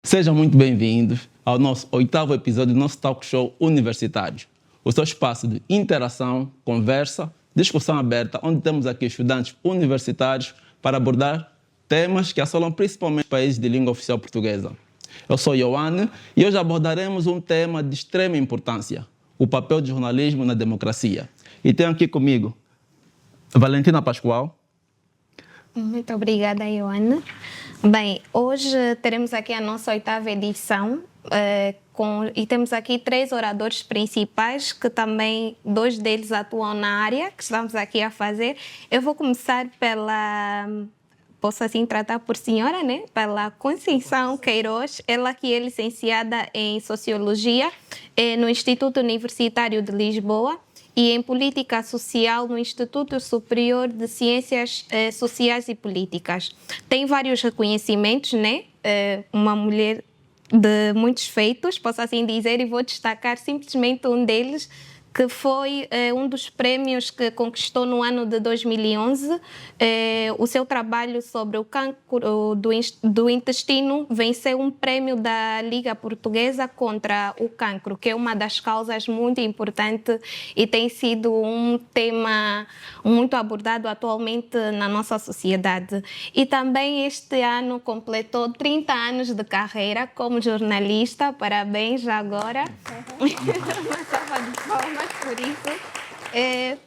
Sejam muito bem-vindos ao nosso 8º episódio do nosso talk show universitário. O seu espaço de interação, conversa, discussão aberta, onde temos aqui estudantes universitários para abordar temas que assolam principalmente países de língua oficial portuguesa. Eu sou Ioane e hoje abordaremos um tema de extrema importância, o papel do jornalismo na democracia. E tenho aqui comigo Valentina Pascoal. Muito obrigada, Ioane. Bem, hoje teremos aqui a nossa 8ª edição e temos aqui 3 oradores principais que também 2 deles atuam na área que estamos aqui a fazer. Eu vou começar posso assim tratar por senhora, né? Pela Conceição Queiroz, ela que é licenciada em Sociologia no Instituto Universitário de Lisboa e em Política Social no Instituto Superior de Ciências Sociais e Políticas. Tem vários reconhecimentos, né? Uma mulher de muitos feitos, posso assim dizer, e vou destacar simplesmente um deles, que foi um dos prêmios que conquistou no ano de 2011. O seu trabalho sobre o cancro do intestino venceu um prêmio da Liga Portuguesa contra o cancro, que é uma das causas muito importantes e tem sido um tema muito abordado atualmente na nossa sociedade. E também este ano completou 30 anos de carreira como jornalista. Parabéns já agora. Uma salva de palmas por isso.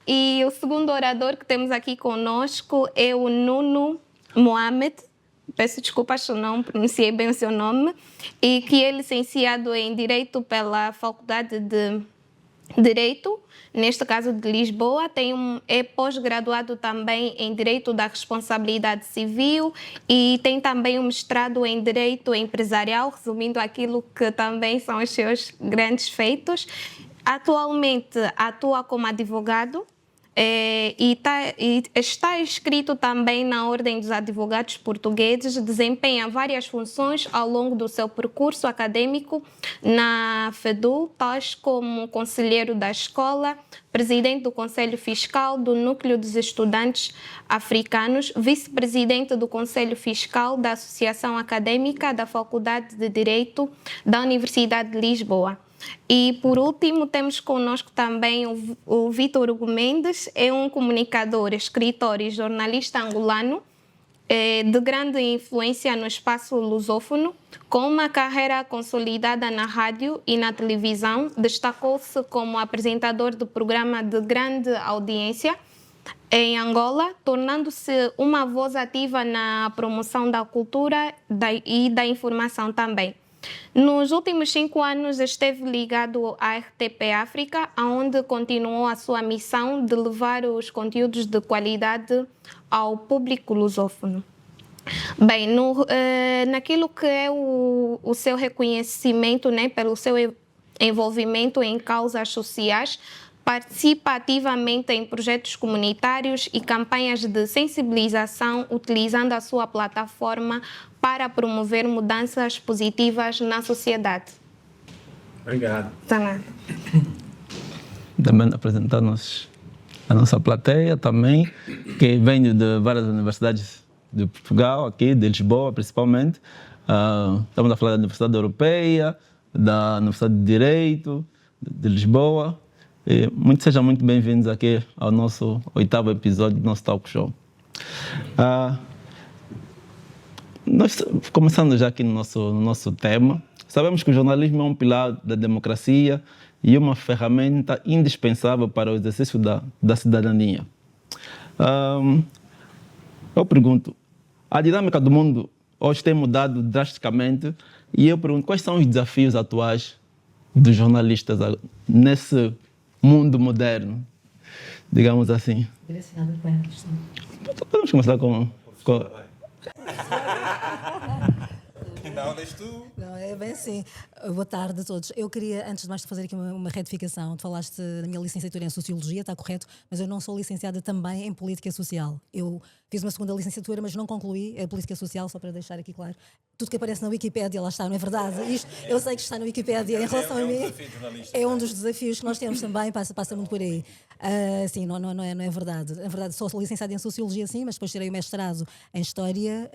E o segundo orador que temos aqui conosco é o Nuno Mohamed. Peço desculpas se eu não pronunciei bem o seu nome. E que é licenciado em Direito pela Faculdade de Direito, neste caso de Lisboa. É pós-graduado também em Direito da Responsabilidade Civil e tem também um mestrado em Direito Empresarial, resumindo aquilo que também são os seus grandes feitos. Atualmente atua como advogado e está inscrito também na Ordem dos Advogados Portugueses, desempenha várias funções ao longo do seu percurso acadêmico na FEDU, tais como conselheiro da escola, presidente do Conselho Fiscal do Núcleo dos Estudantes Africanos, vice-presidente do Conselho Fiscal da Associação Acadêmica da Faculdade de Direito da Universidade de Lisboa. E, por último, temos conosco também o Vítor Hugo Mendes, é um comunicador, escritor e jornalista angolano de grande influência no espaço lusófono, com uma carreira consolidada na rádio e na televisão. Destacou-se como apresentador do programa de grande audiência em Angola, tornando-se uma voz ativa na promoção da cultura e da informação também. Nos últimos 5 anos esteve ligado à RTP África, onde continuou a sua missão de levar os conteúdos de qualidade ao público lusófono. Bem, naquilo que é o seu reconhecimento, né, pelo seu envolvimento em causas sociais, participa ativamente em projetos comunitários e campanhas de sensibilização, utilizando a sua plataforma para promover mudanças positivas na sociedade. Obrigado. Também apresentar a nossa plateia também, que vem de várias universidades de Portugal, aqui de Lisboa principalmente. Estamos a falar da Universidade Europeia, da Universidade de Direito de Lisboa. Sejam muito bem-vindos aqui ao nosso 8º episódio do nosso talk show. Nós, começando já aqui no nosso tema, sabemos que o jornalismo é um pilar da democracia e uma ferramenta indispensável para o exercício da cidadania. Eu pergunto, a dinâmica do mundo hoje tem mudado drasticamente e eu pergunto, quais são os desafios atuais dos jornalistas nesse mundo moderno, digamos assim? Direcionado para a questão. Podemos começar com... Não, deixa tu. Não, é bem assim. Boa tarde a todos. Eu queria, antes de mais, fazer aqui uma retificação. Tu falaste da minha licenciatura em Sociologia, está correto, mas eu não sou licenciada também em Política Social. Eu fiz uma segunda licenciatura, mas não concluí a Política Social, só para deixar aqui claro. tudo que aparece na Wikipédia, lá está, não é verdade? Isto, eu sei que está na Wikipédia em relação a mim. É um dos desafios que nós temos também, passa muito por aí. Sim, não é verdade. Na verdade, sou licenciada em Sociologia, sim, mas depois tirei o mestrado em História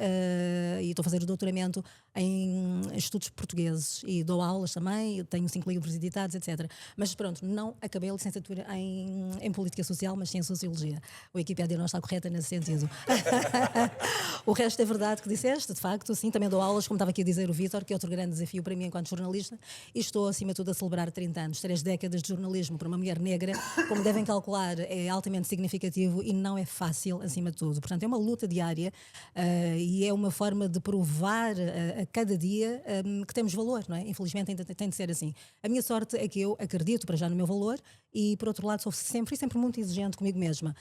e estou a fazer o doutoramento em Estudos Portugueses e dou aulas também, tenho 5 livros editados, etc. Mas pronto, não acabei a licenciatura em Política Social, mas sim em Sociologia. A Wikipédia não está correta nesse sentido. O resto é verdade que disseste, de facto, sim, também dou aulas, como estava aqui a dizer o Vítor, que é outro grande desafio para mim enquanto jornalista, e estou, acima de tudo, a celebrar 30 anos, 3 décadas de jornalismo para uma mulher negra, como devem calcular, é altamente significativo e não é fácil, acima de tudo. Portanto, é uma luta diária e é uma forma de provar a cada dia que temos valor, não é? Infelizmente ainda tem de ser assim. A minha sorte é que eu acredito para já no meu valor e, por outro lado, sou sempre muito exigente comigo mesma.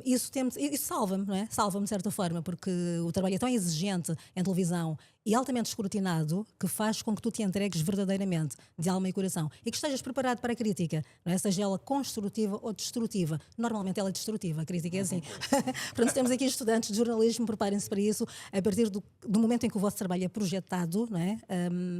Isso salva-me, não é? Salva-me de certa forma, porque o trabalho é tão exigente em televisão e altamente escrutinado que faz com que tu te entregues verdadeiramente, de alma e coração, e que estejas preparado para a crítica, não é? Seja ela construtiva ou destrutiva. Normalmente ela é destrutiva, a crítica é assim. Portanto, temos aqui estudantes de jornalismo, preparem-se para isso. A partir do momento em que o vosso trabalho é projetado, não é?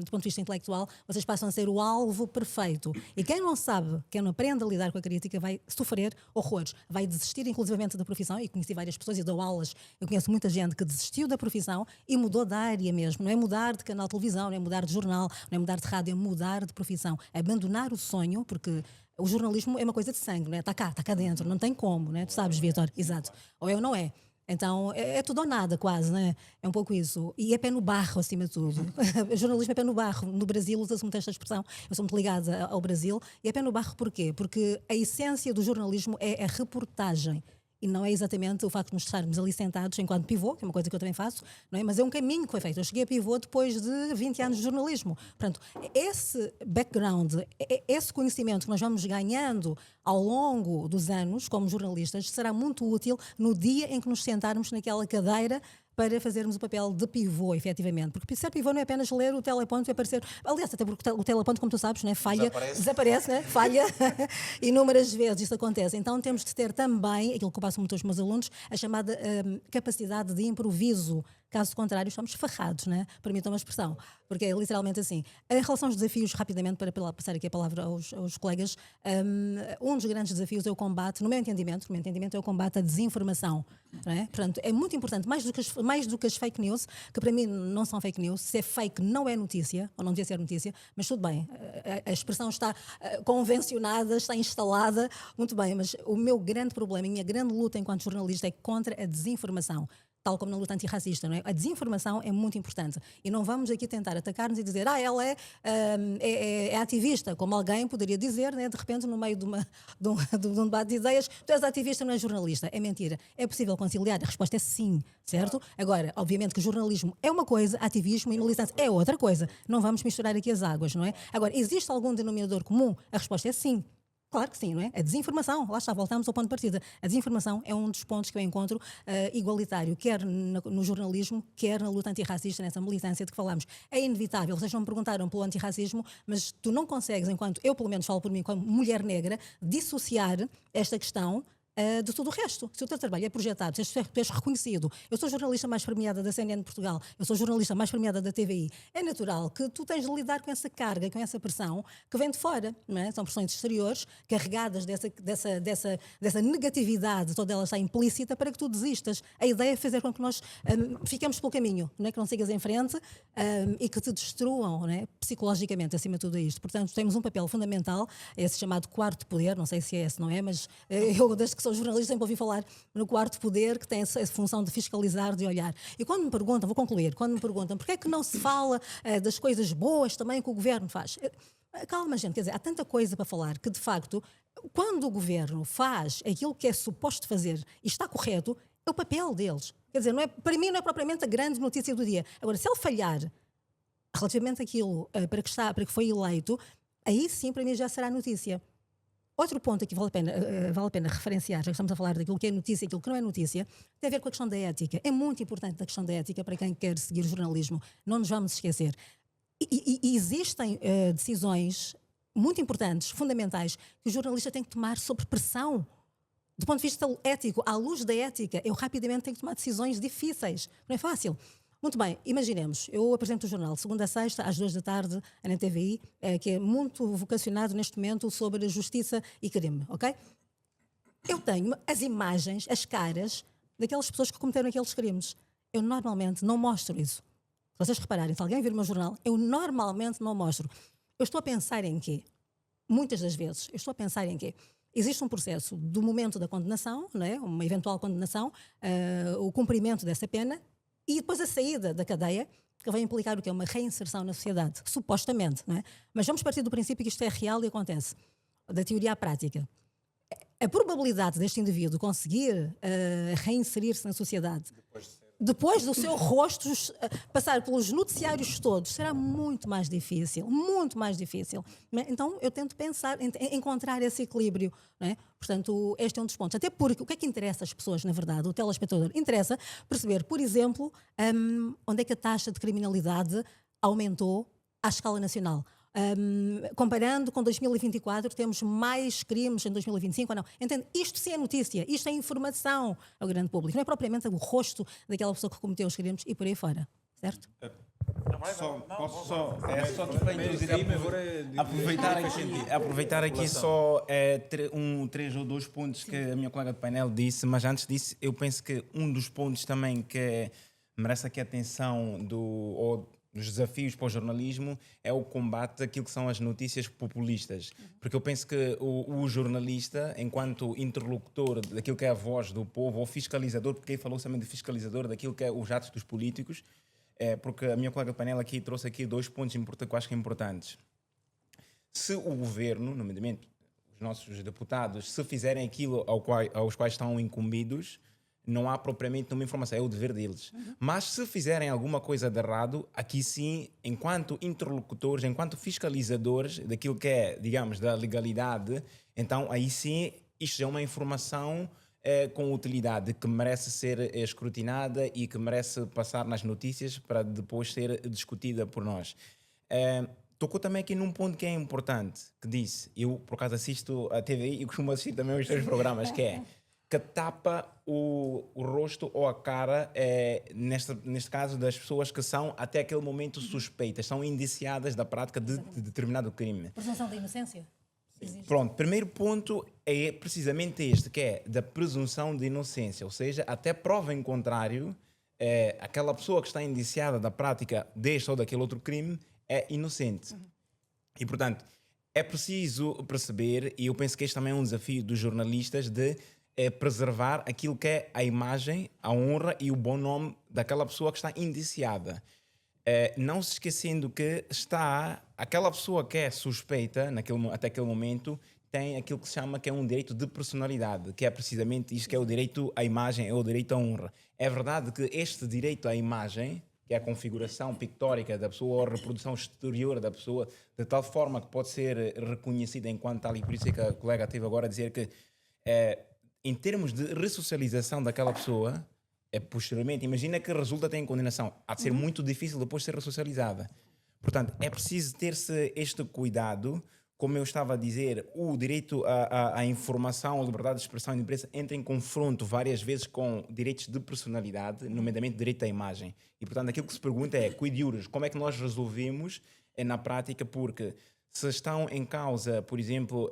Do ponto de vista intelectual, vocês passam a ser o alvo perfeito. E quem não sabe, quem não aprende a lidar com a crítica, vai sofrer horrores, vai desistir inclusivamente da profissão. E conheci várias pessoas e dou aulas, eu conheço muita gente que desistiu da profissão e mudou da área mesmo. Não é mudar de canal de televisão, não é mudar de jornal, não é mudar de rádio, é mudar de profissão, é abandonar o sonho, porque o jornalismo é uma coisa de sangue, não é? Está cá dentro, não tem como, não é? Tu sabes, Vítor, exato. Ou é ou não é. Então é tudo ou nada, quase, né? É um pouco isso. E é pé no barro, acima de tudo. O jornalismo é pé no barro. No Brasil usa-se muito esta expressão. Eu sou muito ligada ao Brasil. E é pé no barro porquê? Porque a essência do jornalismo é a reportagem. E não é exatamente o facto de nos estarmos ali sentados enquanto pivô, que é uma coisa que eu também faço, não é? Mas é um caminho que foi feito. Eu cheguei a pivô depois de 20 anos de jornalismo. Portanto, esse background, esse conhecimento que nós vamos ganhando ao longo dos anos como jornalistas será muito útil no dia em que nos sentarmos naquela cadeira para fazermos o papel de pivô, efetivamente. Porque ser pivô não é apenas ler o teleponto e aparecer... Aliás, até porque o teleponto, como tu sabes, né, desaparece, né? Falha inúmeras vezes, isso acontece. Então temos de ter também, aquilo que eu passo muito aos meus alunos, a chamada capacidade de improviso. Caso contrário, estamos ferrados, né? Permitam uma expressão, porque é literalmente assim. Em relação aos desafios, rapidamente, para passar aqui a palavra aos colegas, um dos grandes desafios é o combate, no meu entendimento é o combate à desinformação. Não é? Portanto, é muito importante, mais do que as fake news, que para mim não são fake news, se é fake não é notícia, ou não devia ser notícia, mas tudo bem, a expressão está convencionada, está instalada, muito bem, mas o meu grande problema, a minha grande luta enquanto jornalista é contra a desinformação. Tal como na luta antirracista, não é? A desinformação é muito importante e não vamos aqui tentar atacar-nos e dizer ela é ativista, como alguém poderia dizer, né, de repente no meio de um debate de ideias, tu és ativista, não és jornalista. É mentira. É possível conciliar? A resposta é sim, certo? Agora, obviamente que jornalismo é uma coisa, ativismo e militância é outra coisa. Não vamos misturar aqui as águas, não é? Agora, existe algum denominador comum? A resposta é sim. Claro que sim, não é? A desinformação, lá está, voltamos ao ponto de partida. A desinformação é um dos pontos que eu encontro igualitário, quer no jornalismo, quer na luta antirracista, nessa militância de que falamos. É inevitável, vocês não me perguntaram pelo antirracismo, mas tu não consegues, enquanto eu pelo menos falo por mim, como mulher negra, dissociar esta questão de tudo o resto. Se o teu trabalho é projetado, se és reconhecido, eu sou jornalista mais premiada da CNN de Portugal, eu sou jornalista mais premiada da TVI, é natural que tu tens de lidar com essa carga, com essa pressão que vem de fora, não é? São pressões exteriores, carregadas dessa negatividade, toda ela está implícita para que tu desistas. A ideia é fazer com que nós fiquemos pelo caminho, não é? Que não sigas em frente e que te destruam, não é? Psicologicamente, acima de tudo isto. Portanto, temos um papel fundamental, esse chamado quarto poder, não sei se é esse, não é? Mas eu, desde que sou jornalista, sempre ouvi falar no quarto poder, que tem essa função de fiscalizar, de olhar. E quando me perguntam, vou concluir, quando me perguntam porquê é que não se fala das coisas boas também que o governo faz? Calma, gente, quer dizer, há tanta coisa para falar que, de facto, quando o governo faz aquilo que é suposto fazer e está correto, é o papel deles. Quer dizer, para mim não é propriamente a grande notícia do dia. Agora, se ele falhar relativamente àquilo para que foi eleito, aí sim, para mim, já será notícia. Outro ponto aqui vale a pena referenciar, já que estamos a falar daquilo que é notícia e aquilo que não é notícia, tem a ver com a questão da ética. É muito importante a questão da ética para quem quer seguir o jornalismo. Não nos vamos esquecer. E existem decisões muito importantes, fundamentais, que o jornalista tem que tomar sob pressão. Do ponto de vista ético, à luz da ética, eu rapidamente tenho que tomar decisões difíceis. Não é fácil. Muito bem, imaginemos, eu apresento o jornal segunda a sexta, às 2 da tarde, na TVI, que é muito vocacionado neste momento sobre justiça e crime, ok? Eu tenho as imagens, as caras daquelas pessoas que cometeram aqueles crimes. Eu normalmente não mostro isso. Se vocês repararem, se alguém vir o meu jornal, eu normalmente não mostro. Eu estou a pensar em quê? Muitas das vezes, eu estou a pensar em quê? Existe um processo do momento da condenação, não é? Uma eventual condenação, o cumprimento dessa pena e depois a saída da cadeia, que vai implicar o quê? Uma reinserção na sociedade, supostamente, não é? Mas vamos partir do princípio que isto é real e acontece, da teoria à prática. A probabilidade deste indivíduo conseguir reinserir-se na sociedade depois do seu rosto passar pelos noticiários todos será muito mais difícil, muito mais difícil. Então eu tento pensar, encontrar esse equilíbrio, não é? Portanto, este é um dos pontos. Até porque o que é que interessa às pessoas, na verdade, o telespectador? Interessa perceber, por exemplo, onde é que a taxa de criminalidade aumentou à escala nacional. Comparando com 2024, temos mais crimes em 2025 ou não? Entende? Isto sim é notícia, isto é informação ao grande público, não é propriamente o rosto daquela pessoa que cometeu os crimes e por aí fora, certo? Aproveitar aqui só três ou dois pontos que a minha colega de painel disse, mas antes disso eu penso que um dos pontos também que merece aqui atenção dos desafios para o jornalismo é o combate daquilo que são as notícias populistas. Porque eu penso que o jornalista, enquanto interlocutor daquilo que é a voz do povo, ou fiscalizador, porque aí falou também de fiscalizador daquilo que é os atos dos políticos, porque a minha colega de painel aqui trouxe aqui dois pontos que eu acho que são importantes. Se o governo, nomeadamente os nossos deputados, se fizerem aquilo aos quais estão incumbidos, não há propriamente uma informação, é o dever deles. Mas se fizerem alguma coisa de errado, aqui sim, enquanto interlocutores, enquanto fiscalizadores daquilo que é, digamos, da legalidade, então aí sim, isto é uma informação com utilidade, que merece ser escrutinada e que merece passar nas notícias para depois ser discutida por nós. Tocou também aqui num ponto que é importante, que disse, eu por acaso assisto a TVI e costumo assistir também os seus programas, que tapa o rosto ou a cara, neste caso, das pessoas que são, até aquele momento, suspeitas, são indiciadas da prática de determinado crime. Presunção de inocência? Existe. Pronto, primeiro ponto é precisamente este, que é da presunção de inocência, ou seja, até prova em contrário, aquela pessoa que está indiciada da prática deste ou daquele outro crime é inocente. E, portanto, é preciso perceber, e eu penso que este também é um desafio dos jornalistas, de preservar aquilo que é a imagem, a honra e o bom nome daquela pessoa que está indiciada. Não se esquecendo que aquela pessoa que é suspeita até aquele momento tem aquilo que se chama que é um direito de personalidade, que é precisamente isto que é o direito à imagem, é o direito à honra. É verdade que este direito à imagem, que é a configuração pictórica da pessoa ou a reprodução exterior da pessoa, de tal forma que pode ser reconhecida enquanto tal, e por isso é que a colega teve agora a dizer que em termos de ressocialização daquela pessoa, posteriormente, imagina que resulta em condenação. Há de ser muito difícil depois ser ressocializada. Portanto, é preciso ter-se este cuidado. Como eu estava a dizer, o direito à informação, à liberdade de expressão e de imprensa entra em confronto várias vezes com direitos de personalidade, nomeadamente direito à imagem. E, portanto, aquilo que se pergunta é, quid iuris, como é que nós resolvemos na prática? Porque se estão em causa, por exemplo,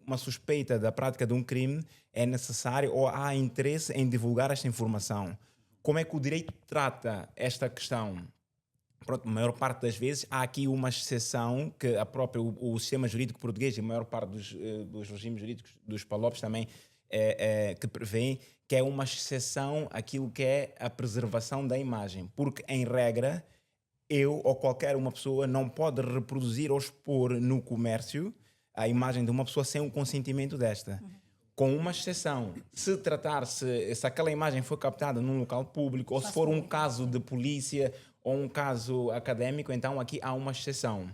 uma suspeita da prática de um crime, é necessário ou há interesse em divulgar esta informação. Como é que o direito trata esta questão? Pronto, a maior parte das vezes há aqui uma exceção que o sistema jurídico português e a maior parte dos regimes jurídicos dos PALOPs também que prevêem, que é uma exceção àquilo que é a preservação da imagem. Porque, em regra, eu ou qualquer uma pessoa não pode reproduzir ou expor no comércio a imagem de uma pessoa sem o consentimento desta. Com uma exceção, se aquela imagem foi captada num local público ou se for um caso de polícia ou um caso académico, então aqui há uma exceção.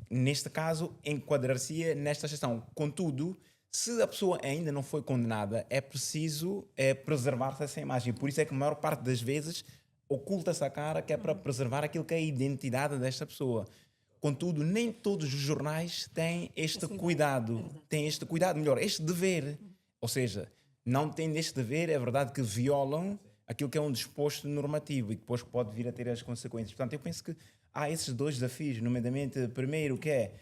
Neste caso, enquadrar-se nesta exceção. Contudo, se a pessoa ainda não foi condenada, é preciso preservar-se essa imagem. Por isso é que a maior parte das vezes oculta-se a cara, que é para preservar aquilo que é a identidade desta pessoa. Contudo, nem todos os jornais têm este cuidado. Têm este cuidado, melhor, este dever. Ou seja, não têm este dever, é verdade que violam aquilo que é um disposto normativo e depois pode vir a ter as consequências. Portanto, eu penso que há esses dois desafios, nomeadamente, primeiro, que é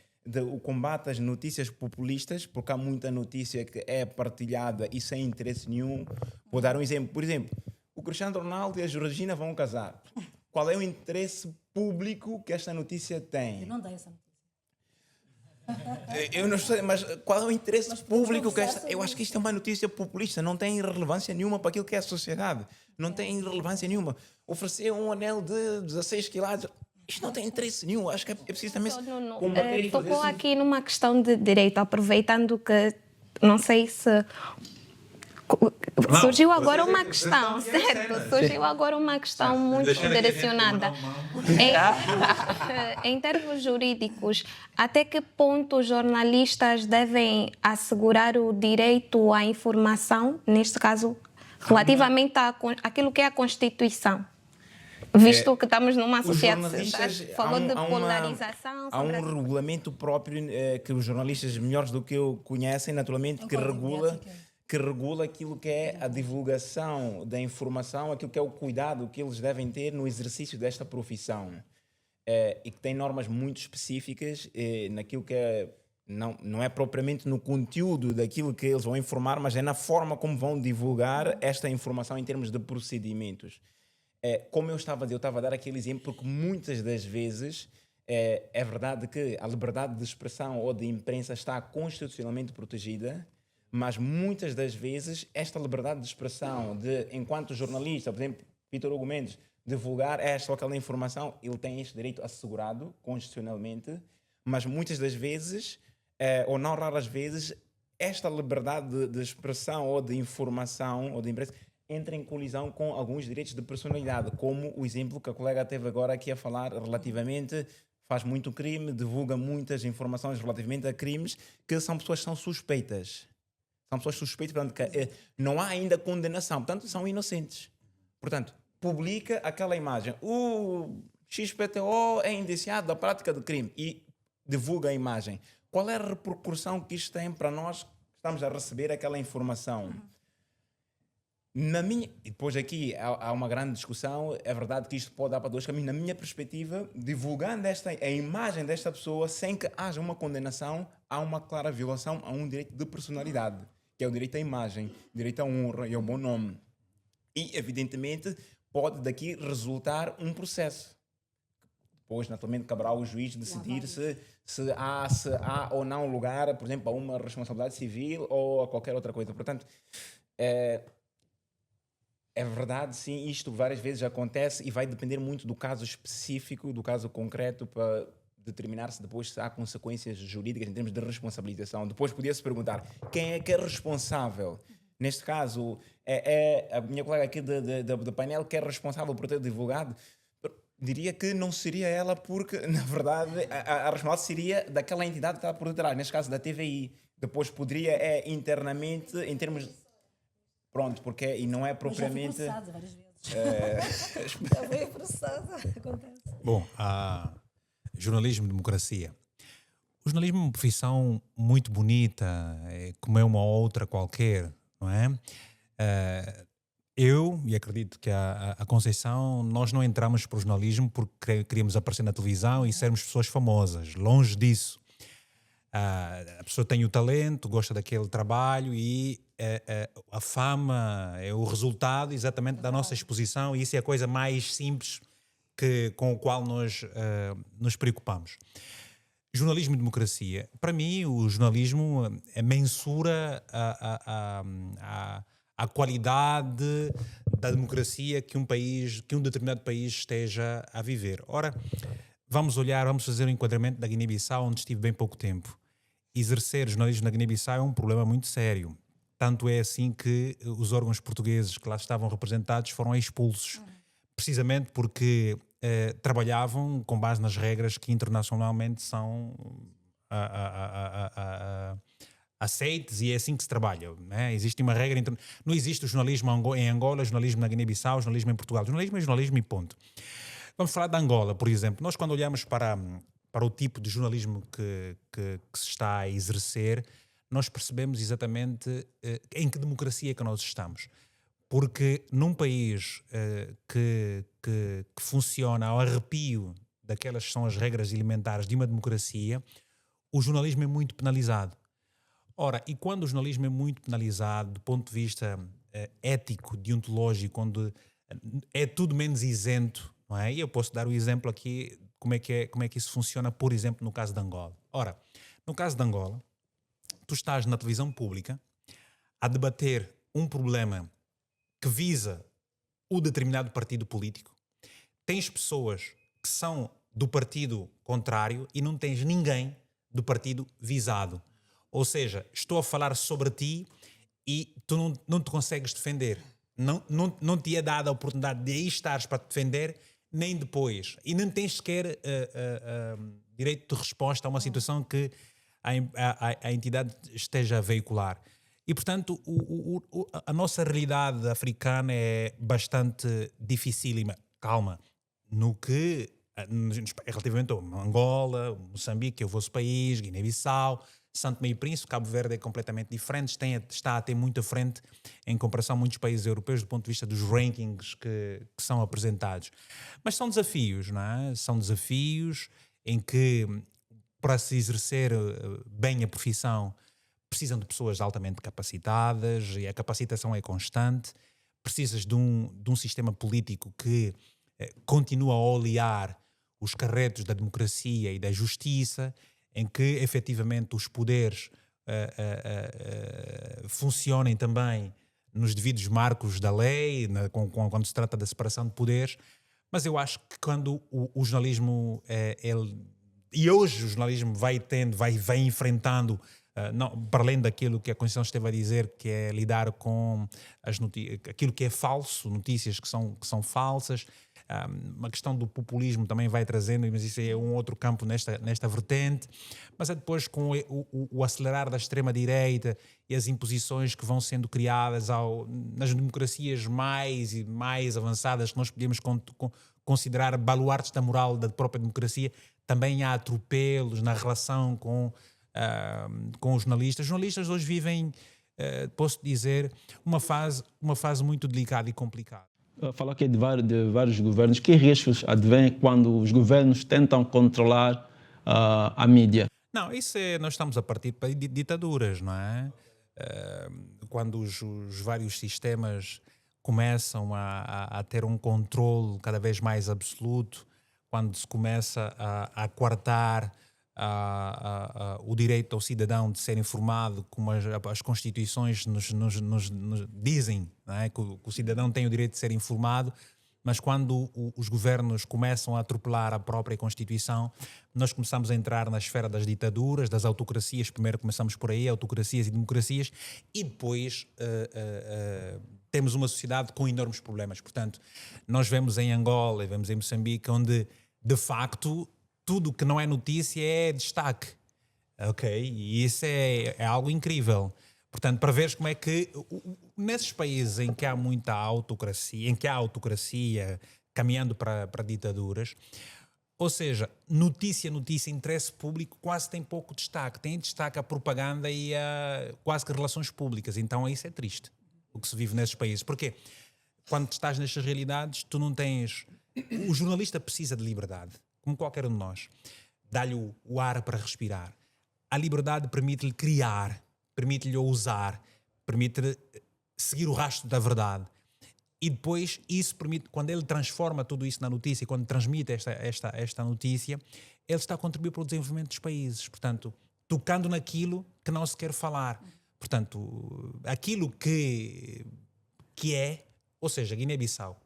o combate às notícias populistas, porque há muita notícia que é partilhada e sem interesse nenhum. Vou dar um exemplo. Por exemplo, o Cristiano Ronaldo e a Georgina vão casar. Qual é o interesse público que esta notícia tem? Eu não dei essa notícia. Eu não sei, mas qual é o interesse público que esta... Eu acho que isto é uma notícia populista, não tem relevância nenhuma para aquilo que é a sociedade. Não tem relevância nenhuma. Oferecer um anel de 16 quilates, isto não tem interesse nenhum. Acho que é preciso também combater. Tocou aqui numa questão de direito, aproveitando que não sei se surgiu agora uma questão, certo? Surgiu agora uma questão muito direcionada. Em termos jurídicos, até que ponto os jornalistas devem assegurar o direito à informação, neste caso, relativamente àquilo que é a Constituição? Visto que estamos numa sociedade, falou de polarização. Há um regulamento próprio que os jornalistas melhores do que eu conhecem, naturalmente, que regula aquilo que é a divulgação da informação, aquilo que é o cuidado que eles devem ter no exercício desta profissão. E que tem normas muito específicas naquilo que é, não é propriamente no conteúdo daquilo que eles vão informar, mas é na forma como vão divulgar esta informação em termos de procedimentos. Como eu estava a dar aquele exemplo, porque muitas das vezes é verdade que a liberdade de expressão ou de imprensa está constitucionalmente protegida, mas muitas das vezes esta liberdade de expressão de, enquanto jornalista, por exemplo, Vítor Hugo Mendes, divulgar esta ou aquela informação, ele tem este direito assegurado constitucionalmente, mas muitas das vezes, ou não raras vezes, esta liberdade de expressão ou de informação ou de imprensa entra em colisão com alguns direitos de personalidade, como o exemplo que a colega teve agora aqui a falar relativamente, faz muito crime, divulga muitas informações relativamente a crimes que são pessoas que são suspeitas. São pessoas suspeitas, portanto, que não há ainda condenação, portanto, são inocentes. Portanto, publica aquela imagem. O XPTO é indiciado da prática de crime e divulga a imagem. Qual é a repercussão que isto tem para nós que estamos a receber aquela informação? E depois aqui há uma grande discussão, é verdade que isto pode dar para dois caminhos. Na minha perspectiva, divulgando a imagem desta pessoa sem que haja uma condenação, há uma clara violação a um direito de personalidade, que é o direito à imagem, direito à honra e ao bom nome. E, evidentemente, pode daqui resultar um processo. Depois, naturalmente, caberá ao juiz decidir se há ou não lugar, por exemplo, a uma responsabilidade civil ou a qualquer outra coisa. Portanto, é verdade, sim, isto várias vezes acontece e vai depender muito do caso específico, do caso concreto, para determinar se depois se há consequências jurídicas em termos de responsabilização. Depois podia-se perguntar quem é que é responsável. Neste caso, a minha colega aqui do painel que é responsável por ter divulgado. Diria que não seria ela porque, na verdade, a responsável seria daquela entidade que está por detrás, neste caso da TVI. Depois poderia, internamente, em termos... Pronto, porque e não é propriamente... Já fui processada várias vezes. Já fui processada, acontece. Bom, jornalismo e democracia. O jornalismo é uma profissão muito bonita, como é uma outra qualquer, não é? Eu, e acredito que a Conceição, nós não entramos para o jornalismo porque queríamos aparecer na televisão e sermos pessoas famosas. Longe disso. A pessoa tem o talento, gosta daquele trabalho e a fama é o resultado exatamente da nossa exposição e isso é a coisa mais simples com a qual nós nos preocupamos. Jornalismo e democracia. Para mim, o jornalismo mensura a qualidade da democracia que um determinado país esteja a viver. Ora, vamos fazer um enquadramento da Guiné-Bissau, onde estive bem pouco tempo. Exercer jornalismo na Guiné-Bissau é um problema muito sério. Tanto é assim que os órgãos portugueses que lá estavam representados foram expulsos. Precisamente porque trabalhavam com base nas regras que internacionalmente são aceites e é assim que se trabalha, né? Existe uma regra, não existe o jornalismo em Angola, jornalismo na Guiné-Bissau, jornalismo em Portugal. Jornalismo é jornalismo e ponto. Vamos falar de Angola, por exemplo. Nós, quando olhamos para o tipo de jornalismo que se está a exercer, nós percebemos exatamente em que democracia que nós estamos. Porque num país que funciona ao arrepio daquelas que são as regras elementares de uma democracia, o jornalismo é muito penalizado. Ora, e quando o jornalismo é muito penalizado do ponto de vista ético, deontológico, onde é tudo menos isento, não é? E eu posso dar o exemplo aqui, como é que isso funciona, por exemplo, no caso de Angola. Ora, no caso de Angola, tu estás na televisão pública a debater um problema que visa o determinado partido político, tens pessoas que são do partido contrário e não tens ninguém do partido visado. Ou seja, estou a falar sobre ti e tu não te consegues defender. Não te é dada a oportunidade de aí estares para te defender, nem depois. E não tens sequer direito de resposta a uma situação que a entidade esteja a veicular. E, portanto, a nossa realidade africana é bastante dificílima. Calma. No que, relativamente a Angola, Moçambique, que é o vosso país, Guiné-Bissau, Santo Tomé e Príncipe, Cabo Verde é completamente diferente, está a ter muita frente em comparação a muitos países europeus do ponto de vista dos rankings que são apresentados. Mas são desafios, não é? São desafios em que, para se exercer bem a profissão, precisam de pessoas altamente capacitadas e a capacitação é constante. Precisas de um sistema político que continua a olear os carretos da democracia e da justiça, em que efetivamente os poderes funcionem também nos devidos marcos da lei, quando se trata da separação de poderes. Mas eu acho que quando o jornalismo, e hoje o jornalismo vai enfrentando, para além daquilo que a Constituição esteve a dizer, que é lidar com aquilo que é falso, notícias que são falsas, uma questão do populismo também vai trazendo, mas isso é um outro campo nesta vertente, mas é depois com o acelerar da extrema-direita e as imposições que vão sendo criadas nas democracias mais avançadas, que nós podemos considerar baluartes da moral da própria democracia, também há atropelos na relação com os jornalistas. Os jornalistas hoje vivem, posso dizer, uma fase muito delicada e complicada. Falar aqui de vários governos. Que riscos advêm quando os governos tentam controlar a mídia? Não, nós estamos a partir para ditaduras, não é? Quando os vários sistemas começam a ter um controle cada vez mais absoluto, quando se começa a coartar o direito ao cidadão de ser informado, como as constituições nos dizem, não é? Que o cidadão tem o direito de ser informado, mas quando os governos começam a atropelar a própria Constituição, nós começamos a entrar na esfera das ditaduras, das autocracias. Primeiro começamos por aí, autocracias e democracias, e depois temos uma sociedade com enormes problemas. Portanto, nós vemos em Angola e vemos em Moçambique, onde, de facto, tudo que não é notícia é destaque, ok? E isso é algo incrível. Portanto, para veres como é que nesses países em que há muita autocracia, em que há autocracia caminhando para ditaduras, ou seja, notícia, interesse público quase tem pouco destaque. Tem destaque a propaganda e quase que relações públicas. Então isso é triste, o que se vive nesses países. Porque quando estás nestas realidades, tu não tens... O jornalista precisa de liberdade, como qualquer um de nós. Dá-lhe o ar para respirar. A liberdade permite-lhe criar, permite-lhe ousar, permite-lhe seguir o rastro da verdade. E depois isso permite, quando ele transforma tudo isso na notícia, quando transmite esta notícia, ele está a contribuir para o desenvolvimento dos países. Portanto, tocando naquilo que não se quer falar. Portanto, aquilo que é, ou seja, Guiné-Bissau.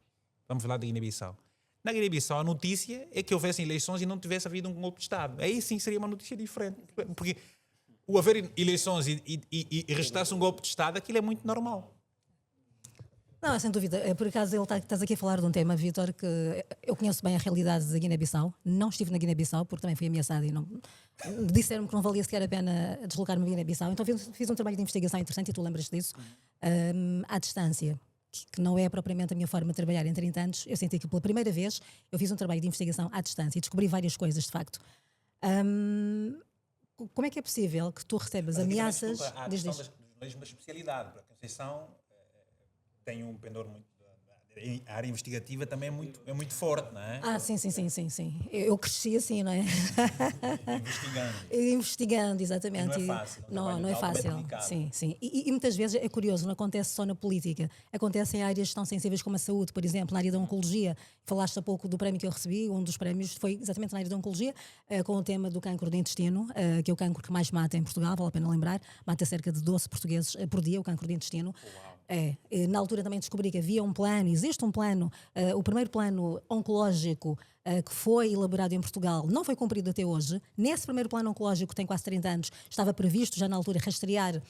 Vamos falar de Guiné-Bissau. Na Guiné-Bissau, a notícia é que houvessem eleições e não tivesse havido um golpe de Estado. Aí sim seria uma notícia diferente. Porque o haver eleições e restasse um golpe de Estado, aquilo é muito normal. Não, sem dúvida. Por acaso, estás aqui a falar de um tema, Vítor, que eu conheço bem a realidade da Guiné-Bissau. Não estive na Guiné-Bissau, porque também fui ameaçada e disseram-me que não valia sequer a pena deslocar-me a Guiné-Bissau. Então fiz um trabalho de investigação interessante, e tu lembras disso, à distância, que não é propriamente a minha forma de trabalhar em 30 anos. Eu senti que pela primeira vez eu fiz um trabalho de investigação à distância e descobri várias coisas, de facto. Como é que é possível que tu recebas ameaças... A questão do jornalismo da especialidade, para a Conceição... tem um pendor muito... A área investigativa também é muito forte, não é? Ah, sim. Eu cresci assim, não é? Investigando. Investigando, exatamente. E não é fácil. Não é fácil. Sim. E muitas vezes é curioso, não acontece só na política. Acontece em áreas tão sensíveis como a saúde, por exemplo, na área da oncologia. Falaste há pouco do prémio que eu recebi, um dos prémios foi exatamente na área da oncologia, com o tema do cancro do intestino, que é o cancro que mais mata em Portugal, vale a pena lembrar. Mata cerca de 12 portugueses por dia, o cancro do intestino. Na altura também descobri que havia um plano, existe um plano, o primeiro plano oncológico que foi elaborado em Portugal não foi cumprido até hoje. Nesse primeiro plano oncológico, que tem quase 30 anos, estava previsto já na altura rastrear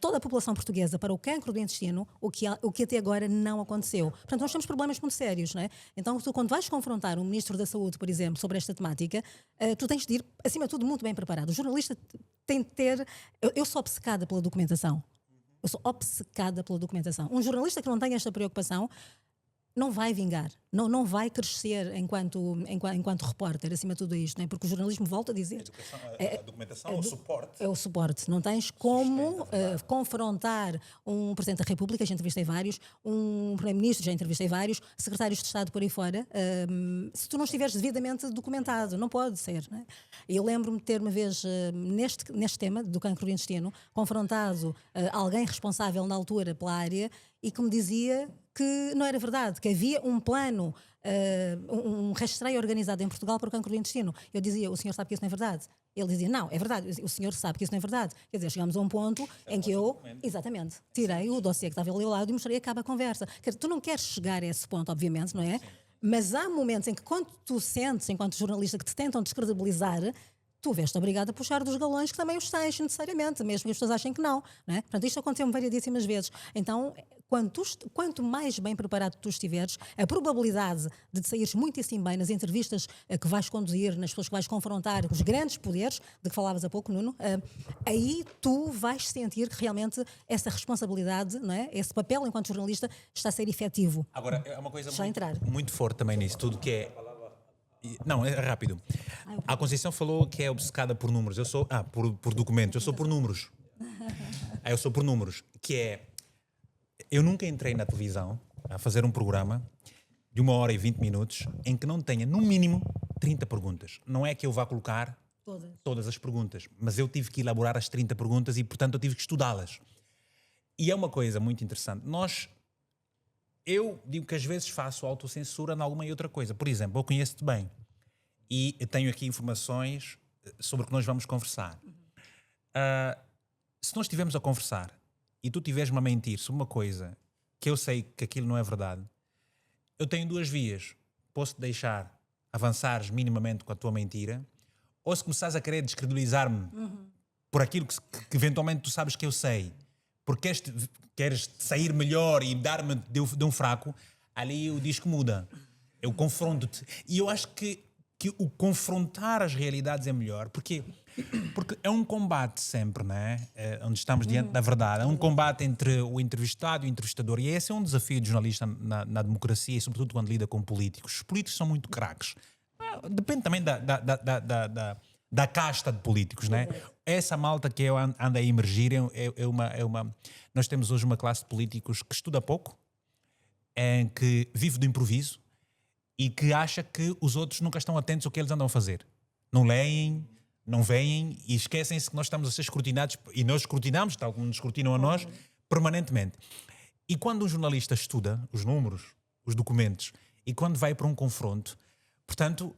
toda a população portuguesa para o cancro do intestino, o que até agora não aconteceu. Portanto, nós temos problemas muito sérios, não é? Então, tu, quando vais confrontar um Ministro da Saúde, por exemplo, sobre esta temática, tu tens de ir, acima de tudo, muito bem preparado. O jornalista tem de ter... Eu sou obcecada pela documentação. Eu sou obcecada pela documentação. Um jornalista que não tem esta preocupação não vai vingar, não vai crescer enquanto repórter, acima de tudo isto, não é? Porque o jornalismo, volta a dizer... A documentação é o suporte. É o suporte. Não tens como confrontar um Presidente da República, já entrevistei vários, um Primeiro-Ministro, já entrevistei vários, secretários de Estado por aí fora, se tu não estiveres devidamente documentado. Não pode ser, não é? Eu lembro-me de ter uma vez, neste tema do cancro do intestino, confrontado alguém responsável na altura pela área e que me dizia que não era verdade, que havia um plano, um rastreio organizado em Portugal para o cancro do intestino. Eu dizia, o senhor sabe que isso não é verdade? Ele dizia, não, é verdade, o senhor sabe que isso não é verdade. Quer dizer, chegámos a um ponto em que eu, exatamente, tirei o dossiê que estava ali ao lado e mostrei e acaba a conversa. Quer dizer, tu não queres chegar a esse ponto, obviamente, não é? Mas há momentos em que, quando tu sentes, enquanto jornalista, que te tentam descredibilizar, tu vês-te obrigado a puxar dos galões que também os tens, necessariamente, mesmo que as pessoas achem que não, não é? Portanto, isto aconteceu-me variedíssimas vezes. Então, quanto mais bem preparado tu estiveres, a probabilidade de te saíres muitíssimo bem nas entrevistas que vais conduzir, nas pessoas que vais confrontar, os grandes poderes, de que falavas há pouco, Nuno, aí tu vais sentir que realmente essa responsabilidade, não é? Esse papel enquanto jornalista está a ser efetivo. Agora, é uma coisa entrar. muito forte também nisso, tudo que é... Não, é rápido. A Conceição falou que é obcecada por números. Eu sou... por documentos. Eu sou por números. Eu sou por números. Que é... Eu nunca entrei na televisão a fazer um programa de 1 hora e 20 minutos em que não tenha, no mínimo, 30 perguntas. Não é que eu vá colocar todas as perguntas, mas eu tive que elaborar as 30 perguntas e, portanto, eu tive que estudá-las. E é uma coisa muito interessante. Eu digo que às vezes faço autocensura em alguma e outra coisa. Por exemplo, eu conheço-te bem e eu tenho aqui informações sobre o que nós vamos conversar. Se nós estivermos a conversar e tu estiveres-me a mentir sobre uma coisa que eu sei que aquilo não é verdade, eu tenho duas vias. Posso-te deixar avançares minimamente com a tua mentira, ou se começares a querer descredibilizar-me por aquilo que eventualmente tu sabes que eu sei, porque queres sair melhor e dar-me de um fraco, ali o disco muda. Eu confronto-te. E eu acho que o confrontar as realidades é melhor, porque é um combate sempre, não é? Onde estamos diante da verdade. É um combate entre o entrevistado e o entrevistador. E esse é um desafio do jornalista na democracia e sobretudo quando lida com políticos. Os políticos são muito craques. Depende também da casta de políticos, não é? Essa malta que anda a emergir é uma... Nós temos hoje uma classe de políticos que estuda pouco, que vive do improviso e que acha que os outros nunca estão atentos ao que eles andam a fazer. Não leem, não veem e esquecem-se que nós estamos a ser escrutinados e nós escrutinamos, tal como nos escrutinam a nós, permanentemente. E quando um jornalista estuda os números, os documentos, e quando vai para um confronto, portanto,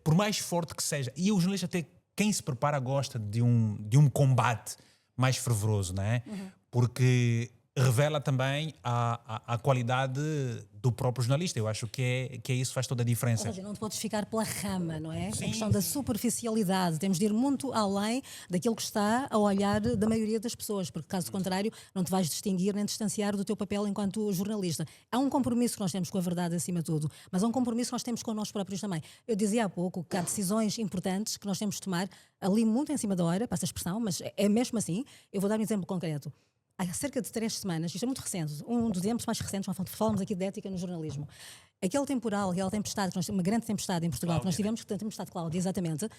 por mais forte que seja, e o jornalista até, quem se prepara gosta de um combate mais fervoroso, não é? Porque revela também a qualidade do próprio jornalista. Eu acho que isso faz toda a diferença. Ou seja, não te podes ficar pela rama, não é? Sim. A questão da superficialidade. Temos de ir muito além daquilo que está ao olhar da maioria das pessoas, porque caso contrário não te vais distinguir nem distanciar do teu papel enquanto jornalista. Há um compromisso que nós temos com a verdade acima de tudo, mas há um compromisso que nós temos com nós próprios também. Eu dizia há pouco que há decisões importantes que nós temos de tomar ali muito em cima da hora, passa a expressão, mas é mesmo assim. Eu vou dar um exemplo concreto. Há cerca de 3 semanas, isto é muito recente, um dos exemplos mais recentes, falamos aqui de ética no jornalismo. Aquele temporal, aquela tempestade, uma grande tempestade em Portugal, que nós tivemos, que a tempestade Cláudia, exatamente,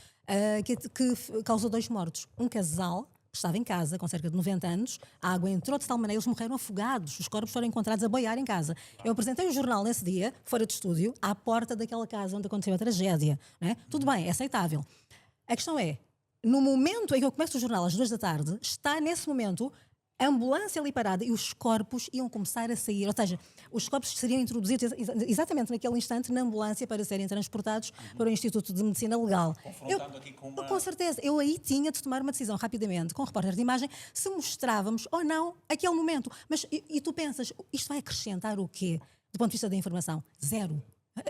que causou 2 mortos. Um casal estava em casa com cerca de 90 anos, a água entrou de tal maneira, eles morreram afogados, os corpos foram encontrados a boiar em casa. Eu apresentei um jornal nesse dia, fora de estúdio, à porta daquela casa onde aconteceu a tragédia. Não é? Tudo bem, é aceitável. A questão é, no momento em que eu começo o jornal às 2 da tarde, está nesse momento a ambulância ali parada e os corpos iam começar a sair, ou seja, os corpos seriam introduzidos exatamente naquele instante na ambulância para serem transportados para o Instituto de Medicina Legal. Com certeza, eu aí tinha de tomar uma decisão rapidamente com o repórter de imagem se mostrávamos ou não aquele momento. Mas e tu pensas, isto vai acrescentar o quê do ponto de vista da informação? Zero.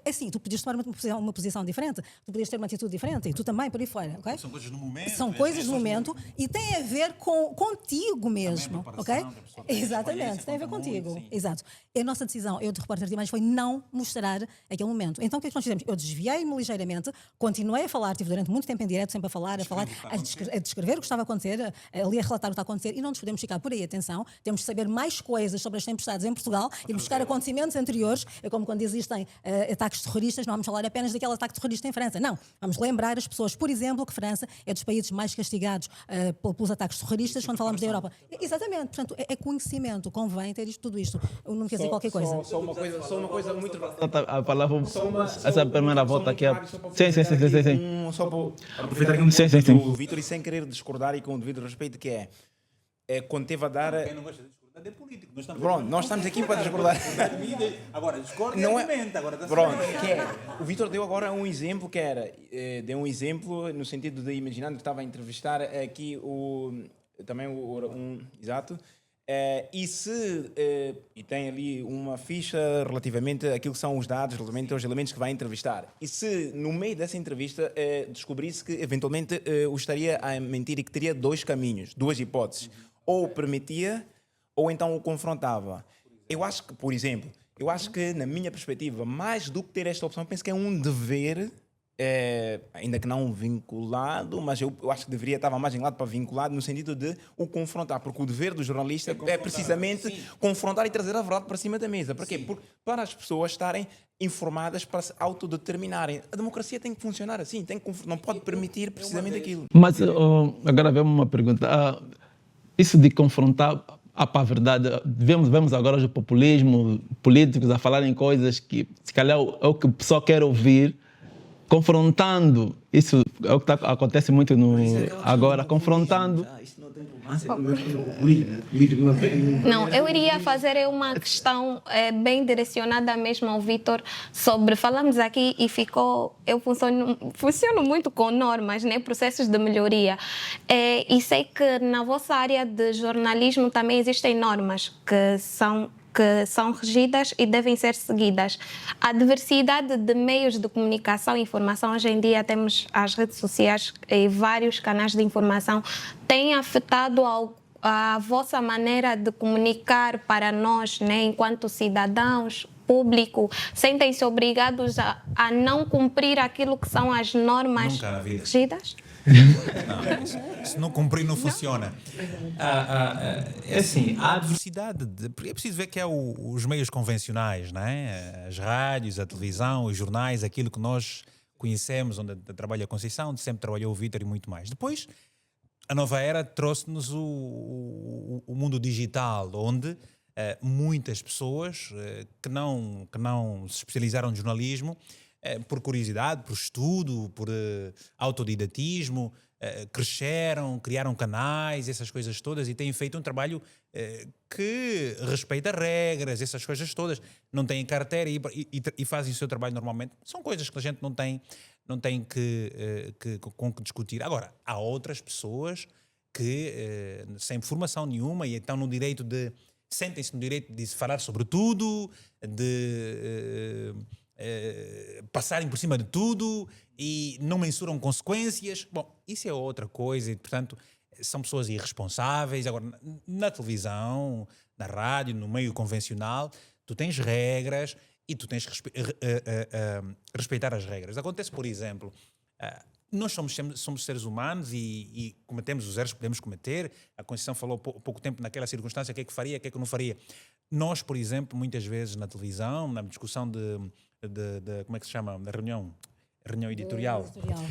Assim, tu podias tomar uma posição diferente, tu podias ter uma atitude diferente, e tu também, por aí fora, ok? São coisas no momento. São coisas do momento e tem a ver contigo mesmo, ok? Exatamente, tem a ver contigo. Exato. A nossa decisão, eu de repórter de imagens, foi não mostrar aquele momento. Então o que é que nós fizemos? Eu desviei-me ligeiramente, continuei a falar, estive durante muito tempo em direto, sempre a falar, a descrever o que estava a acontecer, ali a relatar o que está a acontecer, e não nos podemos ficar por aí, atenção, temos de saber mais coisas sobre as tempestades em Portugal e buscar acontecimentos anteriores, é como quando existem ataques terroristas, não vamos falar apenas daquele ataque terrorista em França, não. Vamos lembrar as pessoas, por exemplo, que França é dos países mais castigados pelos ataques terroristas quando falamos da Europa. Exatamente, portanto, é conhecimento, convém ter tudo isto. Eu não quer dizer qualquer coisa. Só uma coisa muito... A palavra, essa primeira volta aqui é... Sim. Só para aproveitar aqui sim. o Vítor, e sem querer discordar e com o devido respeito, que é quando teve a dar... Quem não gosta de discordar é político. Pronto, nós estamos aqui para discordar. Agora, discorda e Não argumenta. Agora está Pronto, o Vítor deu agora um exemplo que era... deu um exemplo no sentido de, imaginando que estava a entrevistar aqui exato, e tem ali uma ficha relativamente àquilo que são os dados, relativamente aos elementos que vai entrevistar. E se no meio dessa entrevista descobrisse que eventualmente o estaria a mentir e que teria dois caminhos, duas hipóteses, ou permitia ou então o confrontava. Eu acho que, por exemplo, na minha perspectiva, mais do que ter esta opção, penso que é um dever, ainda que não vinculado, mas eu acho que estava mais inclinado para vinculado no sentido de o confrontar, porque o dever do jornalista é precisamente confrontar e trazer a verdade para cima da mesa. Para quê? Porque para as pessoas estarem informadas para se autodeterminarem. A democracia tem que funcionar assim, não pode permitir precisamente aquilo. Mas agora vemos uma pergunta. Isso de confrontar para a verdade, vemos agora o populismo, políticos a falarem coisas que se calhar é o que o pessoal quer ouvir, confrontando. Isso é o que acontece muito agora, confrontando. Não, eu iria fazer uma questão bem direcionada mesmo ao Vítor sobre, falamos aqui e eu funciono muito com normas, né, processos de melhoria, e sei que na vossa área de jornalismo também existem normas que são regidas e devem ser seguidas. A diversidade de meios de comunicação e informação, hoje em dia temos as redes sociais e vários canais de informação, tem afetado a vossa maneira de comunicar para nós, né, enquanto cidadãos, público, sentem-se obrigados a não cumprir aquilo que são as normas regidas? Não, se não cumprir não funciona. É assim, há diversidade. É preciso ver que há os meios convencionais, não é? As rádios, a televisão, os jornais, aquilo que nós conhecemos, onde trabalha a Conceição, onde sempre trabalhou o Vítor e muito mais. Depois, a nova era trouxe-nos o mundo digital, onde muitas pessoas que não se especializaram no jornalismo, por curiosidade, por estudo, por autodidatismo, cresceram, criaram canais, essas coisas todas, e têm feito um trabalho que respeita regras, essas coisas todas. Não têm carteira e fazem o seu trabalho normalmente. São coisas que a gente não tem que discutir. Agora, há outras pessoas que, sem formação nenhuma, e então sentem-se no direito de se falar sobre tudo, de passarem por cima de tudo e não mensuram consequências. Bom, isso é outra coisa e, portanto, são pessoas irresponsáveis. Agora, na televisão, na rádio, no meio convencional, tu tens regras e tu tens que respeitar as regras. Acontece, por exemplo, nós somos seres humanos e cometemos os erros que podemos cometer. A Conceição falou há pouco tempo naquela circunstância o que é que faria, o que é que não faria. Nós, por exemplo, muitas vezes na televisão, na discussão de como é que se chama, da reunião, reunião editorial. editorial,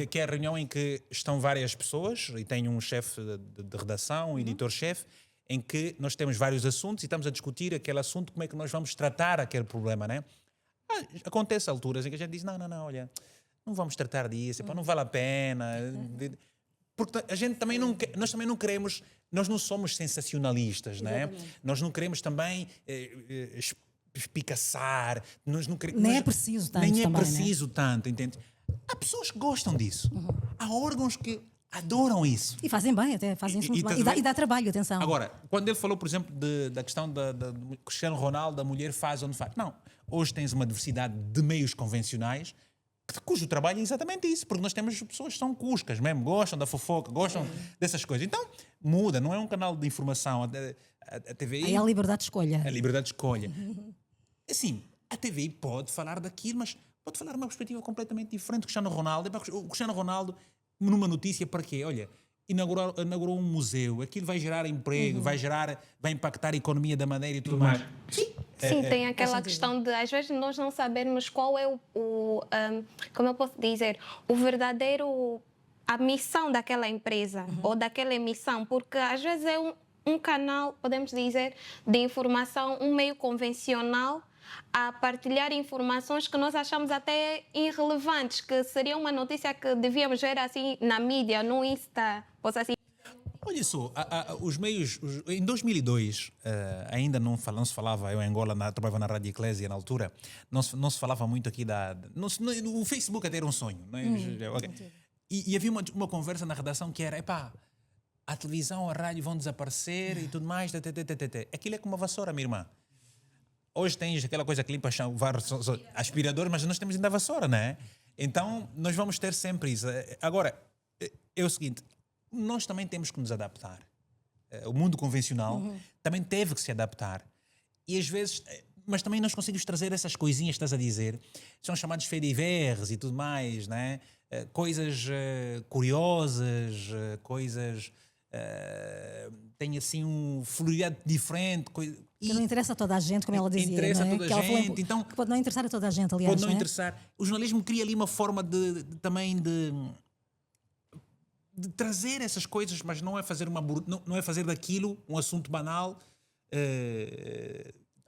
Que é a reunião em que estão várias pessoas e tem um chefe de redação, um editor-chefe, em que nós temos vários assuntos e estamos a discutir aquele assunto, como é que nós vamos tratar aquele problema, né? Acontece alturas em que a gente diz, não, olha, não vamos tratar disso, pá, não vale a pena. Porque a gente também nós também não queremos, nós não somos sensacionalistas, né? Nós não queremos também espicaçar, nós não queremos, Nem é preciso tanto nem é também, preciso tanto, entende? Há pessoas que gostam disso. Há órgãos que adoram isso. E fazem bem, até fazem isso muito bem. estás a ver? E dá trabalho, atenção. Agora, quando ele falou, por exemplo, da questão do Cristiano Ronaldo, a mulher faz ou não faz. Não, hoje tens uma diversidade de meios convencionais cujo trabalho é exatamente isso, porque nós temos pessoas que são cuscas mesmo, gostam da fofoca, gostam dessas coisas. Então, muda, não é um canal de informação. A TVI... Aí há a liberdade de escolha. A liberdade de escolha. Assim, a TVI pode falar daquilo, mas pode falar de uma perspectiva completamente diferente do Cristiano Ronaldo. O Cristiano Ronaldo, numa notícia, para quê? Olha, inaugurou um museu, aquilo vai gerar emprego, vai impactar a economia da Madeira e tudo mais. Sim, tem aquela questão de, às vezes, nós não sabermos qual é como eu posso dizer, a missão daquela empresa ou daquela emissão, porque às vezes é um canal, podemos dizer, de informação, um meio convencional a partilhar informações que nós achamos até irrelevantes, que seria uma notícia que devíamos ver assim na mídia, no Insta, posso assim. Olha só, os meios... Em 2002, ainda não se falava, eu em Angola trabalhava na Rádio Eclésia na altura, não se falava muito aqui o Facebook até era um sonho. Não é? Okay. E havia uma conversa na redação que era, a televisão, a rádio vão desaparecer e tudo mais. Aquilo é como uma vassoura, minha irmã. Hoje tens aquela coisa que limpa aspiradores, mas nós temos ainda a vassoura, não é? Então, nós vamos ter sempre isso. Agora, é o seguinte... Nós também temos que nos adaptar. O mundo convencional também teve que se adaptar. E às vezes... Mas também nós conseguimos trazer essas coisinhas que estás a dizer. São chamados faits divers e tudo mais, né? Coisas curiosas, coisas... têm assim um fluidade diferente. Que não interessa a toda a gente, como ela dizia. Interessa não é? a toda a gente. Então, que pode não interessar a toda a gente, aliás. Pode não é? interessar. O jornalismo cria ali uma forma também de trazer essas coisas, mas não é fazer daquilo um assunto banal.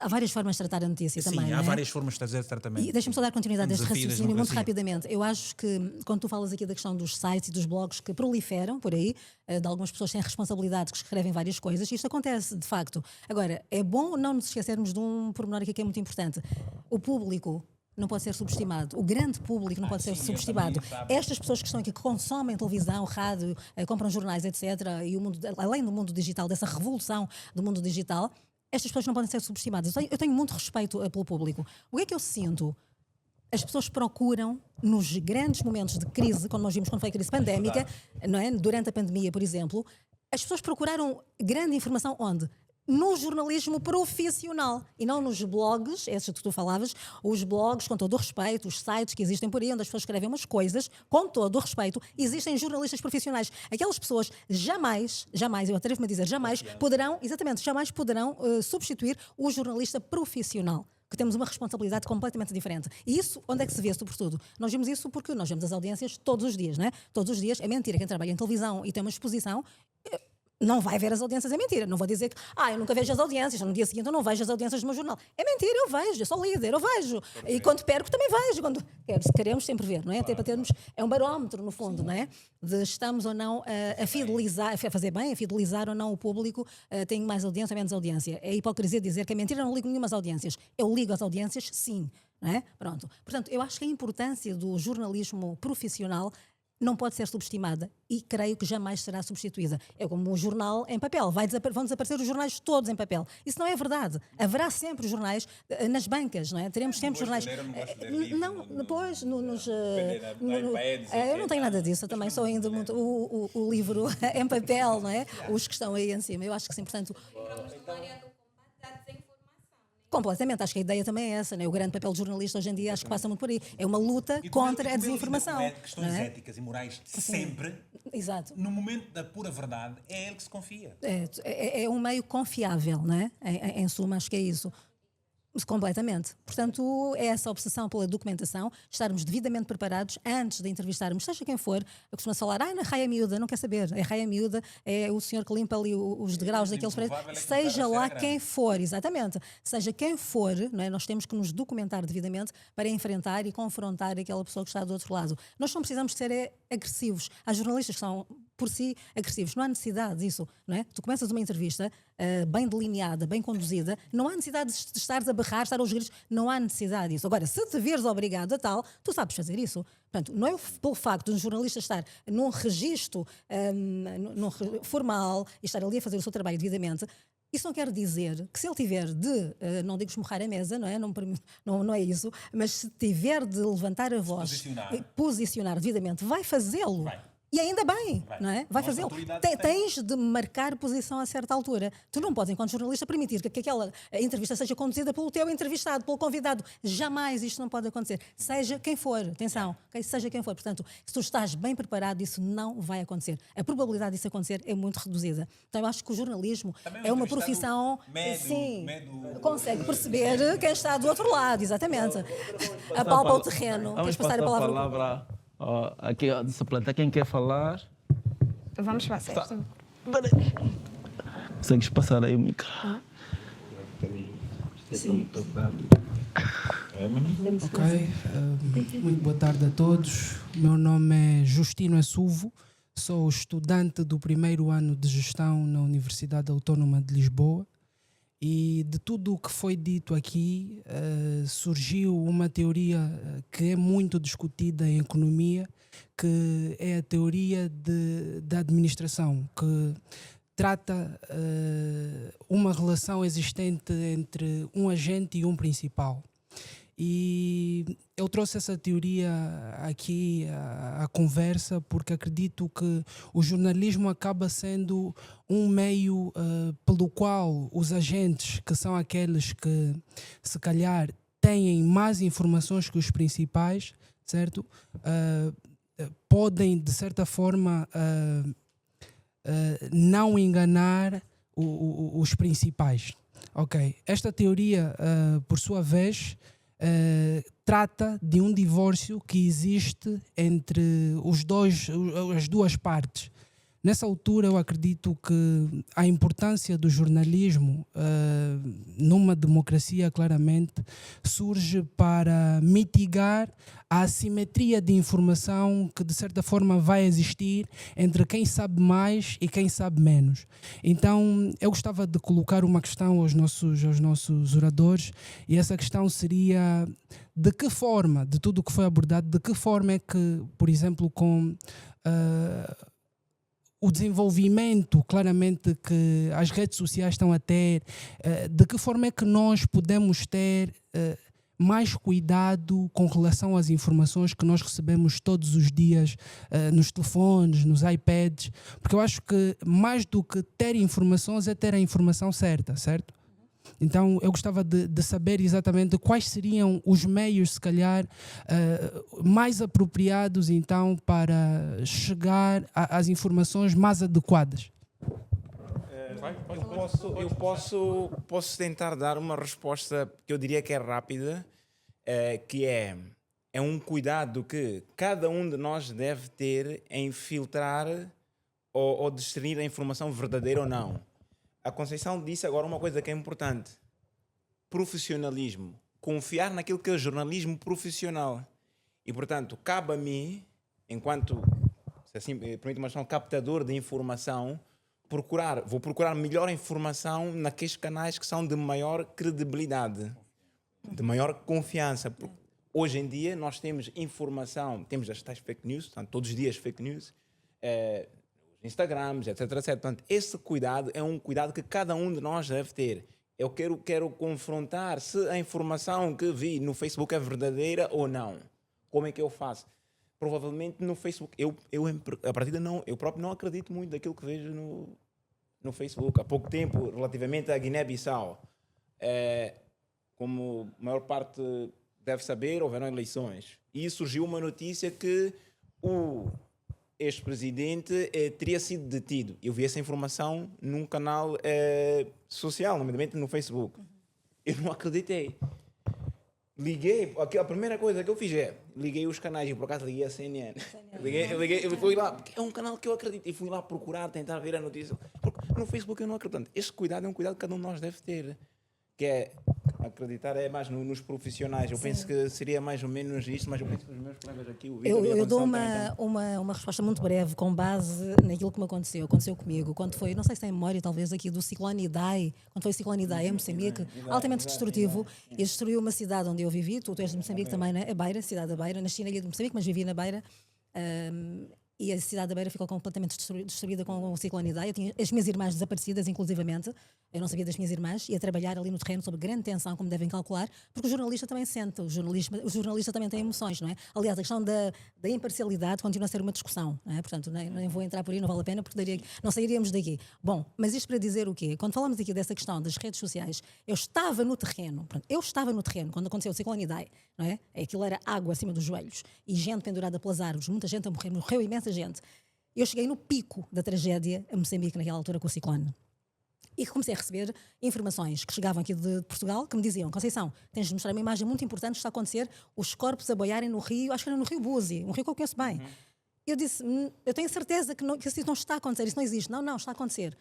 Há várias formas de tratar a notícia Sim, também. há não é? várias formas de trazer tratamento. E deixa-me só dar continuidade a este desafio da raciocínio muito democracia. rapidamente. Eu acho que, quando tu falas aqui da questão dos sites e dos blogs que proliferam por aí, de algumas pessoas sem responsabilidade que escrevem várias coisas, isto acontece, de facto. Agora, é bom não nos esquecermos de um pormenor aqui que é muito importante. O público não pode ser subestimado. O grande público não pode ser subestimado. Estas pessoas que estão aqui, que consomem televisão, rádio, compram jornais, etc., e além do mundo digital, dessa revolução do mundo digital, estas pessoas não podem ser subestimadas. Eu tenho muito respeito pelo público. O que é que eu sinto? As pessoas procuram, nos grandes momentos de crise, quando nós vimos quando foi a crise pandémica, não é? Durante a pandemia, por exemplo, as pessoas procuraram grande informação onde? No jornalismo profissional e não nos blogs, esses que tu falavas, os blogs, com todo o respeito, os sites que existem por aí, onde as pessoas escrevem umas coisas, com todo o respeito, existem jornalistas profissionais. Aquelas pessoas jamais, eu atrevo-me a dizer, jamais poderão substituir o jornalista profissional, que temos uma responsabilidade completamente diferente. E isso, onde é que se vê, sobretudo? Nós vemos isso porque nós vemos as audiências todos os dias, não é? Todos os dias. É mentira, quem trabalha em televisão e tem uma exposição... não vai ver as audiências, é mentira. Não vou dizer que, eu nunca vejo as audiências, no dia seguinte eu não vejo as audiências do meu jornal. É mentira, eu vejo, eu sou líder, eu vejo. E quando perco também vejo. Quando queremos sempre ver, não é? Até para termos, é um barómetro no fundo, não é? De estamos ou não a fidelizar, a fazer bem, a fidelizar ou não o público, tem mais audiência ou menos audiência. É hipocrisia dizer que é mentira, eu não ligo nenhumas audiências. Eu ligo às audiências, sim. Não é? Pronto. Portanto, eu acho que a importância do jornalismo profissional não pode ser subestimada e creio que jamais será substituída. É como um jornal em papel. Vão desaparecer os jornais todos em papel. Isso não é verdade. Haverá sempre jornais nas bancas, não é? Teremos sempre jornais... Não, depois, eu não tenho nada disso. Eu também sou ainda muito... O livro em papel, não é? Os que estão aí em cima. Eu acho que sim, portanto... Completamente, acho que a ideia também é essa, né? O grande papel do jornalista hoje em dia acho que passa muito por aí. É uma luta contra a desinformação. Questões éticas e morais sempre. Exato. No momento da pura verdade, é ele que se confia. É um meio confiável, não é? Em suma, acho que é isso. Completamente. Portanto, é essa obsessão pela documentação, estarmos devidamente preparados antes de entrevistarmos, seja quem for. Eu costumo falar, na raia miúda, não quer saber. É raia miúda, é o senhor que limpa ali os degraus daqueles prédios. Seja lá quem for, exatamente. Seja quem for, não é? Nós temos que nos documentar devidamente para enfrentar e confrontar aquela pessoa que está do outro lado. Nós não precisamos de ser agressivos. Há jornalistas que são, por si, agressivos. Não há necessidade disso, não é? Tu começas uma entrevista bem delineada, bem conduzida, não há necessidade de estares a berrar, estar aos gritos, não há necessidade disso. Agora, se te veres obrigado a tal, tu sabes fazer isso. Portanto, não é pelo facto de um jornalista estar num registro formal e estar ali a fazer o seu trabalho devidamente, isso não quer dizer que se ele tiver de, não digo esmurrar a mesa, não é? Não é isso, mas se tiver de levantar a voz, posicionar devidamente, vai fazê-lo. E ainda bem, não é? Vai fazê-lo. Tens de marcar posição a certa altura. Tu não podes, enquanto jornalista, permitir que aquela entrevista seja conduzida pelo teu entrevistado, pelo convidado. Jamais isto não pode acontecer. Seja quem for, atenção, seja quem for. Portanto, se tu estás bem preparado, isso não vai acontecer. A probabilidade disso acontecer é muito reduzida. Então, eu acho que o jornalismo é uma profissão... Sim, consegue perceber quem está do outro lado, exatamente. Apalpa o terreno. Vamos Queres passar a palavra? Aqui, dessa planta, quem quer falar? Vamos para a sexta. Consegues passar aí o micro? Ok, muito boa tarde a todos. Meu nome é Justino Assuvo, sou estudante do primeiro ano de gestão na Universidade Autónoma de Lisboa. E de tudo o que foi dito aqui, surgiu uma teoria que é muito discutida em economia, que é a teoria da administração, que trata uma relação existente entre um agente e um principal. E eu trouxe essa teoria aqui à conversa porque acredito que o jornalismo acaba sendo um meio pelo qual os agentes, que são aqueles que se calhar têm mais informações que os principais, certo? Podem de certa forma não enganar os principais. Ok, esta teoria por sua vez trata de um divórcio que existe entre as duas partes. Nessa altura eu acredito que a importância do jornalismo numa democracia claramente surge para mitigar a assimetria de informação que de certa forma vai existir entre quem sabe mais e quem sabe menos. Então eu gostava de colocar uma questão aos nossos oradores, e essa questão seria: de que forma, de tudo o que foi abordado, de que forma é que, por exemplo, com o desenvolvimento claramente que as redes sociais estão a ter, de que forma é que nós podemos ter mais cuidado com relação às informações que nós recebemos todos os dias nos telefones, nos iPads, porque eu acho que mais do que ter informações é ter a informação certa, certo? Então eu gostava de saber exatamente quais seriam os meios, se calhar, mais apropriados então para chegar às informações mais adequadas. Eu posso tentar dar uma resposta que eu diria que é rápida, que é um cuidado que cada um de nós deve ter em filtrar ou discernir a informação verdadeira ou não. A Conceição disse agora uma coisa que é importante: profissionalismo, confiar naquilo que é o jornalismo profissional. E portanto cabe a mim, enquanto, se assim permite uma expressão, captador de informação, vou procurar melhor informação naqueles canais que são de maior credibilidade, de maior confiança. Porque hoje em dia nós temos informação, temos as tais fake news, portanto, todos os dias fake news, Instagrams, etc, etc. Portanto, esse cuidado é um cuidado que cada um de nós deve ter. Eu quero confrontar se a informação que vi no Facebook é verdadeira ou não. Como é que eu faço? Provavelmente no Facebook, a partida não, eu próprio não acredito muito daquilo que vejo no Facebook. Há pouco tempo, relativamente à Guiné-Bissau, como a maior parte deve saber, houveram eleições. E surgiu uma notícia que o ex-presidente teria sido detido. Eu vi essa informação num canal social, nomeadamente no Facebook. Eu não acreditei. Liguei, a primeira coisa que eu fiz é, liguei os canais, e por acaso liguei a CNN. Eu fui lá, porque é um canal que eu acredito, e fui lá procurar, tentar ver a notícia. Porque no Facebook eu não acredito. Esse cuidado é um cuidado que cada um de nós deve ter. Que é, acreditar é mais nos profissionais. Eu penso que seria mais ou menos isto, mas eu penso que os meus colegas aqui, o Vitor, Eu dou uma resposta muito breve com base naquilo que me aconteceu. Aconteceu comigo quando foi, não sei se tem memória, talvez aqui do ciclone Idai, quando foi o ciclone Idai em Moçambique, altamente destrutivo, e destruiu uma cidade onde eu vivi. Tu és de Moçambique também, né? A Beira, cidade da Beira. Nasci na ilha de Moçambique, mas vivi na Beira. E a cidade da Beira ficou completamente destruída com o ciclone Idai. Eu tinha as minhas irmãs desaparecidas, inclusivamente. Eu não sabia das minhas irmãs. E a trabalhar ali no terreno sob grande tensão, como devem calcular, porque o jornalista também sente. O jornalista também tem emoções, não é? Aliás, a questão da imparcialidade continua a ser uma discussão, não é? Portanto, nem vou entrar por aí, não vale a pena, porque não sairíamos daqui. Bom, mas isto para dizer o quê? Quando falamos aqui dessa questão das redes sociais, eu estava no terreno. Eu estava no terreno quando aconteceu o ciclone Idai, não é? Aquilo era água acima dos joelhos e gente pendurada pelas árvores, muita gente a morrer, morreu imensa gente. Eu cheguei no pico da tragédia a Moçambique naquela altura com o ciclone. E comecei a receber informações que chegavam aqui de Portugal, que me diziam: Conceição, tens de mostrar uma imagem muito importante que está a acontecer, os corpos a boiarem no rio, acho que era no rio Buzi, um rio que eu conheço bem. Eu disse, eu tenho certeza que isso não está a acontecer, isso não existe. Não, está a acontecer.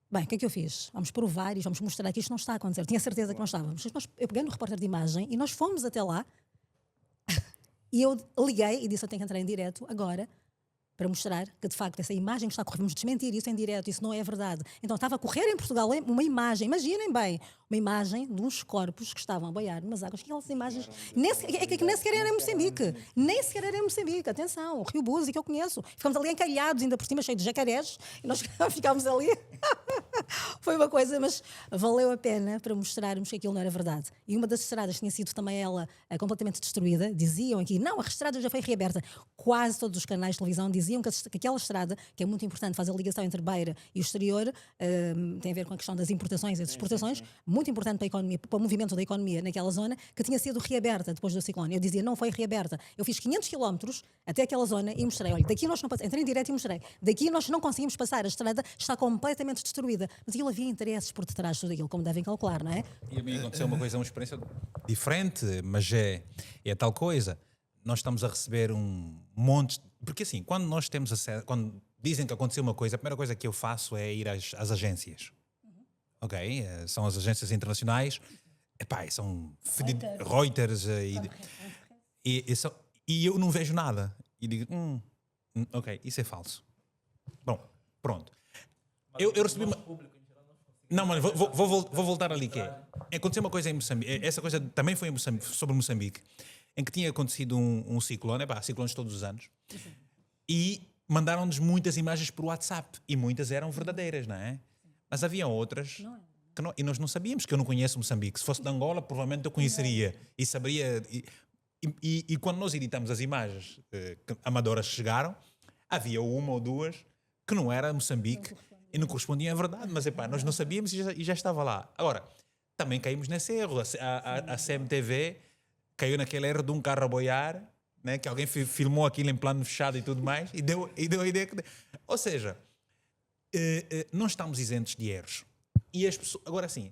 Bem, o que é que eu fiz? Vamos provar e vamos mostrar que isto não está a acontecer. Eu tinha certeza que não estávamos. Eu peguei no repórter de imagem e nós fomos até lá e eu liguei e disse: eu tenho que entrar em direto agora para mostrar que, de facto, essa imagem que está a correr, vamos desmentir isso em direto, isso não é verdade. Então estava a correr em Portugal uma imagem, imaginem bem, uma imagem de uns corpos que estavam a boiar numas águas, que aquelas imagens, nem sequer era em Moçambique, nem sequer era em Moçambique, atenção, o Rio Buzi que eu conheço, ficamos ali encalhados, ainda por cima cheio de jacarés, e nós ficámos ali. Foi uma coisa, mas valeu a pena para mostrarmos que aquilo não era verdade. E uma das estradas tinha sido também ela completamente destruída. Diziam aqui, não, a estrada já foi reaberta. Quase todos os canais de televisão diziam que aquela estrada, que é muito importante, faz a ligação entre Beira e o exterior, tem a ver com a questão das importações e das exportações, muito importante para a economia, para o movimento da economia naquela zona, que tinha sido reaberta depois do ciclone. Eu dizia, não foi reaberta. Eu fiz 500 km até aquela zona e mostrei, olha, daqui nós não passamos, entrei em direto e mostrei, daqui nós não conseguimos passar, a estrada está completamente destruída. Mas aquilo havia interesses por detrás de tudo aquilo, como devem calcular, não é? E a mim aconteceu uma coisa, uma experiência diferente, mas é tal coisa. Nós estamos a receber um monte... Porque assim, quando nós temos acesso, quando dizem que aconteceu uma coisa, a primeira coisa que eu faço é ir às agências. Ok? São as agências internacionais. Epá, são Reuters e eu não vejo nada. E digo, ok, isso é falso. Bom, pronto. Eu recebi uma... Não, mas vou voltar ali que é. Aconteceu uma coisa em Moçambique. Essa coisa também foi em Moçambique, sobre Moçambique, em que tinha acontecido um ciclone, ciclones todos os anos, e mandaram-nos muitas imagens por WhatsApp, e muitas eram verdadeiras, não é? Mas havia outras que não, e nós não sabíamos, que eu não conheço Moçambique. Se fosse de Angola, provavelmente eu conheceria e saberia. E quando nós editamos as imagens amadoras que chegaram, havia uma ou duas que não era Moçambique e não correspondiam à verdade, mas nós não sabíamos e já estava lá. Agora, também caímos nesse erro. A CMTV caiu naquele erro de um carro a boiar, né, que alguém filmou aquilo em plano fechado e tudo mais, e deu a ideia que... Ou seja, não estamos isentos de erros. E as pessoas... Agora sim,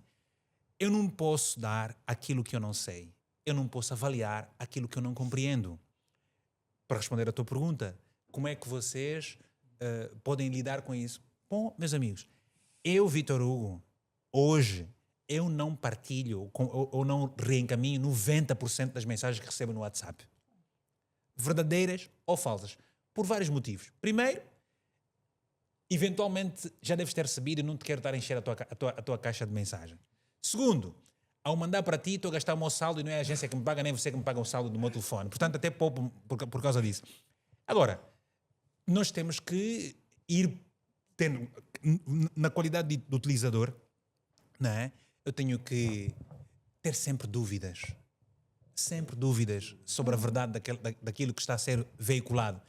eu não posso dar aquilo que eu não sei. Eu não posso avaliar aquilo que eu não compreendo. Para responder à tua pergunta, como é que vocês podem lidar com isso? Bom, meus amigos, eu, Vitor Hugo, hoje, eu não partilho ou não reencaminho 90% das mensagens que recebo no WhatsApp. Verdadeiras ou falsas. Por vários motivos. Primeiro, eventualmente já deves ter recebido e não te quero estar a encher a tua caixa de mensagem. Segundo, ao mandar para ti, estou a gastar o meu saldo e não é a agência que me paga, nem você que me paga o saldo do meu telefone. Portanto, até poupo por causa disso. Agora, nós temos que ir tendo, na qualidade de utilizador, não é? Eu tenho que ter sempre dúvidas sobre a verdade daquilo que está a ser veiculado.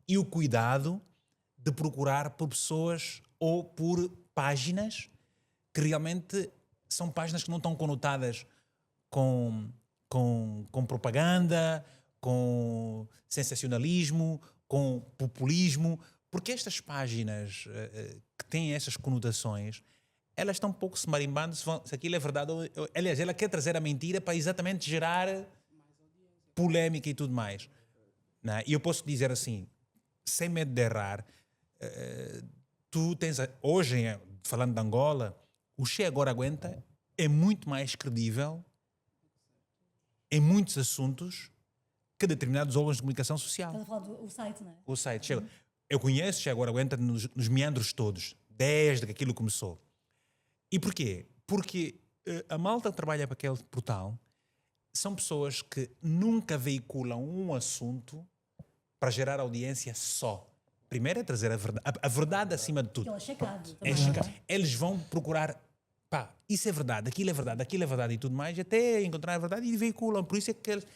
E o cuidado de procurar por pessoas ou por páginas que realmente são páginas que não estão conotadas com propaganda, com sensacionalismo, com populismo, porque estas páginas que têm estas conotações, elas estão um pouco se marimbando se aquilo é verdade. Aliás, ela quer trazer a mentira para exatamente gerar polêmica e tudo mais. Não é? E eu posso dizer assim, sem medo de errar, tu tens, hoje, falando de Angola, o Che Agora Aguenta é muito mais credível em muitos assuntos que determinados órgãos de comunicação social. Estás a falar do site, não é? O site. Eu conheço Che Agora Aguenta nos meandros todos, desde que aquilo começou. E porquê? Porque a malta que trabalha para aquele portal são pessoas que nunca veiculam um assunto para gerar audiência só. Primeiro é trazer a verdade acima de tudo. Aquilo é checado. É checar. Eles vão procurar, pá, isso é verdade, aquilo é verdade e tudo mais, até encontrar a verdade e veiculam. Por isso é que eles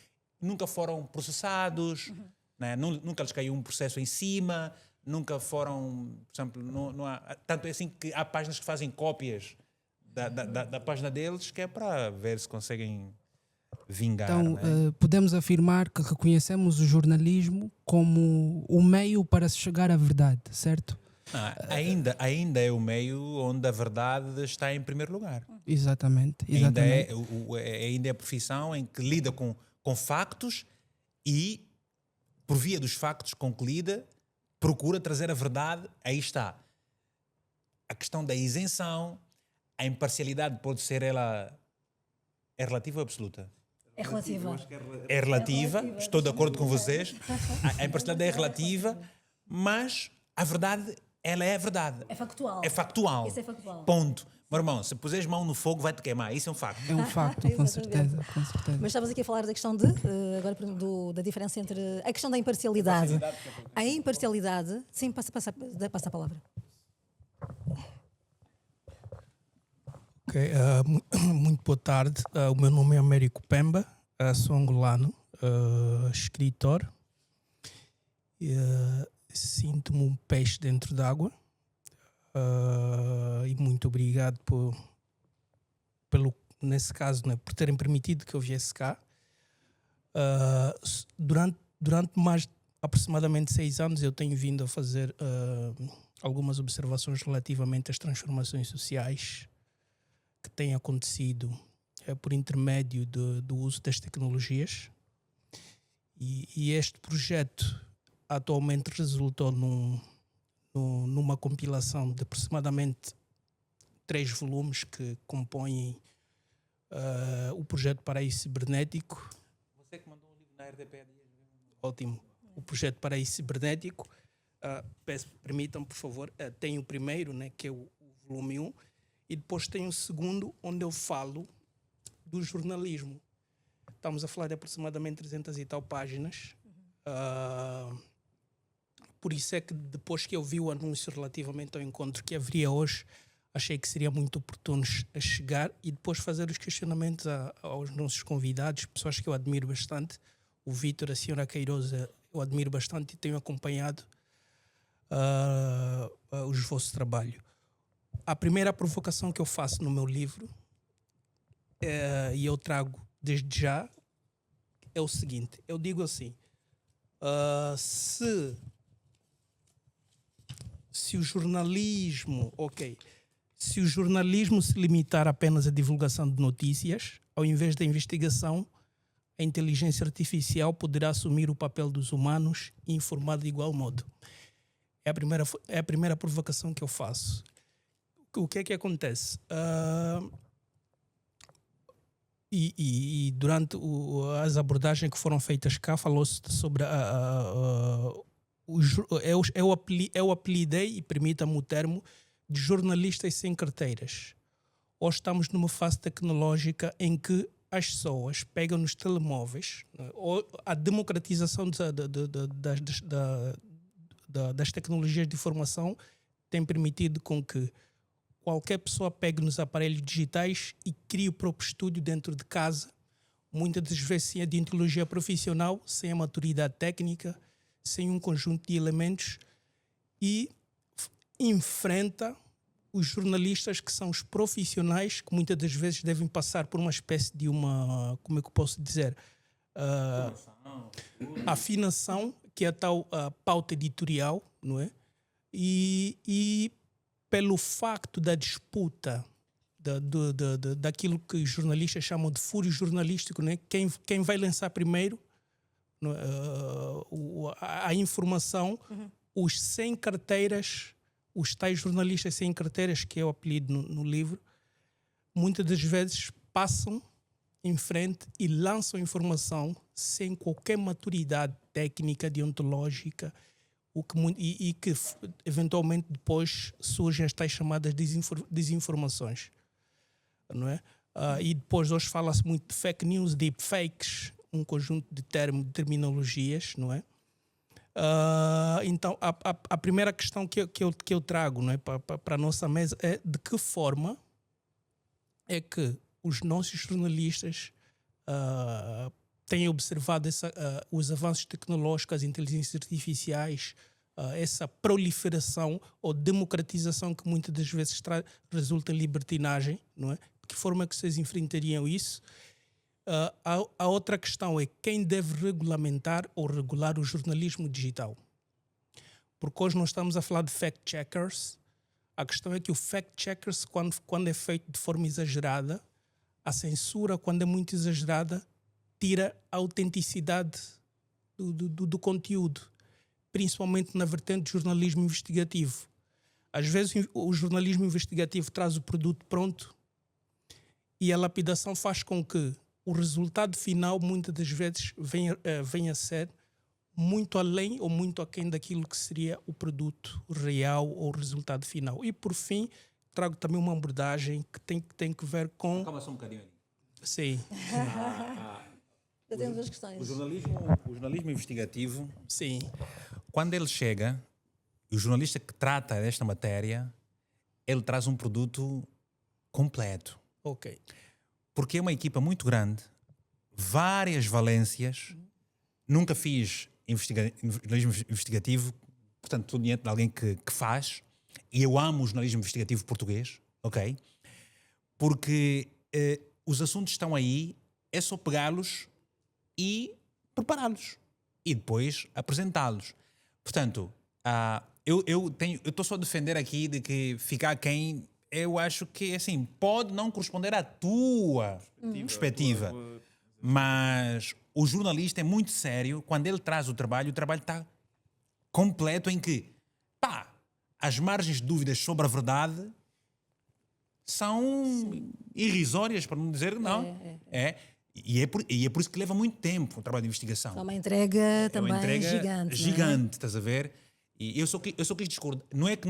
nunca foram processados, né? Nunca lhes caiu um processo em cima, nunca foram, por exemplo, não há, tanto é assim que há páginas que fazem cópias da página deles, que é para ver se conseguem vingar. Então, né? podemos afirmar que reconhecemos o jornalismo como o meio para se chegar à verdade, certo? Ainda é o meio onde a verdade está em primeiro lugar. Exatamente. Ainda Exatamente. ainda é a profissão em que lida com factos e, por via dos factos com que lida, procura trazer a verdade. Aí está. A questão da isenção, a imparcialidade pode ser ela... É relativa ou absoluta? É relativa. É relativa, estou de acordo com vocês. A imparcialidade é relativa, mas a verdade, ela é a verdade. É factual. É factual. Isso é factual. Ponto. Meu irmão, se puseres mão no fogo, vai-te queimar. Isso é um facto. É um facto, com certeza, com certeza. Mas estavas aqui a falar da questão de, agora da diferença entre a questão da imparcialidade. A imparcialidade, sim, passa a palavra. Ok, muito boa tarde. O meu nome é Américo Pemba, sou angolano, escritor. Sinto-me um peixe dentro d'água. E muito obrigado nesse caso, né, por terem permitido que eu viesse cá. Durante mais aproximadamente 6 anos eu tenho vindo a fazer algumas observações relativamente às transformações sociais que têm acontecido por intermédio do uso das tecnologias. E este projeto atualmente resultou numa compilação de aproximadamente 3 volumes que compõem o projeto Paraíso Cibernético. Você que mandou um livro na RDP. Ótimo. O projeto Paraíso Cibernético. Permitam, por favor, tem o primeiro, né, que é o volume 1, e depois tem o segundo, onde eu falo do jornalismo. Estamos a falar de aproximadamente 300 e tal páginas. Por isso é que depois que eu vi o anúncio relativamente ao encontro que haveria hoje, achei que seria muito oportuno a chegar e depois fazer os questionamentos aos nossos convidados, pessoas que eu admiro bastante. O Vítor, a senhora Queiroz, eu admiro bastante e tenho acompanhado o vosso trabalho. A primeira provocação que eu faço no meu livro, e eu trago desde já, é o seguinte. Eu digo assim, se o jornalismo, se o jornalismo se limitar apenas à divulgação de notícias, ao invés da investigação, a inteligência artificial poderá assumir o papel dos humanos e informar de igual modo. É a primeira provocação que eu faço. O que é que acontece? Durante as abordagens que foram feitas cá, falou-se sobre eu apelidei, e permita-me o termo, de jornalistas sem carteiras. Hoje estamos numa fase tecnológica em que as pessoas pegam nos telemóveis, ou a democratização das tecnologias de informação tem permitido com que qualquer pessoa pegue nos aparelhos digitais e crie o próprio estúdio dentro de casa, muitas das vezes sem a deontologia profissional, sem a maturidade técnica, sem um conjunto de elementos, e enfrenta os jornalistas que são os profissionais, que muitas das vezes devem passar por uma espécie de como é que eu posso dizer, afinação, que é a tal pauta editorial, não é? E pelo facto da disputa daquilo que os jornalistas chamam de fúrio jornalístico, né? Quem vai lançar primeiro a informação, os sem carteiras, os tais jornalistas sem carteiras, que é o apelido no livro, muitas das vezes passam em frente e lançam informação sem qualquer maturidade técnica, deontológica, e que eventualmente depois surgem as tais chamadas desinformações, não é? E depois hoje fala-se muito de fake news, deepfakes, um conjunto de terminologias, não é? Então a primeira questão que eu trago, não é, para a nossa mesa é de que forma é que os nossos jornalistas têm observado os avanços tecnológicos, as inteligências artificiais, essa proliferação ou democratização que muitas das vezes resulta em libertinagem, não é? De que forma é que vocês enfrentariam isso? A outra questão é quem deve regulamentar ou regular o jornalismo digital. Porque hoje nós estamos a falar de fact-checkers. A questão é que o fact-checkers, quando é feito de forma exagerada, a censura, quando é muito exagerada, tira a autenticidade do conteúdo, principalmente na vertente do jornalismo investigativo. Às vezes o jornalismo investigativo traz o produto pronto e a lapidação faz com que o resultado final, muitas das vezes, venha a ser muito além ou muito aquém daquilo que seria o produto real ou o resultado final. E, por fim, trago também uma abordagem que tem que ver com... Calma só um bocadinho ali. Sim. Já temos duas questões. O jornalismo investigativo, Sim. quando ele chega, o jornalista que trata desta matéria, ele traz um produto completo. Ok. Porque é uma equipa muito grande, várias valências, nunca fiz jornalismo investigativo, portanto estou diante de alguém que faz, e eu amo o jornalismo investigativo português, ok? Porque os assuntos estão aí, é só pegá-los e prepará-los e depois apresentá-los. Portanto, eu estou só a defender aqui de que ficar quem eu acho que assim pode não corresponder à tua perspectiva, mas o jornalista é muito sério quando ele traz o trabalho está completo em que as margens de dúvidas sobre a verdade são irrisórias, para não dizer não. E é por isso que leva muito tempo o trabalho de investigação. É uma entrega também gigante. Gigante, estás a ver? E eu só quis discordar. Não é que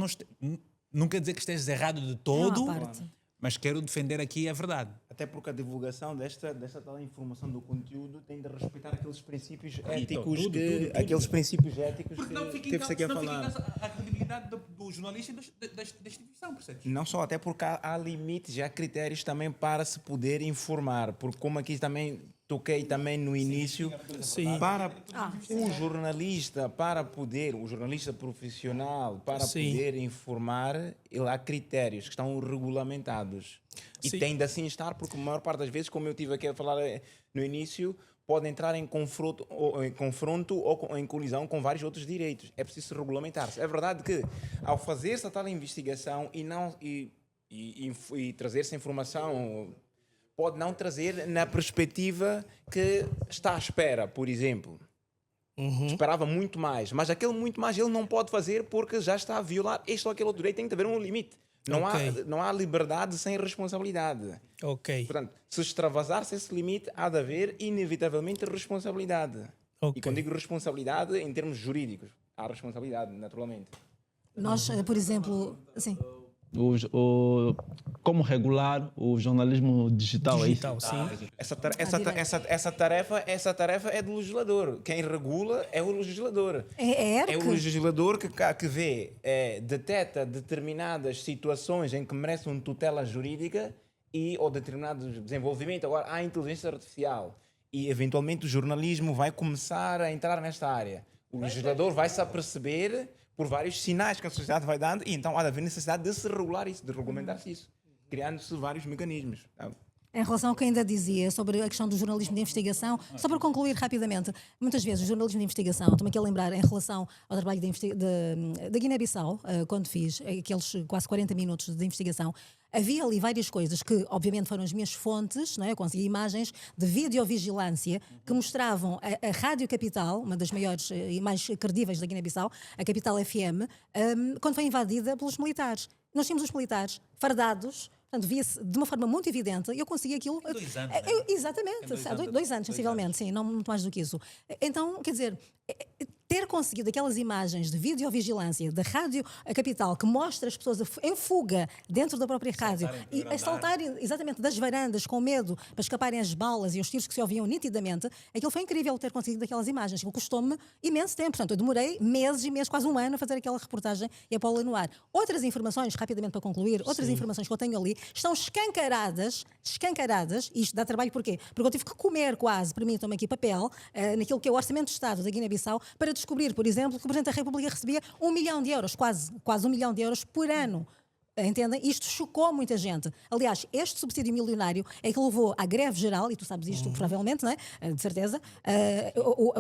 não quer dizer que estejas errado de todo, mas quero defender aqui a verdade. Até porque a divulgação desta tal informação do conteúdo tem de respeitar aqueles princípios éticos aqueles princípios éticos que teve-se aqui a falar. A credibilidade do jornalista e da instituição, percebes? Não só, até porque há limites e há critérios também para se poder informar, porque como aqui também toquei também no início, para o jornalista profissional, para poder informar, ele há critérios que estão regulamentados. E tem de assim estar, porque a maior parte das vezes, como eu estive aqui a falar no início, pode entrar em confronto ou em colisão com vários outros direitos. É preciso regulamentar-se. É verdade que, ao fazer-se a tal investigação e trazer-se informação, pode não trazer na perspectiva que está à espera, por exemplo. Esperava muito mais, mas aquele muito mais ele não pode fazer porque já está a violar este ou aquele outro direito. Tem que haver um limite. Não há liberdade sem responsabilidade. Portanto, se extravasar-se esse limite, há de haver inevitavelmente responsabilidade. E quando digo responsabilidade, em termos jurídicos, há responsabilidade, naturalmente. Nós, por exemplo, assim... Como regular o jornalismo digital, sim. Essa tarefa é do legislador. Quem regula é o legislador. É o legislador que vê, deteta determinadas situações em que merecem uma tutela jurídica ou determinado desenvolvimento. Agora, há inteligência artificial e, eventualmente, o jornalismo vai começar a entrar nesta área. O legislador vai se aperceber por vários sinais que a sociedade vai dando, e então há de haver necessidade de se regular isso, de regulamentar-se isso, criando-se vários mecanismos. Em relação ao que ainda dizia sobre a questão do jornalismo de investigação, só para concluir rapidamente, muitas vezes o jornalismo de investigação, estou-me aqui a lembrar em relação ao trabalho da Guiné-Bissau, quando fiz aqueles quase 40 minutos de investigação, havia ali várias coisas que, obviamente, foram as minhas fontes, não é? Eu consegui imagens de videovigilância que mostravam a Rádio Capital, uma das maiores e mais credíveis da Guiné-Bissau, a Capital FM, quando foi invadida pelos militares. Nós tínhamos os militares fardados. Portanto, via-se de uma forma muito evidente e eu consegui aquilo. Em 2 anos, exatamente, dois anos, sensivelmente, sim, não muito mais do que isso. Então, quer dizer, ter conseguido aquelas imagens de videovigilância da Rádio Capital que mostra as pessoas em fuga dentro da própria rádio e a saltarem exatamente das varandas com medo para escaparem as balas e os tiros que se ouviam nitidamente, aquilo foi incrível ter conseguido aquelas imagens. Aquilo custou-me imenso tempo. Portanto, eu demorei meses e meses, quase um ano, a fazer aquela reportagem e a pô-la no ar. Outras informações, rapidamente para concluir, outras informações que eu tenho ali estão escancaradas, e isto dá trabalho porquê? Porque eu tive que comer quase, permitam-me aqui, papel, naquilo que é o Orçamento de Estado da Guiné-Bissau, para descobrir, por exemplo, que o Presidente da República recebia 1 milhão de euros, quase 1 milhão de euros por ano. Entendem? Isto chocou muita gente. Aliás, este subsídio milionário é que levou à greve geral, e tu sabes isto provavelmente, não é? De certeza,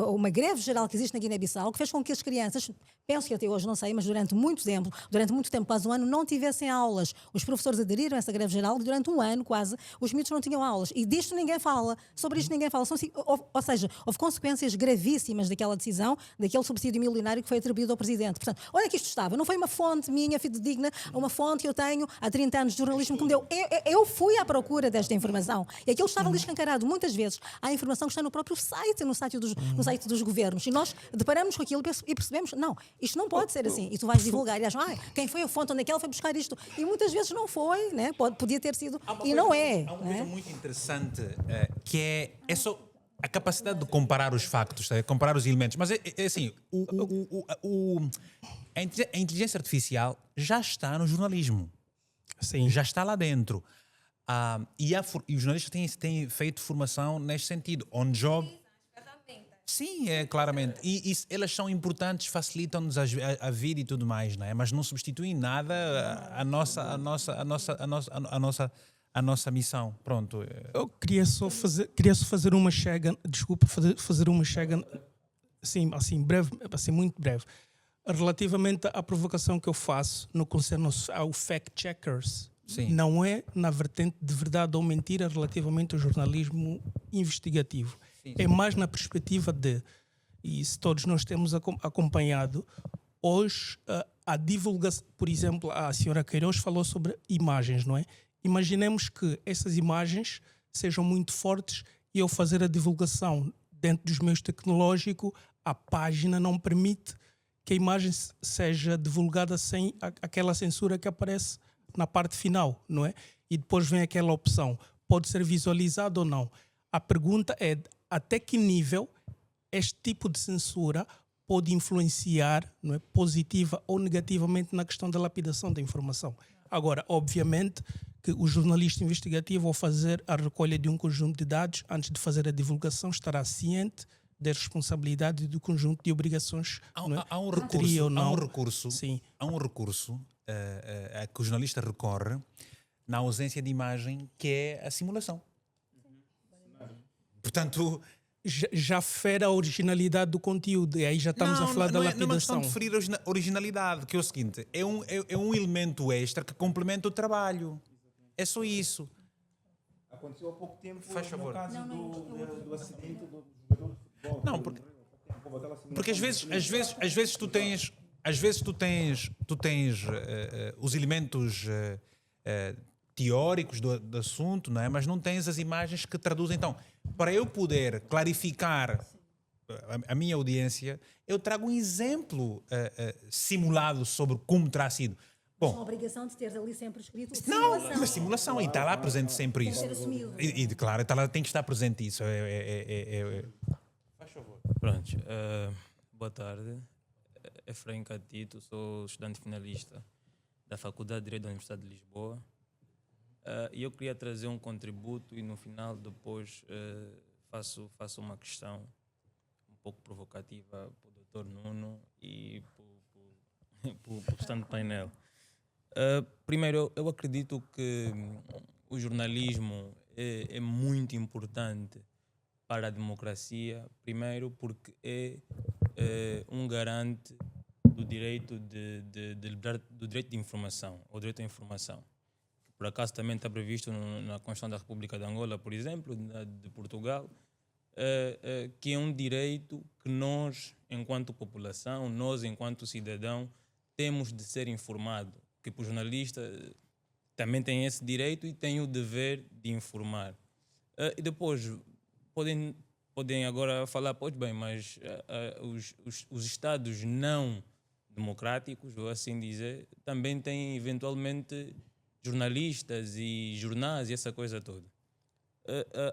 uma greve geral que existe na Guiné-Bissau, que fez com que as crianças, penso que até hoje, não sei, mas durante muito tempo, quase um ano, não tivessem aulas. Os professores aderiram a essa greve geral e durante um ano, quase, os miúdos não tinham aulas. E disto ninguém fala. Sobre isto ninguém fala. Ou seja, houve consequências gravíssimas daquela decisão, daquele subsídio milionário que foi atribuído ao Presidente. Portanto, onde é que isto estava? Não foi uma fonte minha, fidedigna, uma fonte que eu tenho há 30 anos de jornalismo que me deu. Eu fui à procura desta informação. E aquilo estava ali escancarado. Muitas vezes há informação que está no próprio site, no site dos governos. E nós deparamos com aquilo e percebemos, não, isto não pode ser assim. E tu vais divulgar e achas, quem foi a fonte, onde é que ela foi buscar isto? E muitas vezes não foi, né? Podia ter sido. E não é. Há uma coisa muito interessante que é só a capacidade de comparar os factos, comparar os elementos. Mas é assim, a inteligência artificial já está no jornalismo. Sim. Já está lá dentro. E os jornalistas têm feito formação neste sentido. On job. Sim, claramente. E elas são importantes, facilitam-nos a vida e tudo mais, não é? Mas não substituem nada a nossa missão. Pronto. Eu queria só fazer uma chega, desculpa, fazer uma chega, assim breve, assim muito breve, relativamente à provocação que eu faço no concerne ao fact-checkers. Sim. Não é na vertente de verdade ou mentira relativamente ao jornalismo investigativo. Sim. É mais na perspectiva e se todos nós temos acompanhado, hoje a divulgação, por exemplo, a senhora Queiroz falou sobre imagens, não é? Imaginemos que essas imagens sejam muito fortes e eu fazer a divulgação dentro dos meios tecnológicos, a página não permite que a imagem seja divulgada sem aquela censura que aparece na parte final, não é? E depois vem aquela opção, pode ser visualizado ou não. A pergunta é até que nível este tipo de censura pode influenciar, não é, positiva ou negativamente na questão da lapidação da informação. Agora, obviamente que o jornalista investigativo, ao fazer a recolha de um conjunto de dados, antes de fazer a divulgação, estará ciente da responsabilidade e do conjunto de obrigações. Há um recurso Sim. A que o jornalista recorre na ausência de imagem, que é a simulação. Portanto, já fere a originalidade do conteúdo, e aí já estamos a falar da lapidação. Não é questão de ferir a originalidade, que é o seguinte, é um elemento extra que complementa o trabalho. É só isso. Aconteceu há pouco tempo, Faz favor. no caso do acidente do jogador de futebol. Não, porque às vezes tu tens os elementos teóricos do assunto, não é? Mas não tens as imagens que traduzem. Então, para eu poder clarificar a minha audiência, eu trago um exemplo simulado sobre como terá sido. Bom, a obrigação de ter ali sempre escrito simulação. Não, simulação, e está lá presente sempre isso. E claro, tem que estar presente isso. Faz favor. Pronto, boa tarde. Efraim Catito, sou estudante finalista da Faculdade de Direito da Universidade de Lisboa. E eu queria trazer um contributo e no final depois faço uma questão um pouco provocativa para o Dr. Nuno e para o restante painel. Primeiro, eu acredito que o jornalismo é muito importante para a democracia, primeiro porque é um garante do direito do direito de informação, ou direito à informação, que por acaso também está previsto na Constituição da República de Angola, por exemplo, de Portugal, que é um direito que nós, enquanto população, nós, enquanto cidadão, temos de ser informados, que o jornalista também tem esse direito e tem o dever de informar. E depois podem agora falar, pois bem, mas os Estados não democráticos, ou assim dizer, também têm eventualmente jornalistas e jornais e essa coisa toda.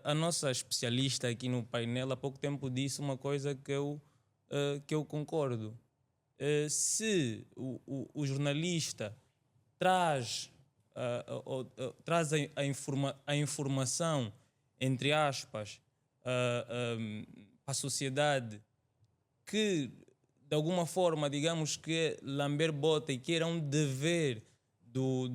A nossa especialista aqui no painel há pouco tempo disse uma coisa que eu concordo. Se o jornalista traz a informação, entre aspas, para a sociedade, que de alguma forma, digamos que é lamber bota e que era um dever do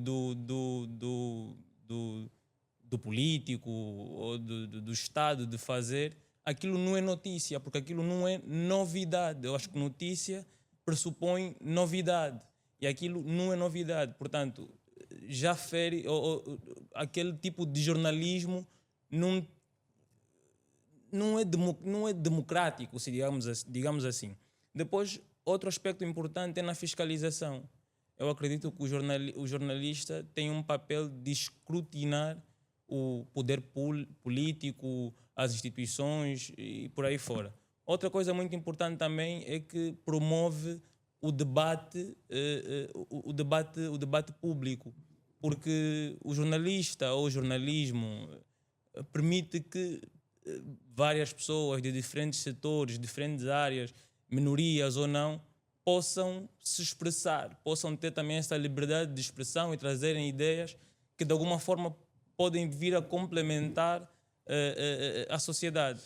político ou do Estado de fazer, aquilo não é notícia, porque aquilo não é novidade. Eu acho que notícia pressupõe novidade e aquilo não é novidade. Portanto, já fere aquele tipo de jornalismo não é democrático, se digamos assim. Depois, outro aspecto importante é na fiscalização. Eu acredito que o jornalista tem um papel de escrutinar o poder político, as instituições e por aí fora. Outra coisa muito importante também é que promove o debate público, porque o jornalista ou o jornalismo permite que várias pessoas de diferentes setores, diferentes áreas, minorias ou não, possam se expressar, possam ter também essa liberdade de expressão e trazerem ideias que de alguma forma podem vir a complementar a sociedade.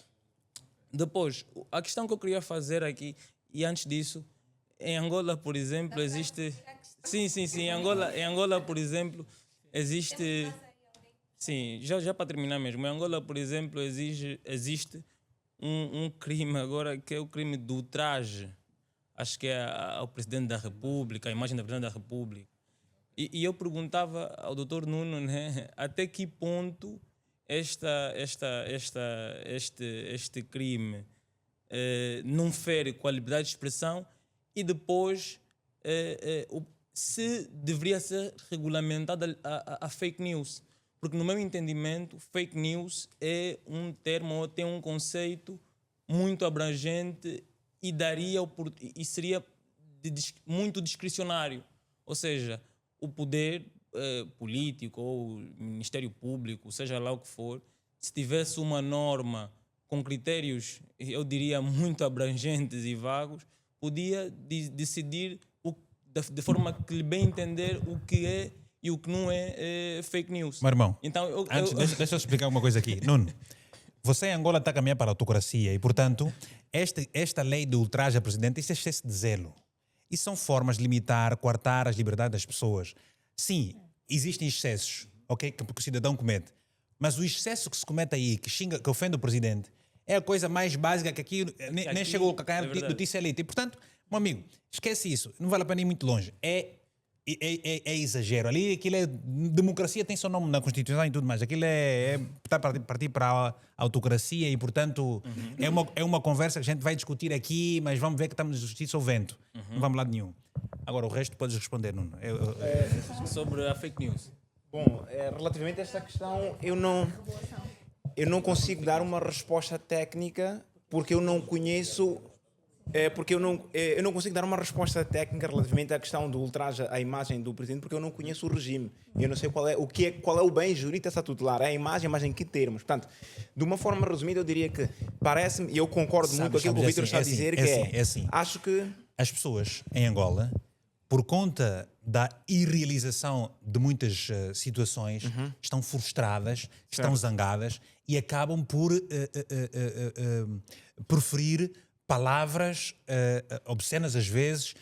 Depois, a questão que eu queria fazer aqui, e antes disso, em Angola, por exemplo, existe... Sim, em Angola, por exemplo, existe... Sim, já para terminar mesmo, em Angola, por exemplo, existe um crime agora que é o crime do ultraje. Acho que é ao Presidente da República, a imagem do Presidente da República. E eu perguntava ao Dr. Nuno, né, até que ponto este crime não fere com a liberdade de expressão e depois se deveria ser regulamentada a fake news. Porque no meu entendimento, fake news é um termo ou tem um conceito muito abrangente e seria muito discricionário. Ou seja, o poder político ou o Ministério Público, seja lá o que for, se tivesse uma norma com critérios, eu diria, muito abrangentes e vagos, podia decidir de forma que lhe bem entender o que é e o que não é fake news. Meu irmão, então, deixa eu explicar uma coisa aqui. Nuno, você em Angola está a caminhar para a autocracia e, portanto, esta lei de ultraje a presidente, isso é excesso de zelo. Isso são formas de limitar, coartar as liberdades das pessoas. Sim, existem excessos, ok, que o cidadão comete. Mas o excesso que se comete aí, que ofende o presidente, é a coisa mais básica que aqui nem chegou a cair notícia ali. E, portanto, meu amigo, esquece isso. Não vale a pena ir muito longe. É exagero. Ali, aquilo é... Democracia tem seu nome na Constituição e tudo mais. Aquilo está a partir para a autocracia e, portanto, é uma conversa que a gente vai discutir aqui, mas vamos ver que estamos de justiça ao vento. Não vamos lá de nenhum. Agora, o resto podes responder, Nuno. Sobre a fake news. Bom, relativamente a esta questão, eu não consigo dar uma resposta técnica porque eu não conheço... porque eu não consigo dar uma resposta técnica relativamente à questão do ultraje à imagem do presidente, porque eu não conheço o regime. Eu não sei qual é o bem jurídico a tutelar. É a imagem, mas em que termos? Portanto, de uma forma resumida, eu diria que parece-me, e eu concordo muito com aquilo que o Vítor está a dizer, acho que... As pessoas em Angola, por conta da irrealização de muitas situações, estão frustradas, estão zangadas e acabam por preferir palavras obscenas às vezes,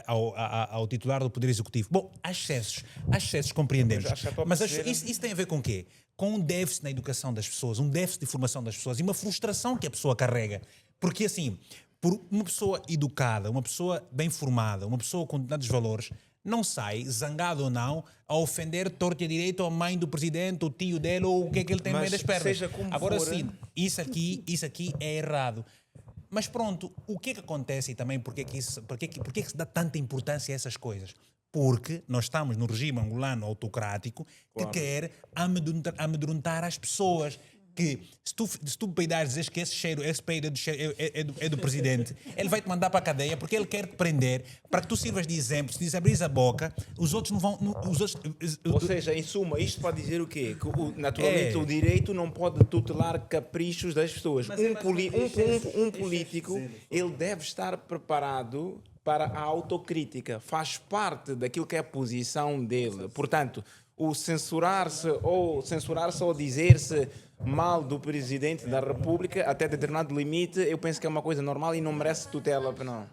ao titular do Poder Executivo. Bom, há excessos compreendemos. Mas isso tem a ver com o quê? Com um déficit na educação das pessoas, um déficit de formação das pessoas e uma frustração que a pessoa carrega. Porque assim, por uma pessoa educada, uma pessoa bem formada, uma pessoa com determinados valores, não sai, zangado ou não, a ofender torto e direito a mãe do presidente, o tio dele ou o que é que ele tem no meio das pernas. Agora sim, isso aqui é errado. Mas pronto, o que é que acontece e também por que é que se dá tanta importância a essas coisas? Porque nós estamos no regime angolano autocrático que quer amedrontar as pessoas. Que se tu peidares dizer que esse peido é do presidente, ele vai te mandar para a cadeia porque ele quer te prender para que tu sirvas de exemplo. Se abris a boca, os outros não vão. Ou seja, em suma, isto para dizer o quê? Que naturalmente o direito não pode tutelar caprichos das pessoas. Um político, ele deve estar preparado para a autocrítica. Faz parte daquilo que é a posição dele. Portanto, o censurar-se ou dizer-se mal do Presidente da República até determinado limite, eu penso que é uma coisa normal e não merece tutela, não.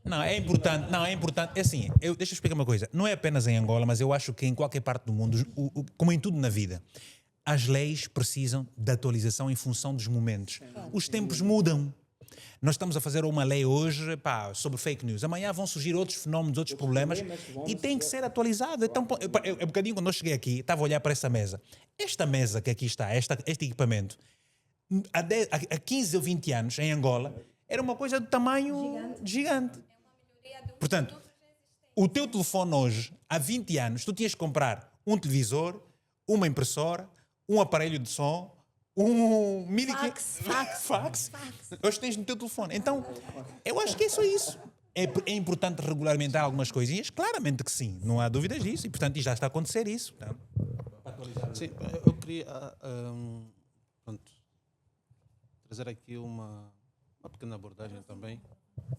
Não, é importante. É assim, deixa eu explicar uma coisa. Não é apenas em Angola, mas eu acho que em qualquer parte do mundo, como em tudo na vida, as leis precisam de atualização em função dos momentos. Os tempos mudam. Nós estamos a fazer uma lei hoje sobre fake news. Amanhã vão surgir outros fenómenos, outros problemas e tem que ser atualizado. Então, um bocadinho quando eu cheguei aqui, estava a olhar para essa mesa. Esta mesa que aqui está, este equipamento, há 15 ou 20 anos, em Angola, era uma coisa do tamanho gigante. Portanto, o teu telefone hoje, há 20 anos, tu tinhas que comprar um televisor, uma impressora, um aparelho de som, um fax. Hoje tens no teu telefone. Então, eu acho que é só isso. É importante regulamentar algumas coisinhas? Claramente que sim, não há dúvidas disso. E, portanto, já está a acontecer isso. Tá? Sim, eu queria trazer aqui uma pequena abordagem também.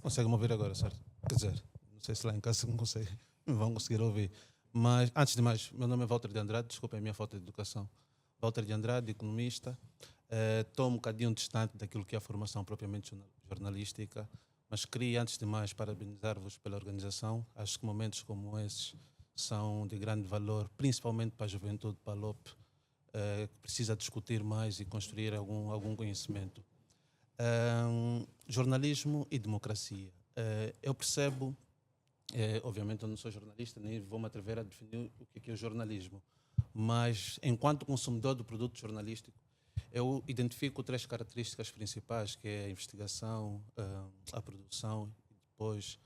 Consegue-me ouvir agora, certo? Quer dizer, não sei se lá em casa não vão conseguir ouvir. Mas, antes de mais, meu nome é Walter de Andrade, desculpem a minha falta de educação. Walter de Andrade, economista. Estou um bocadinho distante daquilo que é a formação propriamente jornalística, mas queria, antes de mais, parabenizar-vos pela organização. Acho que momentos como esses são de grande valor, principalmente para a juventude PALOP, que precisa discutir mais e construir algum conhecimento. Jornalismo e democracia. Eu percebo, obviamente eu não sou jornalista, nem vou me atrever a definir o que é o jornalismo, mas enquanto consumidor do produto jornalístico, eu identifico 3 características principais, que é a investigação, a produção e depois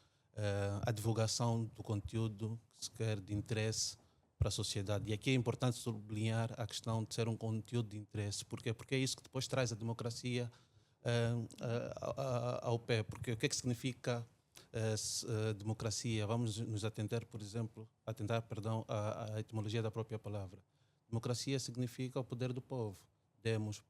a divulgação do conteúdo que se quer de interesse para a sociedade. E aqui é importante sublinhar a questão de ser um conteúdo de interesse. Porquê? Porque é isso que depois traz a democracia ao pé. Porque o que é que significa democracia? Vamos nos atentar, por exemplo, à etimologia da própria palavra. Democracia significa o poder do povo. Demos,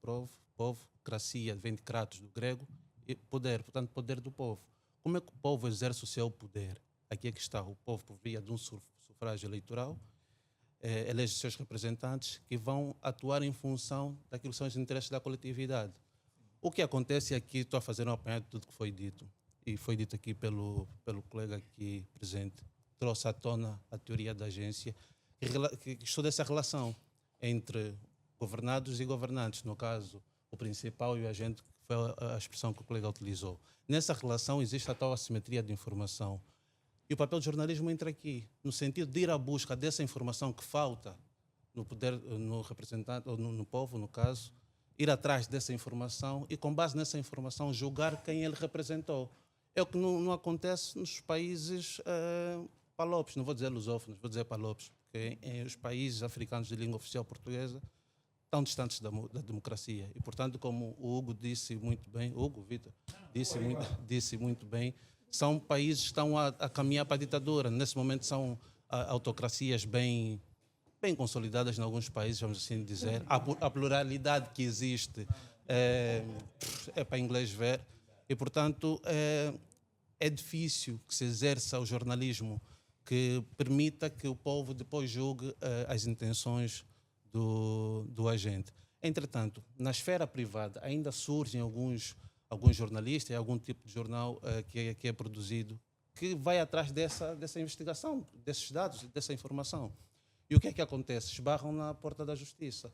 povo, cracia, vem de kratos, do grego, e poder, portanto, poder do povo. Como é que o povo exerce o seu poder? Aqui é que está, o povo, por via de um sufrágio eleitoral, elege seus representantes que vão atuar em função daquilo que são os interesses da coletividade. O que acontece aqui, estou a fazer um apanhado de tudo que foi dito, e foi dito aqui pelo colega aqui presente, trouxe à tona a teoria da agência, que estuda essa relação entre governados e governantes, no caso, o principal e o agente, que foi a expressão que o colega utilizou. Nessa relação existe a tal assimetria de informação. E o papel do jornalismo entra aqui, no sentido de ir à busca dessa informação que falta no poder, no representante, ou no povo, no caso, ir atrás dessa informação e, com base nessa informação, julgar quem ele representou. É o que não acontece nos países palopes, não vou dizer lusófonos, vou dizer palopes, porque os países africanos de língua oficial portuguesa estão distantes da democracia. E, portanto, como o Hugo disse muito bem, Vitor, disse muito bem, são países que estão a caminhar para a ditadura. Nesse momento são autocracias bem consolidadas em alguns países, vamos assim dizer. A pluralidade que existe é para inglês ver. E, portanto, é difícil que se exerça o jornalismo que permita que o povo depois julgue as intenções do agente. Entretanto, na esfera privada ainda surgem algum jornalista e algum tipo de jornal que é produzido, que vai atrás dessa investigação, desses dados, dessa informação. E o que é que acontece? Esbarram na porta da justiça.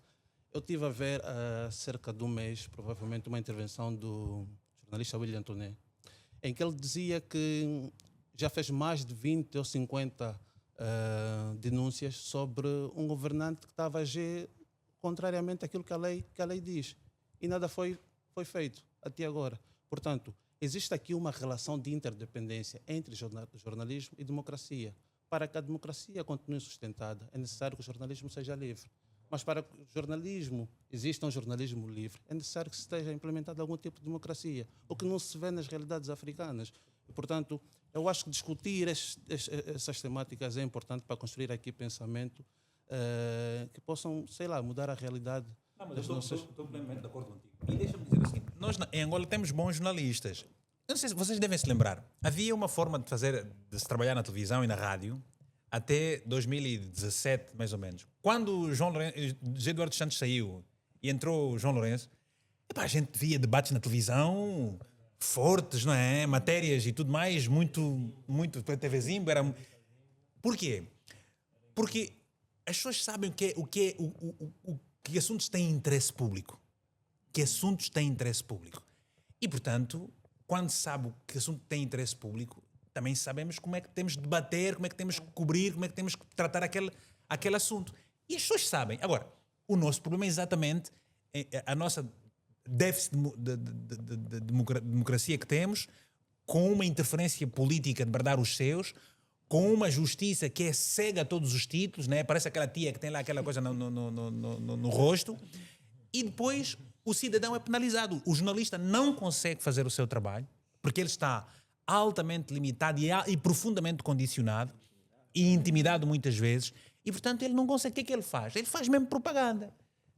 Eu estive a ver há cerca de um mês, provavelmente, uma intervenção do jornalista William Toné, em que ele dizia que já fez mais de 20 ou 50 denúncias sobre um governante que estava a agir contrariamente àquilo que a lei diz. E nada foi feito até agora. Portanto, existe aqui uma relação de interdependência entre jornalismo e democracia. Para que a democracia continue sustentada, é necessário que o jornalismo seja livre. Mas para que o jornalismo exista um jornalismo livre, é necessário que se esteja implementado algum tipo de democracia, o que não se vê nas realidades africanas. E, portanto, eu acho que discutir essas temáticas é importante para construir aqui pensamento que possam, sei lá, mudar a realidade. Estou plenamente de acordo contigo. E deixa-me dizer o seguinte, nós em Angola temos bons jornalistas. Eu não sei se vocês devem se lembrar, havia uma forma de se trabalhar na televisão e na rádio até 2017, mais ou menos. Quando o José Eduardo Santos saiu e entrou o João Lourenço, a gente via debates na televisão fortes, não é? Matérias e tudo mais, muito TVzinho. Por quê? Porque as pessoas sabem que assuntos têm interesse público. Que assuntos têm interesse público. E, portanto, quando se sabe que assunto tem interesse público, também sabemos como é que temos de debater, como é que temos que cobrir, como é que temos que tratar aquele assunto. E as pessoas sabem. Agora, o nosso problema é exatamente a nossa déficit de democracia que temos, com uma interferência política de bradar os seus, com uma justiça que é cega a todos os títulos, né? Parece aquela tia que tem lá aquela coisa no rosto, e depois o cidadão é penalizado. O jornalista não consegue fazer o seu trabalho, porque ele está altamente limitado e profundamente condicionado e intimidado muitas vezes, e portanto ele não consegue. O que é que ele faz? Ele faz mesmo propaganda.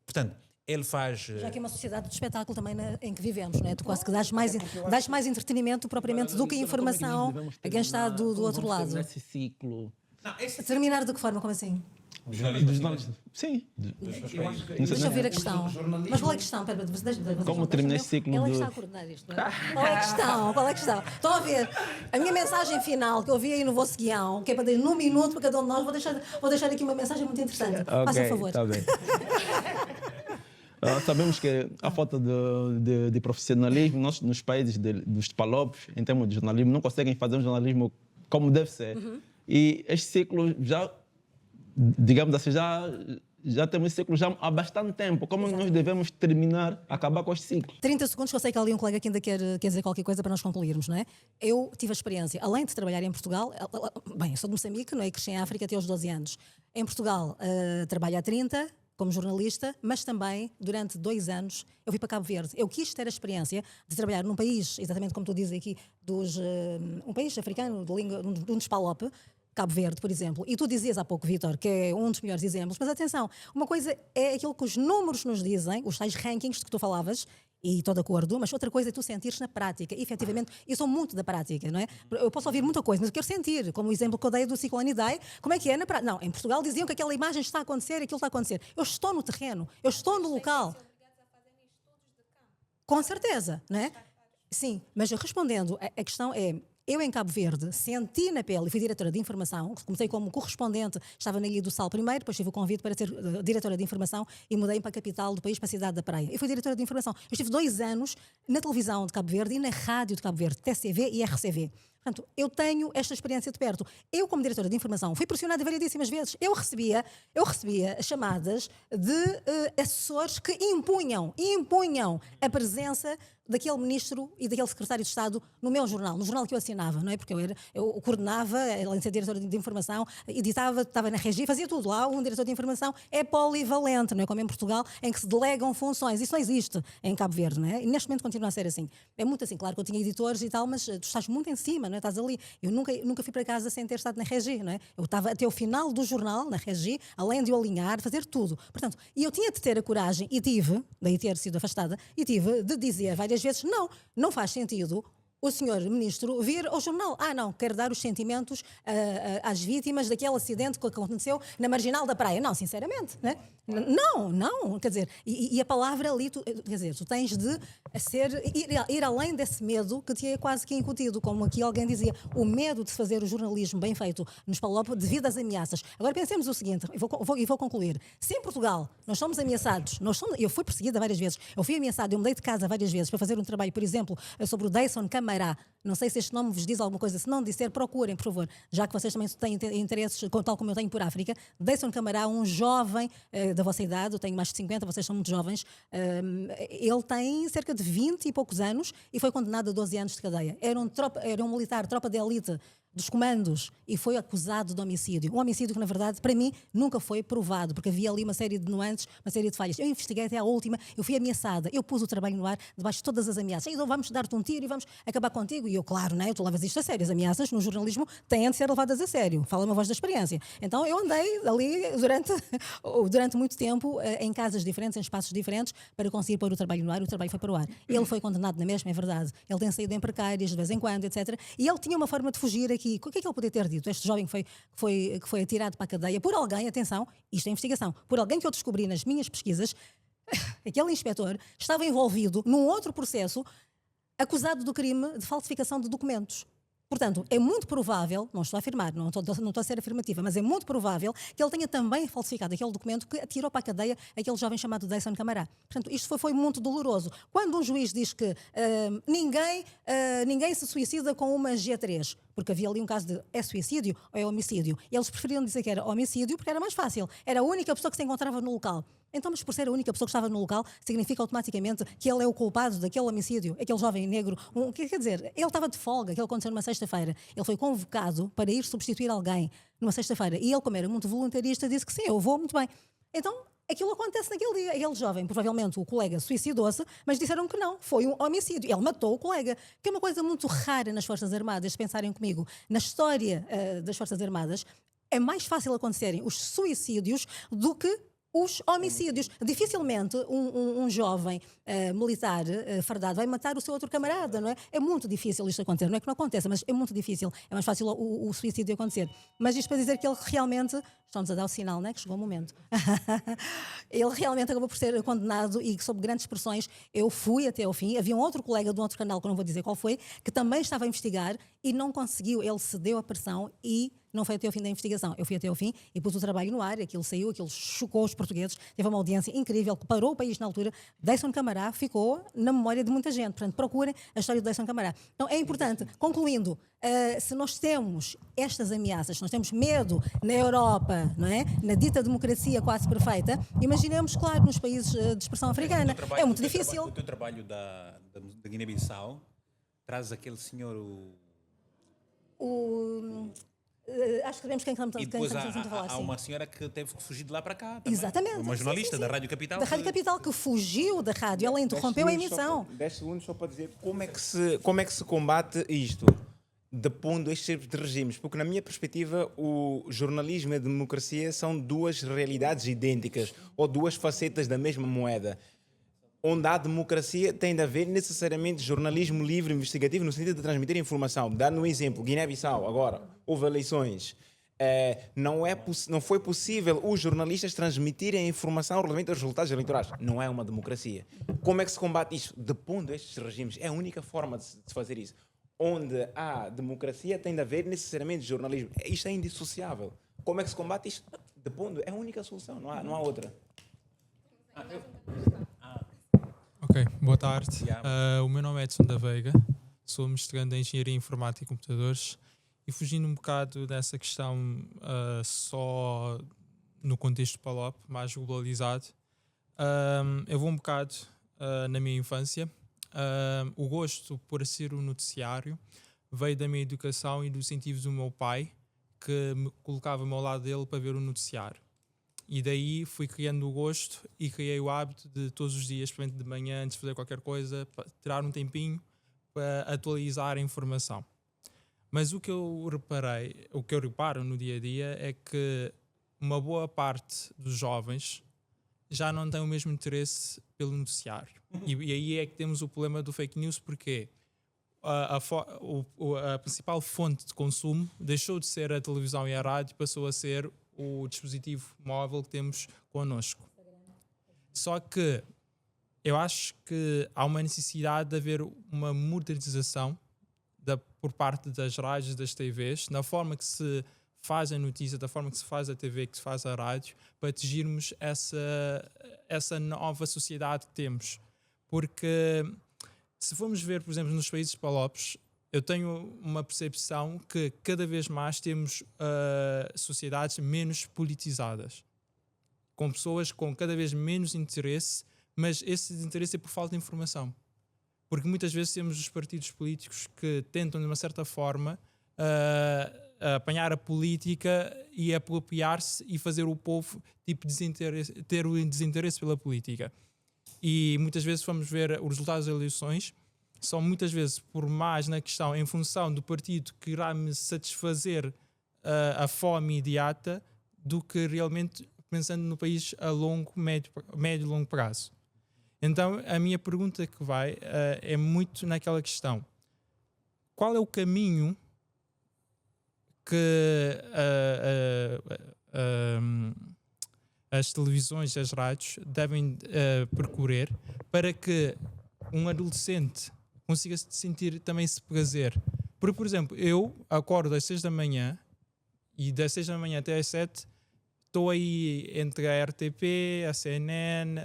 Portanto, ele faz... Já que é uma sociedade de espetáculo também em que vivemos, não é? Tu quase que dás mais entretenimento propriamente do que informação a quem está do outro lado. Esse ciclo. Terminar de que forma? Como assim? Sim. Deixa eu ver a questão. Mas qual é a questão? Como terminar esse ciclo? Ela está a coordenar isto. Qual é a questão? Qual é a questão? Estão a ver? A minha mensagem final, que eu vi aí no vosso guião, que é para dar num minuto para cada um de nós, vou deixar aqui uma mensagem muito interessante. Faça um favor. Tá bem. Sabemos que a falta de profissionalismo, nós nos países dos palopes, em termos de jornalismo, não conseguem fazer um jornalismo como deve ser. E este ciclo já, digamos assim, já temos esse ciclo já há bastante tempo. Como nós devemos acabar com este ciclo? 30 segundos, que eu sei que há ali um colega que ainda quer dizer qualquer coisa para nós concluirmos, não é? Eu tive a experiência, além de trabalhar em Portugal, bem, eu sou de Moçambique, não é? Cresci em África até aos 12 anos. Em Portugal trabalho há 30, como jornalista, mas também, durante 2 anos, eu fui para Cabo Verde. Eu quis ter a experiência de trabalhar num país, exatamente como tu dizes aqui, um país africano, de um dos PALOP, Cabo Verde, por exemplo. E tu dizias há pouco, Vítor, que é um dos melhores exemplos, mas atenção, uma coisa é aquilo que os números nos dizem, os tais rankings de que tu falavas, e estou de acordo, mas outra coisa é tu sentires na prática. E, efetivamente, eu sou muito da prática, não é? Eu posso ouvir muita coisa, mas eu quero sentir, como o exemplo que eu dei do Ciclone Idai, como é que é na prática. Não, em Portugal diziam que aquela imagem está a acontecer, aquilo está a acontecer. Eu estou no terreno, eu estou no local. Com certeza, não é? Sim, mas respondendo, a questão é... Eu, em Cabo Verde, senti na pele e fui diretora de informação. Comecei como correspondente, estava na Ilha do Sal primeiro, depois tive o convite para ser diretora de informação e mudei para a capital do país, para a cidade da Praia. E fui diretora de informação. Eu estive 2 anos na televisão de Cabo Verde e na rádio de Cabo Verde, TCV e RCV. Portanto, eu tenho esta experiência de perto. Eu, como diretora de informação, fui pressionada variedíssimas vezes. Eu recebia chamadas de assessores que impunham a presença daquele ministro e daquele secretário de Estado no meu jornal, no jornal que eu assinava, não é? Porque eu coordenava, além de ser diretora de informação, editava, estava na Regi, fazia tudo lá. Um diretor de informação é polivalente, não é? Como em Portugal, em que se delegam funções. Isso não existe em Cabo Verde, não é? E neste momento continua a ser assim. É muito assim, claro que eu tinha editores e tal, mas tu estás muito em cima, não é? Estás ali. Eu nunca fui para casa sem ter estado na Regi, não é? Eu estava até o final do jornal, na Regi, além de o alinhar, fazer tudo. Portanto, e eu tinha de ter a coragem, e tive, daí ter sido afastada, e tive de dizer várias vezes, não faz sentido o senhor ministro vir ao jornal. Não, quero dar os sentimentos às vítimas daquele acidente que aconteceu na Marginal da Praia. Não, sinceramente, né? Não, quer dizer, e a palavra ali, quer dizer, tu tens de ir além desse medo que te é quase que incutido, como aqui alguém dizia, o medo de se fazer o jornalismo bem feito nos PALOP devido às ameaças. Agora pensemos o seguinte, e vou concluir. Se em Portugal nós somos ameaçados, eu fui perseguida várias vezes, eu fui ameaçada, eu mudei de casa várias vezes para fazer um trabalho, por exemplo, sobre o Dayson Camará. Não sei se este nome vos diz alguma coisa, se não disser, procurem, por favor, já que vocês também têm interesses, tal como eu tenho por África. Dayson Camará, um jovem da vossa idade, eu tenho mais de 50, vocês são muito jovens, ele tem cerca de 20 e poucos anos e foi condenado a 12 anos de cadeia. Era um militar, tropa de elite dos comandos, e foi acusado de homicídio. Um homicídio que, na verdade, para mim, nunca foi provado, porque havia ali uma série de nuances, uma série de falhas. Eu investiguei até à última, eu fui ameaçada, eu pus o trabalho no ar debaixo de todas as ameaças. Então vamos dar-te um tiro e vamos acabar contigo. E eu, claro, né, tu levas isto a sério. As ameaças no jornalismo têm de ser levadas a sério. Fala-me a voz da experiência. Então eu andei ali durante muito tempo em casas diferentes, em espaços diferentes, para conseguir pôr o trabalho no ar. O trabalho foi para o ar. Ele foi condenado na mesma, é verdade. Ele tem saído em precárias de vez em quando, etc. E ele tinha uma forma de fugir aqui. O que é que ele podia ter dito? Este jovem que foi atirado para a cadeia por alguém, atenção, isto é investigação, por alguém que eu descobri nas minhas pesquisas, aquele inspetor estava envolvido num outro processo acusado do crime de falsificação de documentos. Portanto, é muito provável, não estou a afirmar, não estou a ser afirmativa, mas é muito provável que ele tenha também falsificado aquele documento que atirou para a cadeia aquele jovem chamado Dayson Camará. Portanto, isto foi muito doloroso. Quando um juiz diz que ninguém se suicida com uma G3, porque havia ali um caso de é suicídio ou é homicídio, e eles preferiam dizer que era homicídio porque era mais fácil, era a única pessoa que se encontrava no local. Então, mas por ser a única pessoa que estava no local, significa automaticamente que ele é o culpado daquele homicídio, aquele jovem negro. Quer dizer, ele estava de folga, aquilo aconteceu numa sexta-feira. Ele foi convocado para ir substituir alguém numa sexta-feira. E ele, como era muito voluntarista, disse que sim, eu vou, muito bem. Então, aquilo acontece naquele dia. Aquele jovem, provavelmente o colega suicidou-se, mas disseram que não, foi um homicídio. Ele matou o colega, que é uma coisa muito rara nas Forças Armadas, se pensarem comigo. Na história das Forças Armadas, é mais fácil acontecerem os suicídios do que os homicídios. Dificilmente um jovem militar fardado vai matar o seu outro camarada, não é? É muito difícil isto acontecer. Não é que não aconteça, mas é muito difícil. É mais fácil o suicídio acontecer. Mas isto para dizer que ele realmente... Estão-nos a dar o sinal, não é? Que chegou o momento. Ele realmente acabou por ser condenado e, sob grandes pressões, eu fui até ao fim. Havia um outro colega de um outro canal, que eu não vou dizer qual foi, que também estava a investigar e não conseguiu. Ele cedeu à pressão e não foi até ao fim da investigação. Eu fui até ao fim e pus o trabalho no ar, aquilo saiu, aquilo chocou os portugueses, teve uma audiência incrível, que parou o país na altura. Dayson Camará ficou na memória de muita gente. Portanto, procurem a história de Dayson Camará. Então, é importante, concluindo, se nós temos estas ameaças, se nós temos medo na Europa, não é? Na dita democracia quase perfeita, imaginemos, claro, nos países de expressão africana. É muito difícil. O teu trabalho da Guiné-Bissau traz aquele senhor... Acho que sabemos quem estamos a falar. Há uma senhora que teve que fugir de lá para cá. Também. Exatamente. Uma jornalista da Rádio Capital. Da Rádio Capital que fugiu da rádio, ela interrompeu a emissão. 10 segundos só para dizer como é que se combate isto, depondo estes tipos de regimes. Porque, na minha perspectiva, o jornalismo e a democracia são duas realidades idênticas ou duas facetas da mesma moeda. Onde há democracia tem de haver necessariamente jornalismo livre, investigativo, no sentido de transmitir informação. Dando um exemplo, Guiné-Bissau, agora, houve eleições. Não foi possível os jornalistas transmitirem a informação relativamente aos resultados eleitorais. Não é uma democracia. Como é que se combate isso? Depondo estes regimes. É a única forma de se fazer isso. Onde há democracia tem de haver necessariamente jornalismo. Isto é indissociável. Como é que se combate isto? Depondo. É a única solução, não há outra. Ok, boa tarde. O meu nome é Edson da Veiga, sou mestrando em Engenharia Informática e Computadores e fugindo um bocado dessa questão só no contexto PALOP, mais globalizado, eu vou um bocado na minha infância. O gosto por ser um noticiário veio da minha educação e dos incentivos do meu pai, que me colocava-me ao lado dele para ver o noticiário. E daí fui criando o gosto e criei o hábito de todos os dias, de manhã, antes de fazer qualquer coisa, tirar um tempinho para atualizar a informação. Mas o que eu reparo no dia a dia é que uma boa parte dos jovens já não tem o mesmo interesse pelo noticiário. E aí é que temos o problema do fake news, porque a principal fonte de consumo deixou de ser a televisão e a rádio, passou a ser o dispositivo móvel que temos connosco. Só que eu acho que há uma necessidade de haver uma modernização por parte das rádios, das TVs, na forma que se faz a notícia, da forma que se faz a TV, que se faz a rádio, para atingirmos essa nova sociedade que temos. Porque se formos ver, por exemplo, nos países palopes, eu tenho uma percepção que cada vez mais temos sociedades menos politizadas, com pessoas com cada vez menos interesse, mas esse desinteresse é por falta de informação. Porque muitas vezes temos os partidos políticos que tentam, de uma certa forma, apanhar a política e apropriar-se e fazer o povo ter o desinteresse pela política. E muitas vezes vamos ver os resultados das eleições, são muitas vezes por mais na questão, em função do partido que irá me satisfazer a fome imediata, do que realmente pensando no país a médio e longo prazo. Então, a minha pergunta que vai é muito naquela questão. Qual é o caminho que as televisões e as rádios devem percorrer para que um adolescente consiga sentir também esse prazer? Porque, por exemplo, eu acordo às 6 da manhã e das 6 da manhã até às 7 estou aí entre a RTP, a CNN,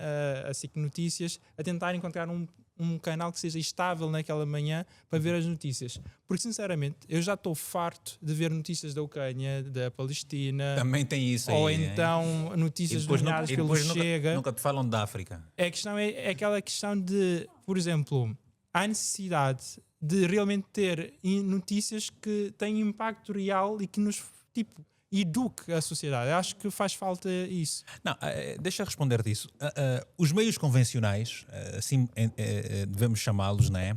a SIC Notícias, a tentar encontrar um canal que seja estável naquela manhã para ver as notícias. Porque, sinceramente, eu já estou farto de ver notícias da Ucrânia, da Palestina. Também tem isso aí. Ou então notícias dominadas pelo Chega. Nunca te falam da África. A questão é aquela questão de, por exemplo, há necessidade de realmente ter notícias que têm impacto real e que nos, eduque a sociedade. Eu acho que faz falta isso. Não, deixa eu responder-te isso. Os meios convencionais, assim devemos chamá-los, não é?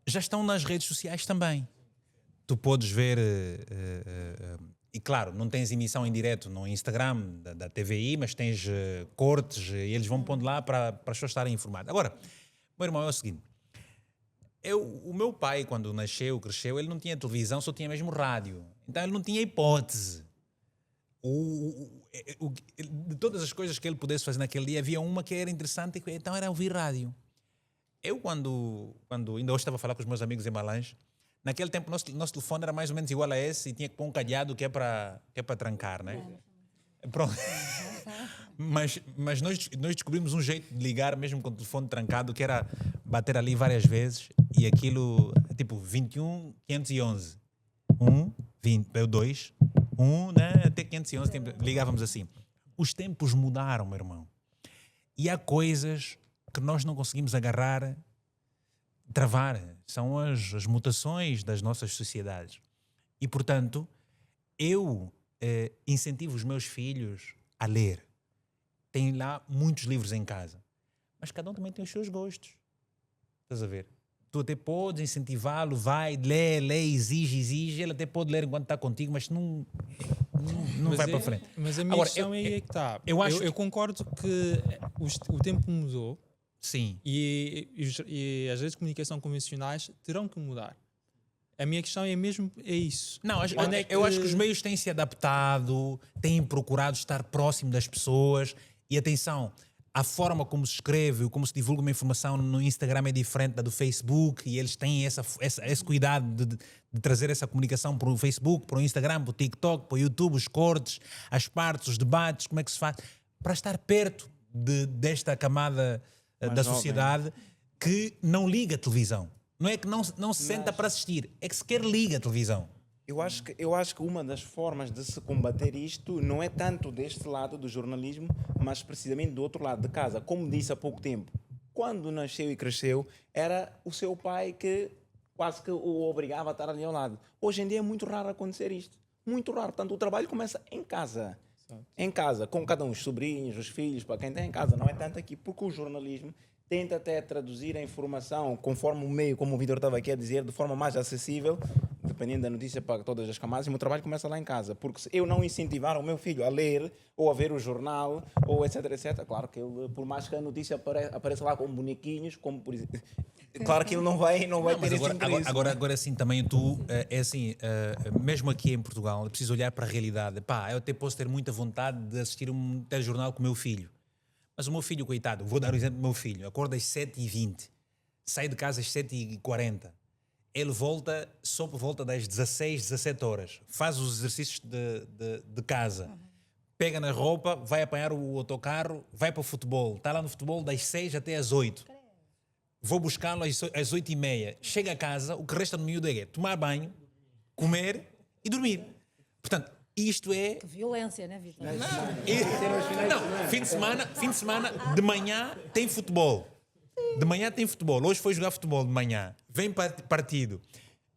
Já estão nas redes sociais também. Tu podes ver, e claro, não tens emissão em direto no Instagram da TVI, mas tens cortes e eles vão pondo lá para as pessoas estarem informadas. Agora, meu irmão, é o seguinte. O meu pai, quando cresceu, ele não tinha televisão, só tinha mesmo rádio. Então ele não tinha hipótese. De todas as coisas que ele pudesse fazer naquele dia, havia uma que era interessante, então era ouvir rádio. Eu, quando ainda hoje estava a falar com os meus amigos em Malange, naquele tempo nosso telefone era mais ou menos igual a esse e tinha que pôr um cadeado que é para trancar, né? Pronto. Mas nós descobrimos um jeito de ligar mesmo com o telefone trancado, que era bater ali várias vezes e aquilo, tipo 21 511 2 né? Até 511 ligávamos assim. Os tempos mudaram, meu irmão, e há coisas que nós não conseguimos agarrar, travar. São as mutações das nossas sociedades e, portanto, eu incentivo os meus filhos a ler. Tem lá muitos livros em casa, mas cada um também tem os seus gostos. Estás a ver? Tu até podes incentivá-lo, vai, lê, exige, ele até pode ler enquanto está contigo, mas não vai para frente. Mas a minha questão é que está. Eu concordo que o tempo mudou. Sim. E as redes de comunicação convencionais terão que mudar. A minha questão é mesmo isso. Não, eu acho que os meios têm se adaptado, têm procurado estar próximo das pessoas. E atenção, a forma como se escreve, como se divulga uma informação no Instagram é diferente da do Facebook, e eles têm esse cuidado de trazer essa comunicação para o Facebook, para o Instagram, para o TikTok, para o YouTube, os cortes, as partes, os debates, como é que se faz, para estar perto desta camada da sociedade que não liga a televisão. Não é que não se senta para assistir, é que sequer liga a televisão. Eu acho que uma das formas de se combater isto não é tanto deste lado do jornalismo, mas precisamente do outro lado de casa. Como disse há pouco tempo, quando nasceu e cresceu, era o seu pai que quase que o obrigava a estar ali ao lado. Hoje em dia é muito raro acontecer isto. Muito raro. Portanto, o trabalho começa em casa. Em casa, com cada um, os sobrinhos, os filhos, para quem tem em casa. Não é tanto aqui, porque o jornalismo tenta até traduzir a informação conforme o meio, como o Vitor estava aqui a dizer, de forma mais acessível dependendo da notícia para todas as camadas, o meu trabalho começa lá em casa. Porque se eu não incentivar o meu filho a ler ou a ver o jornal, ou etc, etc, claro que ele, por mais que a notícia apareça lá com bonequinhos, como por exemplo, claro que ele não vai ter esse interesse. Agora sim, também tu, é assim, mesmo aqui em Portugal, é preciso olhar para a realidade. Pá, eu até posso ter muita vontade de assistir um telejornal com o meu filho. Mas o meu filho, coitado, vou dar o exemplo do meu filho, acorda às 7h20, sai de casa às 7h40. Ele volta só por volta das 16, 17 horas. Faz os exercícios de casa. Pega na roupa, vai apanhar o autocarro, vai para o futebol. Está lá no futebol das 6 até às 8. Vou buscá-lo às 8h30. Chega a casa, o que resta no miúdo é tomar banho, comer e dormir. Portanto, isto é... Que violência, né, Vitor? Não, fim de semana, de manhã tem futebol. De manhã tem futebol. Hoje foi jogar futebol de manhã. Vem partido.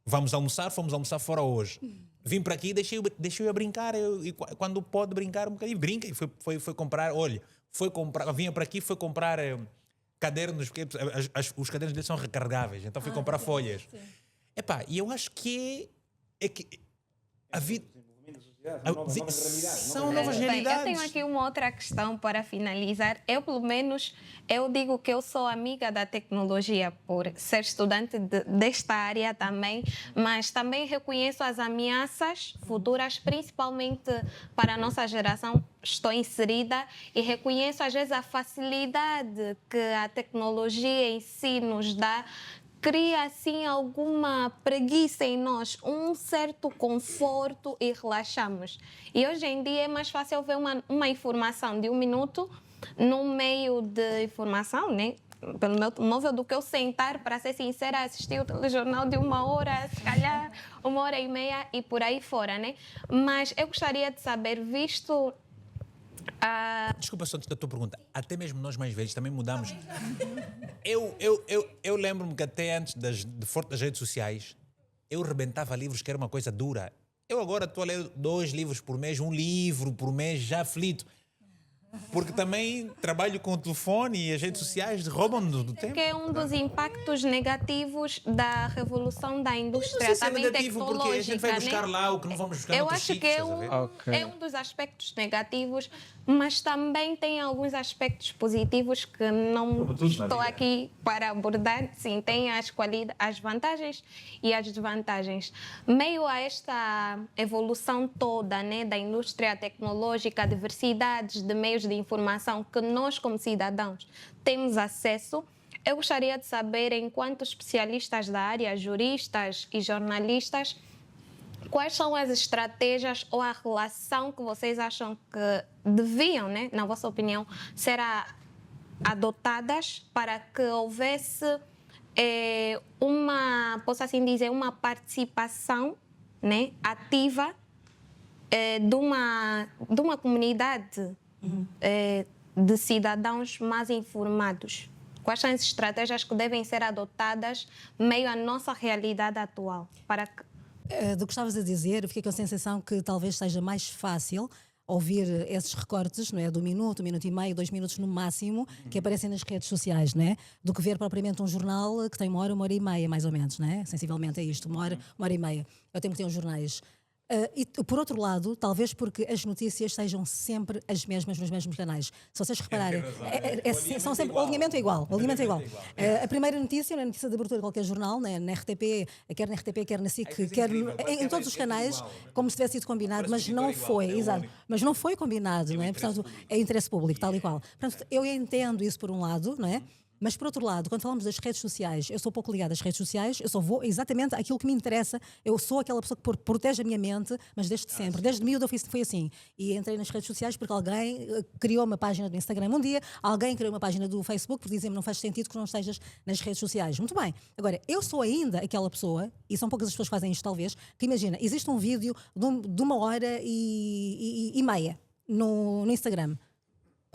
Vamos almoçar, fomos almoçar fora hoje. Vim para aqui e deixei-o a brincar. E quando pode brincar um bocadinho, brinca. E foi comprar, olha, vinha para aqui, foi comprar cadernos, porque os cadernos dele são recarregáveis. Então fui comprar folhas. Epá, e eu acho que a vida... São novas realidades. Eu tenho aqui uma outra questão para finalizar. Eu, pelo menos, eu digo que eu sou amiga da tecnologia por ser estudante desta área também, mas também reconheço as ameaças futuras, principalmente para a nossa geração. Estou inserida e reconheço, às vezes, a facilidade que a tecnologia em si nos dá. Cria, assim, alguma preguiça em nós, um certo conforto e relaxamos. E hoje em dia é mais fácil ver uma informação de 1 minuto no meio de informação, né? Pelo meu móvel, do que eu sentar, para ser sincera, assistir o telejornal de 1 hora, se calhar 1h30 e por aí fora, né? Mas eu gostaria de saber, visto... Desculpa só a tua pergunta. Até mesmo nós mais velhos também mudamos. Eu lembro-me que até antes das redes sociais eu rebentava livros, que era uma coisa dura. Eu agora estou a ler 2 livros por mês, 1 livro por mês, já aflito. Porque também trabalho com o telefone e as redes sociais roubam-me do tempo. Que é um dos impactos negativos da revolução da indústria também tecnológica. Porque a gente vai buscar lá o que não vamos buscar. Eu acho que é um dos aspectos negativos, mas também tem alguns aspectos positivos que não estou aqui para abordar. Sim, tem as vantagens e as desvantagens. Meio a esta evolução toda, né, da indústria tecnológica, a diversidade de meios de informação que nós, como cidadãos, temos acesso, eu gostaria de saber, enquanto especialistas da área, juristas e jornalistas, quais são as estratégias ou a relação que vocês acham que deviam, né, na vossa opinião, ser adotadas para que houvesse posso assim dizer, uma participação, né, ativa de uma comunidade de cidadãos mais informados? Quais são as estratégias que devem ser adotadas meio à nossa realidade atual? Do que estavas a dizer, eu fiquei com a sensação que talvez seja mais fácil ouvir esses recortes, não é, do minuto, 1,5 minuto, 2 minutos no máximo, que aparecem nas redes sociais, não é? Do que ver propriamente um jornal que tem 1 hora, 1h30, mais ou menos, não é? Sensivelmente é isto, 1 hora, 1h30. Eu tenho que ter uns jornais. E por outro lado, talvez porque as notícias sejam sempre as mesmas nos mesmos canais. Se vocês repararem, são sempre o alinhamento é igual. A primeira notícia, a notícia de abertura de qualquer jornal, né, na RTP, quer na RTP, quer na SIC, quer em todos os canais, como se tivesse sido combinado, mas não foi, exato. Mas não foi combinado, não é? Portanto, é interesse público, tal e qual. Portanto, eu entendo isso por um lado, não é? Mas, por outro lado, quando falamos das redes sociais, eu sou pouco ligada às redes sociais, eu só vou exatamente àquilo que me interessa. Eu sou aquela pessoa que protege a minha mente, mas desde sempre. Desde miúdo foi assim. E entrei nas redes sociais porque alguém criou uma página do Instagram um dia, alguém criou uma página do Facebook, porque dizem-me não faz sentido que não estejas nas redes sociais. Muito bem. Agora, eu sou ainda aquela pessoa, e são poucas as pessoas que fazem isto talvez, que imagina, existe um vídeo de 1 hora e meia no Instagram.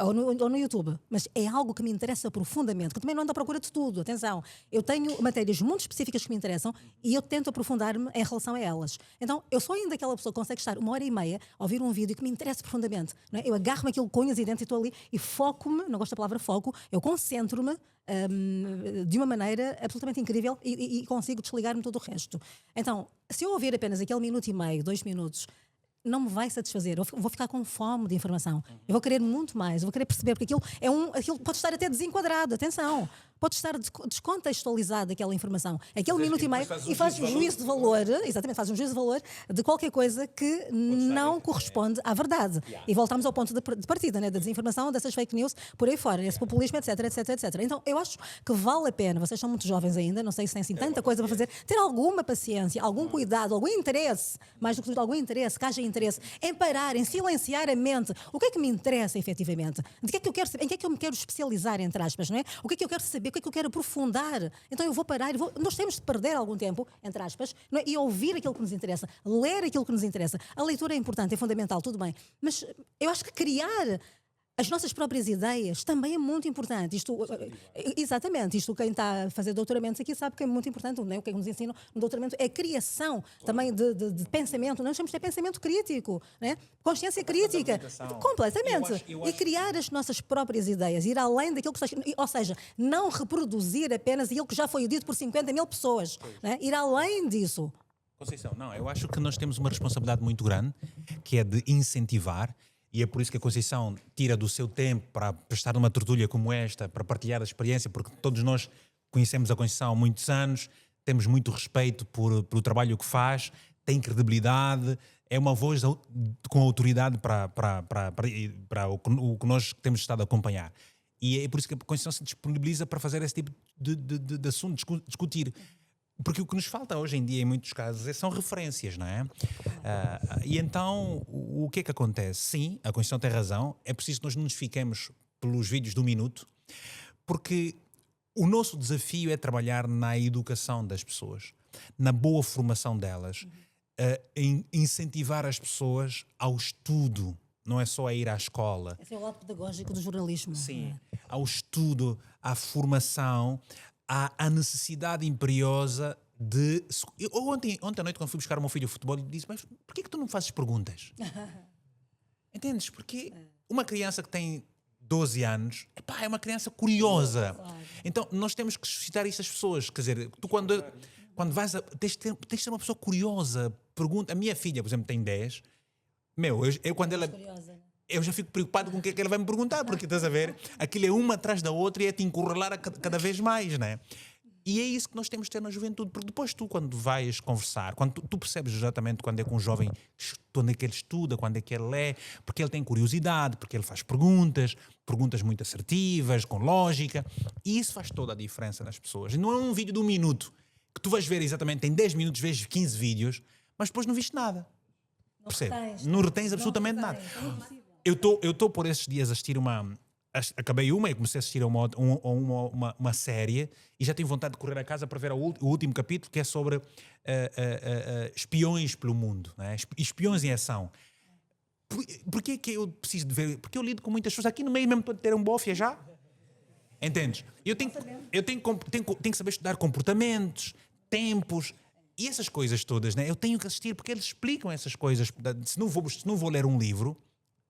ou no YouTube, mas é algo que me interessa profundamente, que também não ando à procura de tudo, atenção. Eu tenho matérias muito específicas que me interessam e eu tento aprofundar-me em relação a elas. Então, eu sou ainda aquela pessoa que consegue estar 1h30 a ouvir um vídeo que me interessa profundamente. Não é? Eu agarro-me aquilo com unhas e dentes e estou ali e foco-me, não gosto da palavra foco, eu concentro-me de uma maneira absolutamente incrível e consigo desligar-me todo o resto. Então, se eu ouvir apenas aquele 1,5, 2 minutos, não me vai satisfazer, eu vou ficar com fome de informação, eu vou querer muito mais, eu vou querer perceber, porque aquilo pode estar até desenquadrado, atenção, pode estar descontextualizado aquela informação, aquele minuto e meio, e faz um juízo de valor, exatamente, faz um juízo de valor de qualquer coisa que não corresponde à verdade. E voltamos ao ponto de partida, né, da desinformação, dessas fake news, por aí fora, esse populismo, etc, etc, etc. Então, eu acho que vale a pena, vocês são muito jovens ainda, não sei se têm assim tanta coisa para fazer, ter alguma paciência, algum cuidado, algum interesse, mais do que tudo, algum interesse, que haja interesse, em parar, em silenciar a mente. O que é que me interessa, efetivamente? De que é que eu quero saber? Em que é que eu me quero especializar, entre aspas, não é? O que é que eu quero saber? O que é que eu quero aprofundar? Então eu vou parar, nós temos de perder algum tempo, entre aspas, não é? E ouvir aquilo que nos interessa, ler aquilo que nos interessa. A leitura é importante, é fundamental, tudo bem. Mas eu acho que criar as nossas próprias ideias também é muito importante. Exatamente, isto quem está a fazer doutoramentos aqui sabe que é muito importante, não é? O que nos ensinam no doutoramento é a criação também de pensamento, nós temos de ter pensamento crítico, né? Consciência crítica, completamente. E criar as nossas próprias ideias, ir além daquilo que está, ou seja, não reproduzir apenas aquilo que já foi dito por 50 mil pessoas, né? Ir além disso. Conceição, não, eu acho que nós temos uma responsabilidade muito grande, que é de incentivar. E é por isso que a Conceição tira do seu tempo para estar numa tertúlia como esta, para partilhar a experiência, porque todos nós conhecemos a Conceição há muitos anos, temos muito respeito pelo trabalho que faz, tem credibilidade, é uma voz com autoridade para o que nós temos estado a acompanhar. E é por isso que a Conceição se disponibiliza para fazer esse tipo de assunto, discutir. Porque o que nos falta hoje em dia, em muitos casos, são referências, não é? E então, o que é que acontece? Sim, a Conceição tem razão, é preciso que nós não nos fiquemos pelos vídeos do minuto, porque o nosso desafio é trabalhar na educação das pessoas, na boa formação delas, em incentivar as pessoas ao estudo, não é só a ir à escola. Esse é o lado pedagógico do jornalismo. Sim, ao estudo, à formação, à necessidade imperiosa de... Ontem à noite, quando fui buscar o meu filho ao futebol, ele disse, mas por que tu não fazes perguntas? Entendes? Porque uma criança que tem 12 anos, é uma criança curiosa. Então, nós temos que suscitar isso às pessoas. Quer dizer, tu quando vais tens de ser uma pessoa curiosa. Pergunta. A minha filha, por exemplo, tem 10. Eu quando ela... Eu já fico preocupado com o que é que ela vai me perguntar, porque estás a ver? Aquilo é uma atrás da outra e é te encurralar cada vez mais, né? E é isso que nós temos de ter na juventude, porque depois tu, quando vais conversar, quando tu percebes exatamente quando é que um jovem, quando é que ele estuda, quando é que ele lê, porque ele tem curiosidade, porque ele faz perguntas muito assertivas, com lógica, e isso faz toda a diferença nas pessoas. E não é um vídeo de 1 minuto, que tu vais ver exatamente, em 10 minutos, vês 15 vídeos, mas depois não viste nada. Percebe? Não retens absolutamente nada. Eu estou por esses dias a assistir acabei uma e comecei a assistir a uma série e já tenho vontade de correr a casa para ver o último capítulo, que é sobre espiões pelo mundo, né? Espiões em ação. Porquê que eu preciso de ver? Porque eu lido com muitas pessoas aqui no meio mesmo de ter um bofia já. Entendes? Eu tenho que saber estudar comportamentos, tempos e essas coisas todas, né? Eu tenho que assistir porque eles explicam essas coisas. Se não vou ler um livro,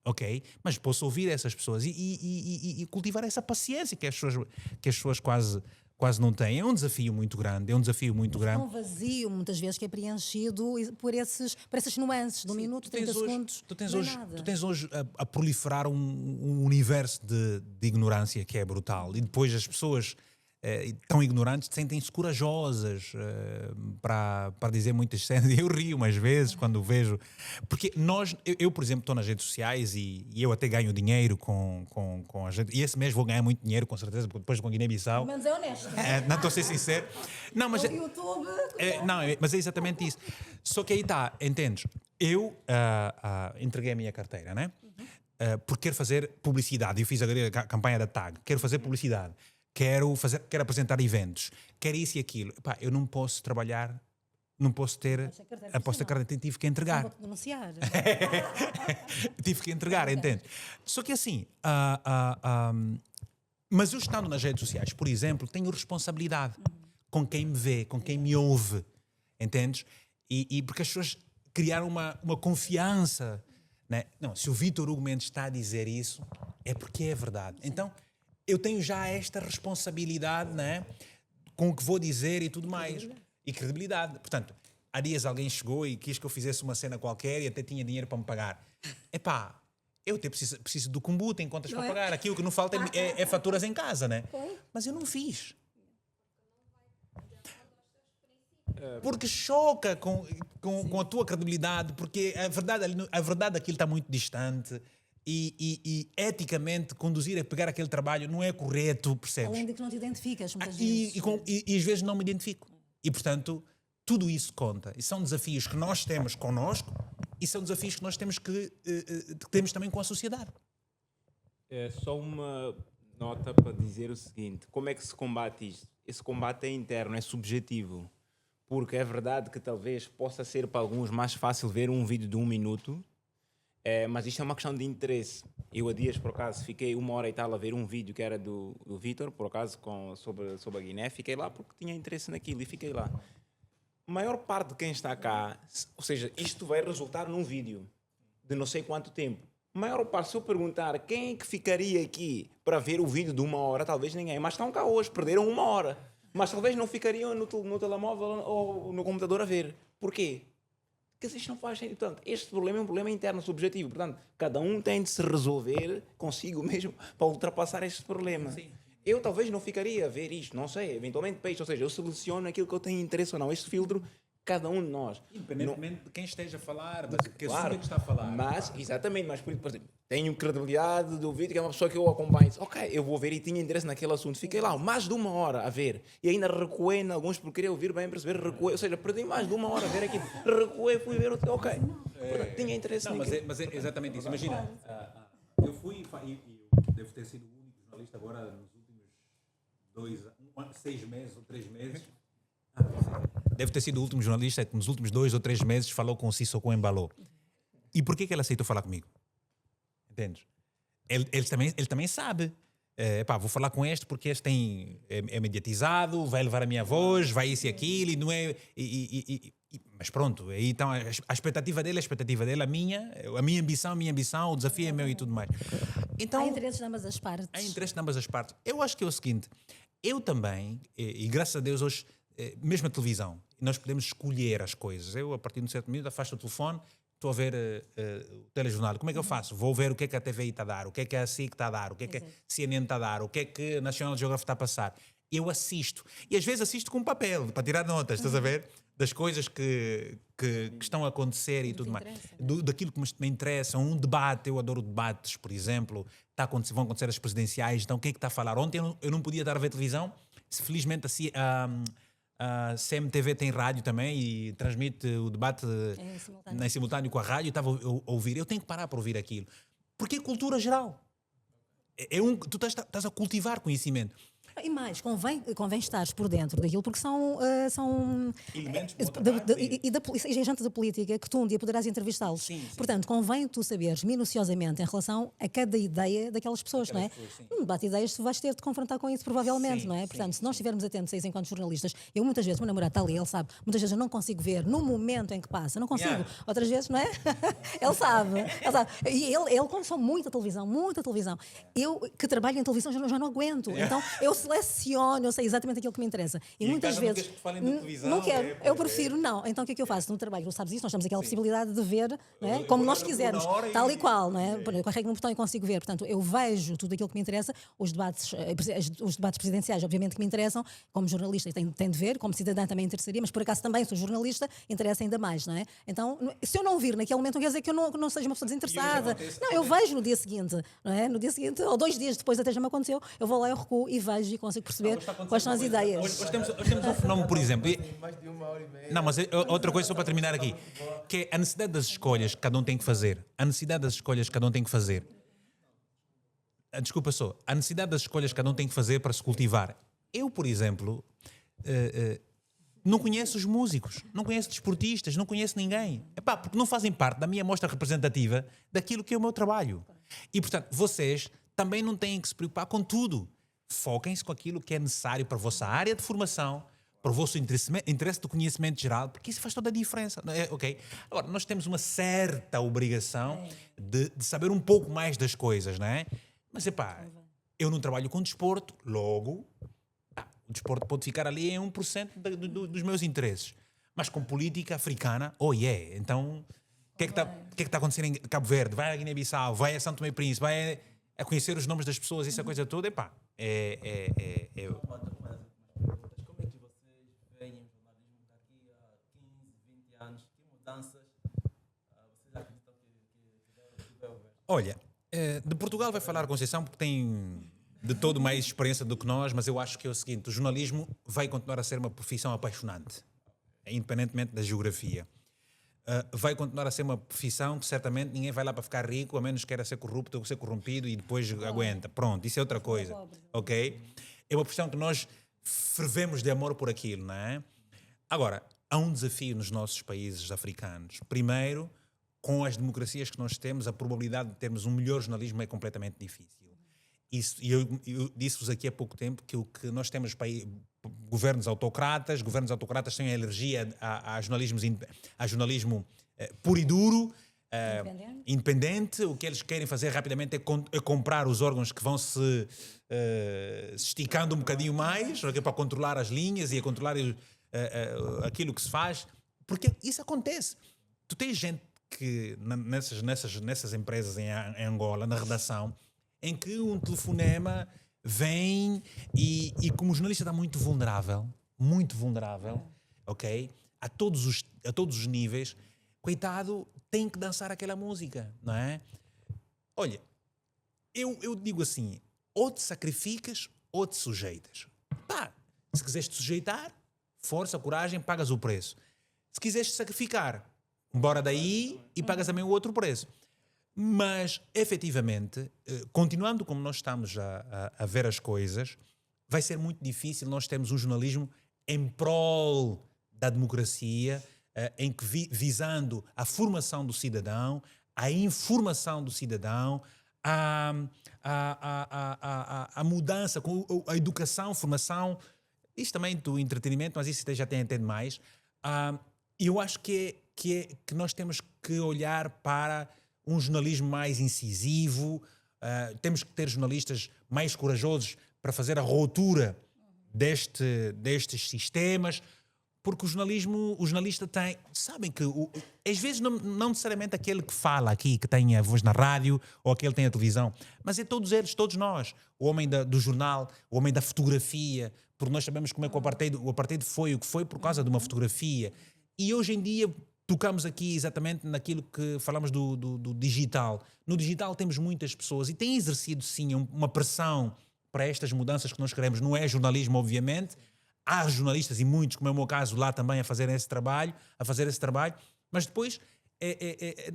ok, mas posso ouvir essas pessoas e cultivar essa paciência que as pessoas quase não têm. É um desafio muito grande. É um vazio, muitas vezes, que é preenchido por essas nuances de 1 minuto, 30 segundos. Tu tens hoje a proliferar um universo de ignorância que é brutal. E depois as pessoas tão ignorantes sentem-se corajosas para dizer muitas cenas. Eu rio umas vezes quando vejo, porque eu por exemplo estou nas redes sociais e eu até ganho dinheiro com as redes, e esse mês vou ganhar muito dinheiro com certeza, porque depois com Guiné-Bissau, mas é honesto, não estou a ser sincero, não, mas YouTube, mas é exatamente isso. Só que aí está, entendes, eu entreguei a minha carteira, né? Porque quero fazer publicidade. Eu fiz a campanha da TAG, quero fazer publicidade, quero apresentar eventos, quero isso e aquilo. Eu não posso trabalhar não posso ter a posta de carteira, tive que entregar. Vou denunciar. Tive que entregar, entende? Só que assim, mas eu estando nas redes sociais, por exemplo, tenho responsabilidade com quem me vê, com quem me ouve, entendes? E porque as pessoas criaram uma confiança, né? Não, se o Vítor Hugo Mendes está a dizer isso, é porque é verdade. Então, eu tenho já esta responsabilidade, né? Com o que vou dizer e tudo mais. E credibilidade. Portanto, há dias alguém chegou e quis que eu fizesse uma cena qualquer e até tinha dinheiro para me pagar. Epá, eu até preciso do kombu, tenho contas para pagar. Aqui o que não falta é faturas em casa, né? Mas eu não fiz. Porque choca com a tua credibilidade, porque a verdade daquilo está muito distante e eticamente conduzir a pegar aquele trabalho não é correto, percebes? Além de que não te identificas muitas vezes. E às vezes não me identifico. E, portanto, tudo isso conta. E são desafios que nós temos connosco e são desafios que nós temos que temos também com a sociedade. É só uma nota para dizer o seguinte: como é que se combate isto? Esse combate é interno, é subjetivo. Porque é verdade que talvez possa ser para alguns mais fácil ver um vídeo de 1 minuto, mas isto é uma questão de interesse. Eu há dias, por acaso, fiquei 1 hora e tal a ver um vídeo que era do Vítor, por acaso, sobre a Guiné. Fiquei lá porque tinha interesse naquilo e fiquei lá. A maior parte de quem está cá, ou seja, isto vai resultar num vídeo de não sei quanto tempo. A maior parte, se eu perguntar quem é que ficaria aqui para ver o vídeo de 1 hora, talvez ninguém. Mas estão cá hoje, perderam 1 hora. Mas talvez não ficariam no telemóvel ou no computador a ver. Porquê? Porque isto não faz sentido. Portanto, este problema é um problema interno, subjetivo. Portanto, cada um tem de se resolver consigo mesmo para ultrapassar este problema. Sim. Eu talvez não ficaria a ver isto, não sei, eventualmente peixe. Ou seja, eu seleciono aquilo que eu tenho interesse ou não. Este filtro, cada um de nós. Independentemente de quem esteja a falar, mas que claro, que está a falar. Mas, exatamente, mas por exemplo, tenho credibilidade do vídeo, que é uma pessoa que eu acompanho. Ok, eu vou ver e tinha interesse naquele assunto. Fiquei lá mais de 1 hora a ver. E ainda recuei em alguns porque queria ouvir bem, perceber, recuei. Ou seja, perdi mais de 1 hora a ver aquilo. Recuei, fui ver outro. Ok. Portanto, tinha interesse naquilo. Mas é exatamente isso. Imagina, eu fui, e devo ter sido o único jornalista agora nos últimos 6 meses ou 3 meses. Deve ter sido o último jornalista que nos últimos 2 ou 3 meses falou com o Sissoko Embaló. E por que ele aceitou falar comigo? Entendes? Ele também sabe. Vou falar com este porque este é mediatizado, vai levar a minha voz, vai isso e aquilo, e não é... mas pronto, aí então a expectativa dele, a minha ambição, o desafio é meu e tudo mais. Então, há interesses de ambas as partes. Há interesse de ambas as partes. Eu acho que é o seguinte, eu também, e graças a Deus hoje, mesmo a televisão, nós podemos escolher as coisas. Eu, a partir de um certo momento, afasto o telefone, estou a ver o telejornal. Como é que eu faço? Vou ver o que é que a TVI está a dar, o que é que a SIC está a dar, o que é que a CNN está a dar, o que é que a National Geographic está a passar. Eu assisto. E às vezes assisto com papel, para tirar notas, estás a ver? Das coisas que estão a acontecer e tudo mais. Daquilo que me interessa. Um debate, eu adoro debates, por exemplo. Vão acontecer as presidenciais, então o que é que está a falar? Ontem eu não podia estar a ver televisão, felizmente a CMTV tem rádio também e transmite o debate em simultâneo com a rádio. Estava a ouvir, eu tenho que parar para ouvir aquilo. Porque é cultura geral. Tu estás a cultivar conhecimento. E mais, convém estares por dentro daquilo, porque são elementos e gente da política que tu um dia poderás entrevistá-los. Portanto, convém tu saberes minuciosamente em relação a cada ideia daquelas pessoas, não é? Um debate de ideias, tu vais ter de confrontar com isso, provavelmente, não é? Portanto, se nós estivermos atentos a isso enquanto jornalistas, eu muitas vezes, o meu namorado está ali, ele sabe, muitas vezes eu não consigo ver no momento em que passa, não consigo. Outras vezes, não é? Ele sabe. E ele consome muita televisão. Eu, que trabalho em televisão, já não aguento. Então, eu seleciono, eu sei exatamente aquilo que me interessa. E muitas vezes não quero, eu prefiro não. Então o que é que eu faço no trabalho? Tu sabes isso, nós temos aquela possibilidade de ver, não é? Como nós quisermos, tal e qual, não é? Eu carrego no botão e consigo ver. Portanto, eu vejo tudo aquilo que me interessa, os debates presidenciais, obviamente que me interessam, como jornalista tenho de ver, como cidadã também interessaria, mas por acaso também sou jornalista, interessa ainda mais, não é? Então, se eu não vir naquele momento, não quer dizer que eu não seja uma pessoa desinteressada. Não, eu vejo no dia seguinte, não é? No dia seguinte, ou 2 dias depois até já me aconteceu, eu vou lá, eu recuo e vejo e consigo perceber quais são as ideias. Hoje temos um fenómeno, por exemplo. Não, mas outra coisa só para terminar aqui, que é a necessidade das escolhas que cada um tem que fazer. A necessidade das escolhas que cada um tem que fazer. Desculpa só. A necessidade das escolhas que cada um tem que fazer para se cultivar. Eu, por exemplo, não conheço os músicos, não conheço desportistas, não conheço ninguém. Epá, porque não fazem parte da minha mostra representativa daquilo que é o meu trabalho. E, portanto, vocês também não têm que se preocupar com tudo. Foquem-se com aquilo que é necessário para a vossa área de formação, para o vosso interesse do conhecimento geral, porque isso faz toda a diferença. Okay? Agora, nós temos uma certa obrigação de saber um pouco mais das coisas, não é? Mas, epá, eu não trabalho com desporto, logo, o desporto pode ficar ali em 1% dos meus interesses. Mas com política africana, então, o que é que está acontecendo em Cabo Verde? Vai a Guiné-Bissau, vai a São Tomé e Príncipe, vai a conhecer os nomes das pessoas, essa coisa toda, epá, Como é que vocês veem o jornalismo daqui a 15, 20 anos? Que mudanças vocês acreditam que vai haver? Olha, de Portugal vai falar a Conceição porque tem de todo mais experiência do que nós, mas eu acho que é o seguinte, o jornalismo vai continuar a ser uma profissão apaixonante, independentemente da geografia. Vai continuar a ser uma profissão que certamente ninguém vai lá para ficar rico, a menos que queira ser corrupto ou ser corrompido e depois aguenta. Pronto, isso é outra coisa. Ok? É uma profissão que nós fervemos de amor por aquilo, não é? Agora, há um desafio nos nossos países africanos. Primeiro, com as democracias que nós temos, a probabilidade de termos um melhor jornalismo é completamente difícil. E eu disse-vos aqui há pouco tempo que nós temos governos autocratas têm alergia a jornalismo puro e duro, independente. O que eles querem fazer rapidamente é comprar os órgãos que vão se esticando um bocadinho mais para controlar as linhas e a controlar aquilo que se faz, porque isso acontece. Tu tens gente que nessas empresas em Angola, na redação, em que um telefonema vem e como o jornalista está muito vulnerável, ok? A todos os níveis, coitado, tem que dançar aquela música, não é? Olha, eu digo assim, ou te sacrificas ou te sujeitas. Pá, se quiseres te sujeitar, força, coragem, pagas o preço. Se quiseres te sacrificar, bora daí e pagas também o outro preço. Mas, efetivamente, continuando como nós estamos a ver as coisas, vai ser muito difícil nós termos um jornalismo em prol da democracia, em que visando a formação do cidadão, a informação do cidadão, a mudança, com a educação, formação, isto também do entretenimento, mas isso já tem mais. Eu acho que nós temos que olhar para um jornalismo mais incisivo, temos que ter jornalistas mais corajosos para fazer a ruptura destes sistemas, porque o jornalista tem... Sabem que, às vezes, não necessariamente aquele que fala aqui, que tem a voz na rádio, ou aquele que tem a televisão, mas é todos eles, todos nós. O homem do jornal, o homem da fotografia, porque nós sabemos como é que o apartheid foi o que foi por causa de uma fotografia. E hoje em dia tocamos aqui exatamente naquilo que falamos do digital. No digital temos muitas pessoas e tem exercido, sim, uma pressão para estas mudanças que nós queremos. Não é jornalismo, obviamente. Há jornalistas, e muitos, como é o meu caso, lá também a fazer esse trabalho, mas depois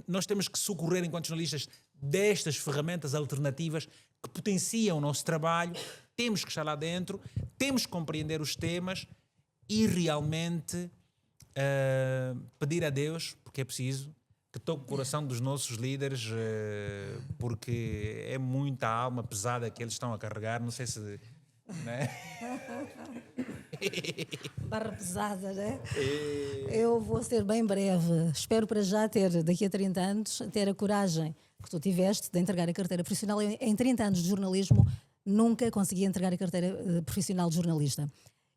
nós temos que socorrer, enquanto jornalistas, destas ferramentas alternativas que potenciam o nosso trabalho. Temos que estar lá dentro, temos que compreender os temas e realmente pedir a Deus, porque é preciso, que toque o coração dos nossos líderes, porque é muita alma pesada que eles estão a carregar. Não sei se... Né? Barra pesada, né? Eu vou ser bem breve. Espero para já ter, daqui a 30 anos, ter a coragem que tu tiveste de entregar a carteira profissional. Em 30 anos de jornalismo, nunca consegui entregar a carteira profissional de jornalista.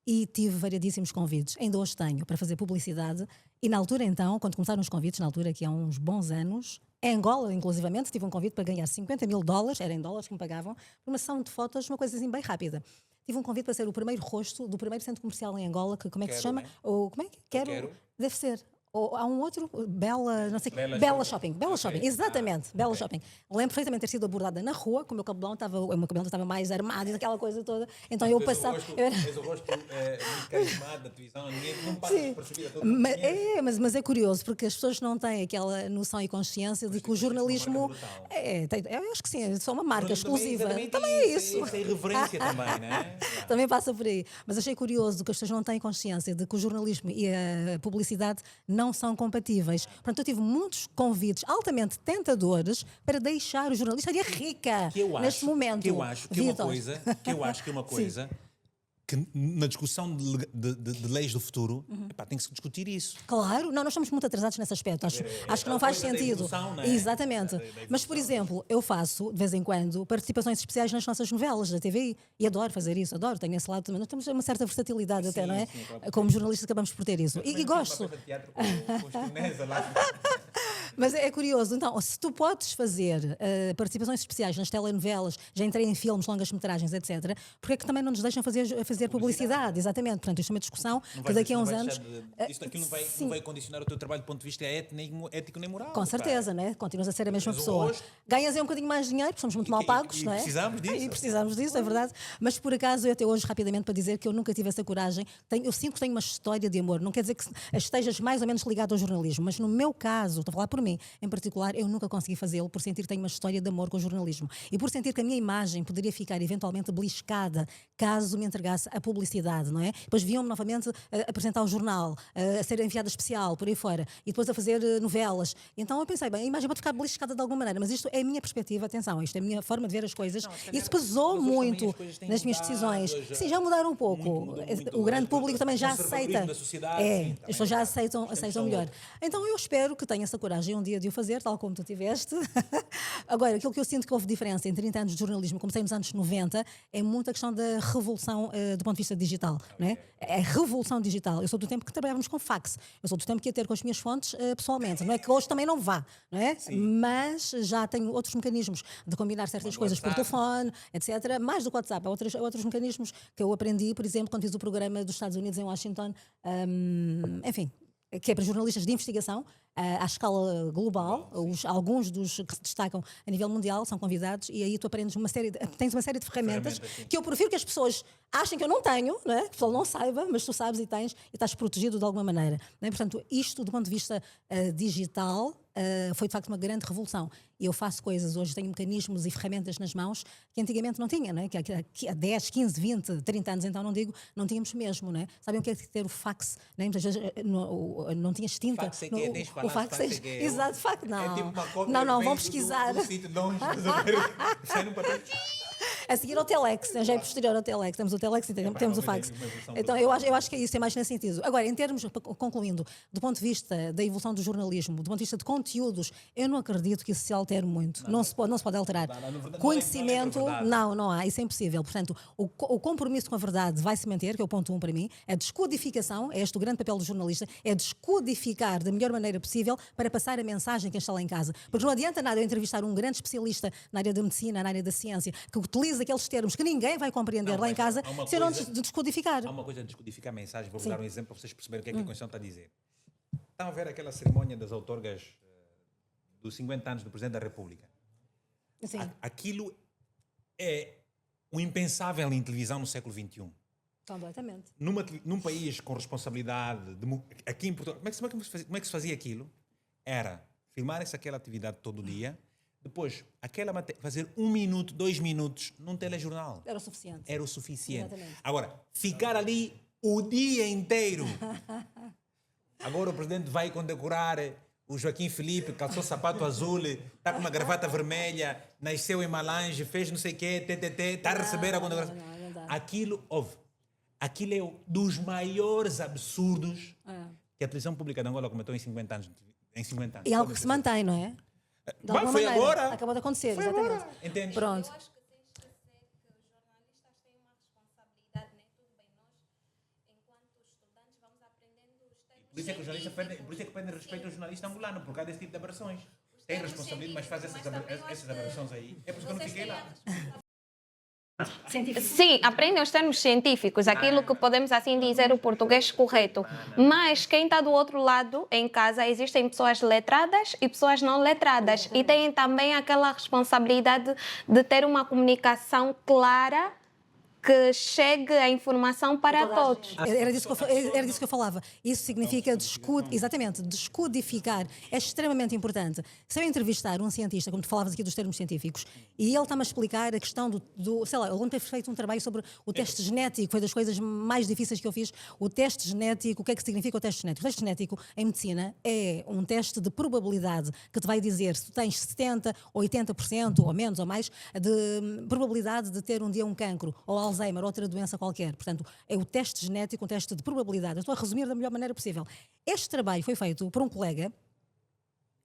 E tive variadíssimos convites. Ainda hoje tenho para fazer publicidade. E na altura, então, quando começaram os convites, na altura, que há uns bons anos, em Angola, inclusivamente, tive um convite para ganhar $50.000, era em dólares que me pagavam, por uma sessão de fotos, uma coisa assim bem rápida. Tive um convite para ser o primeiro rosto do primeiro centro comercial em Angola, que como é que se chama? Né? Ou como é que quero? Deve ser. Há um outro, Bela, não sei, Bela Shopping. Bela Shopping, exatamente, Bela Shopping. Lembro perfeitamente ter sido abordada na rua, com o meu cabelão estava mais armado e aquela coisa toda. Então eu passava. Tens o rosto muito carismático da televisão, ninguém não passa despercebida a todo mas é curioso, porque as pessoas não têm aquela noção e consciência de que o jornalismo. Eu acho que sim, é só uma marca exclusiva. Também é isso. Isso é irreverência também, né? Também passa por aí. Mas achei curioso que as pessoas não têm consciência de que o jornalismo e a publicidade não são compatíveis. Portanto, eu tive muitos convites altamente tentadores para deixar o jornalista. Estaria rica neste momento. Que eu acho que é uma coisa que na discussão de leis do futuro, tem que se discutir isso. Claro, não, nós estamos muito atrasados nesse aspecto. Acho que não faz sentido. Evolução, Exatamente. Mas, por exemplo, eu faço, de vez em quando, participações especiais nas nossas novelas da TVI e adoro fazer isso, adoro, tenho esse lado também. Nós temos uma certa versatilidade até, não é? Como jornalistas acabamos por ter isso. E gosto. Mas é curioso, então, se tu podes fazer participações especiais nas telenovelas, já entrei em filmes, longas-metragens, etc., porque é que também não nos deixam fazer publicidade? Exatamente. Portanto, isto é uma discussão que daqui a uns anos. Isto aqui não vai condicionar o teu trabalho do ponto de vista ético nem moral. Com certeza, né? Continuas a ser a mesma pessoa. Ganhas um bocadinho mais de dinheiro, porque somos muito mal pagos, não é? Precisamos disso. E precisamos disso, é verdade. Mas por acaso, eu até hoje, rapidamente, para dizer que eu nunca tive essa coragem, eu sinto que tenho uma história de amor. Não quer dizer que estejas mais ou menos ligado ao jornalismo, mas no meu caso, estou a falar por mim, em particular, eu nunca consegui fazê-lo por sentir que tenho uma história de amor com o jornalismo e por sentir que a minha imagem poderia ficar eventualmente beliscada caso me entregasse a publicidade, não é? Depois viam-me novamente a apresentar o jornal, a ser enviada especial, por aí fora, e depois a fazer novelas. Então eu pensei, bem, a imagem pode ficar beliscada de alguma maneira, mas isto é a minha perspectiva, atenção, isto é a minha forma de ver as coisas. Isso pesou muito nas minhas decisões. Sim, já mudaram um pouco. O grande público também já aceita. As pessoas já aceitam melhor. Então eu espero que tenha essa coragem um dia de o fazer, tal como tu tiveste. Agora, aquilo que eu sinto que houve diferença em 30 anos de jornalismo, comecei nos anos 90, é muito a questão da revolução do ponto de vista digital. Não é? É a revolução digital. Eu sou do tempo que trabalhávamos com fax. Eu sou do tempo que ia ter com as minhas fontes pessoalmente. Não é que hoje também não vá, não é? Mas já tenho outros mecanismos de combinar certas coisas por telefone, etc. Mais do que WhatsApp. Há outros mecanismos que eu aprendi, por exemplo, quando fiz o programa dos Estados Unidos em Washington. Enfim, que é para jornalistas de investigação, à escala global. Alguns dos que se destacam a nível mundial são convidados e aí tu aprendes tens uma série de ferramentas que eu prefiro que as pessoas achem que eu não tenho, não é? Que o pessoal não saiba, mas tu sabes e tens e estás protegido de alguma maneira. Não é? Portanto, isto do ponto de vista digital foi de facto uma grande revolução. E eu faço coisas, hoje tenho mecanismos e ferramentas nas mãos que antigamente não tinha, não é? Que há 10, 15, 20, 30 anos, então não tínhamos mesmo, não é? Sabem o que é ter o fax? Não é? Muitas vezes não tinhas tinta. Fax é que é, tens de falar, o fax fax é que é. Exato, fax não. É tipo uma cópia Não, vão pesquisar. Do sítio longe, sai num papel. A seguir ao Telex, já é posterior ao Telex, temos o Telex e temos o fax. Então eu acho que é isso, é mais nesse sentido. Agora, em termos, concluindo, do ponto de vista da evolução do jornalismo, do ponto de vista de conteúdos, eu não acredito que isso se altere muito. Não se pode alterar. Conhecimento, não há, isso é impossível. Portanto, o compromisso com a verdade vai se manter, que é o ponto 1 para mim, a descodificação, é este o grande papel do jornalista, é descodificar da melhor maneira possível para passar a mensagem que está lá em casa. Porque não adianta nada eu entrevistar um grande especialista na área da medicina, na área da ciência, que utiliza aqueles termos que ninguém vai compreender lá em casa se eu não descodificar. Há uma coisa de descodificar a mensagem. Vou-vos dar um exemplo para vocês perceberem o que é que a Constituição está a dizer. Estão a ver aquela cerimónia das outorgas dos 50 anos do Presidente da República? Sim. Aquilo é o impensável em televisão no século XXI. Completamente. Num país com responsabilidade, aqui em Portugal, como é que se fazia aquilo? Era filmar-se aquela atividade todo dia. Depois, fazer 1 minuto, 2 minutos num telejornal. Era o suficiente. Exatamente. Agora, ficar ali o dia inteiro. Agora o presidente vai condecorar o Joaquim Filipe, calçou sapato azul, está com uma gravata vermelha, nasceu em Malange, fez não sei o quê, está a receber a condecoração. Aquilo é um dos maiores absurdos que a televisão pública de Angola cometeu em 50 anos. E algo que se mantém, não é? De alguma foi maneira. agora. Acabou de acontecer, foi exatamente. Agora. Entende? Pronto. Eu acho que tens de esquecer que os jornalistas têm uma responsabilidade, né? Tudo bem, nós, enquanto estudantes, vamos aprendendo os termos. Por isso é que os jornalistas pedem respeito ao jornalista angolano, por causa desse tipo de aberrações. Tem responsabilidade, mas faz essas aberrações aí. É por isso que eu não fiquei lá. Sim, aprendem os termos científicos, aquilo que podemos assim dizer o português correto. Mas quem está do outro lado, em casa, existem pessoas letradas e pessoas não letradas. E têm também aquela responsabilidade de ter uma comunicação clara que chegue a informação para todos. Era disso que eu falava. Isso significa exatamente, descodificar. É extremamente importante. Se eu entrevistar um cientista, como tu falavas aqui dos termos científicos, e ele está-me a explicar a questão sei lá, ele ter feito um trabalho sobre o teste genético, foi das coisas mais difíceis que eu fiz, o teste genético, o que é que significa o teste genético? O teste genético, em medicina, é um teste de probabilidade que te vai dizer se tu tens 70%, 80% ou menos ou mais de probabilidade de ter um dia um cancro ou Alzheimer ou outra doença qualquer. Portanto, é o teste genético, um teste de probabilidade. Eu estou a resumir da melhor maneira possível. Este trabalho foi feito por um colega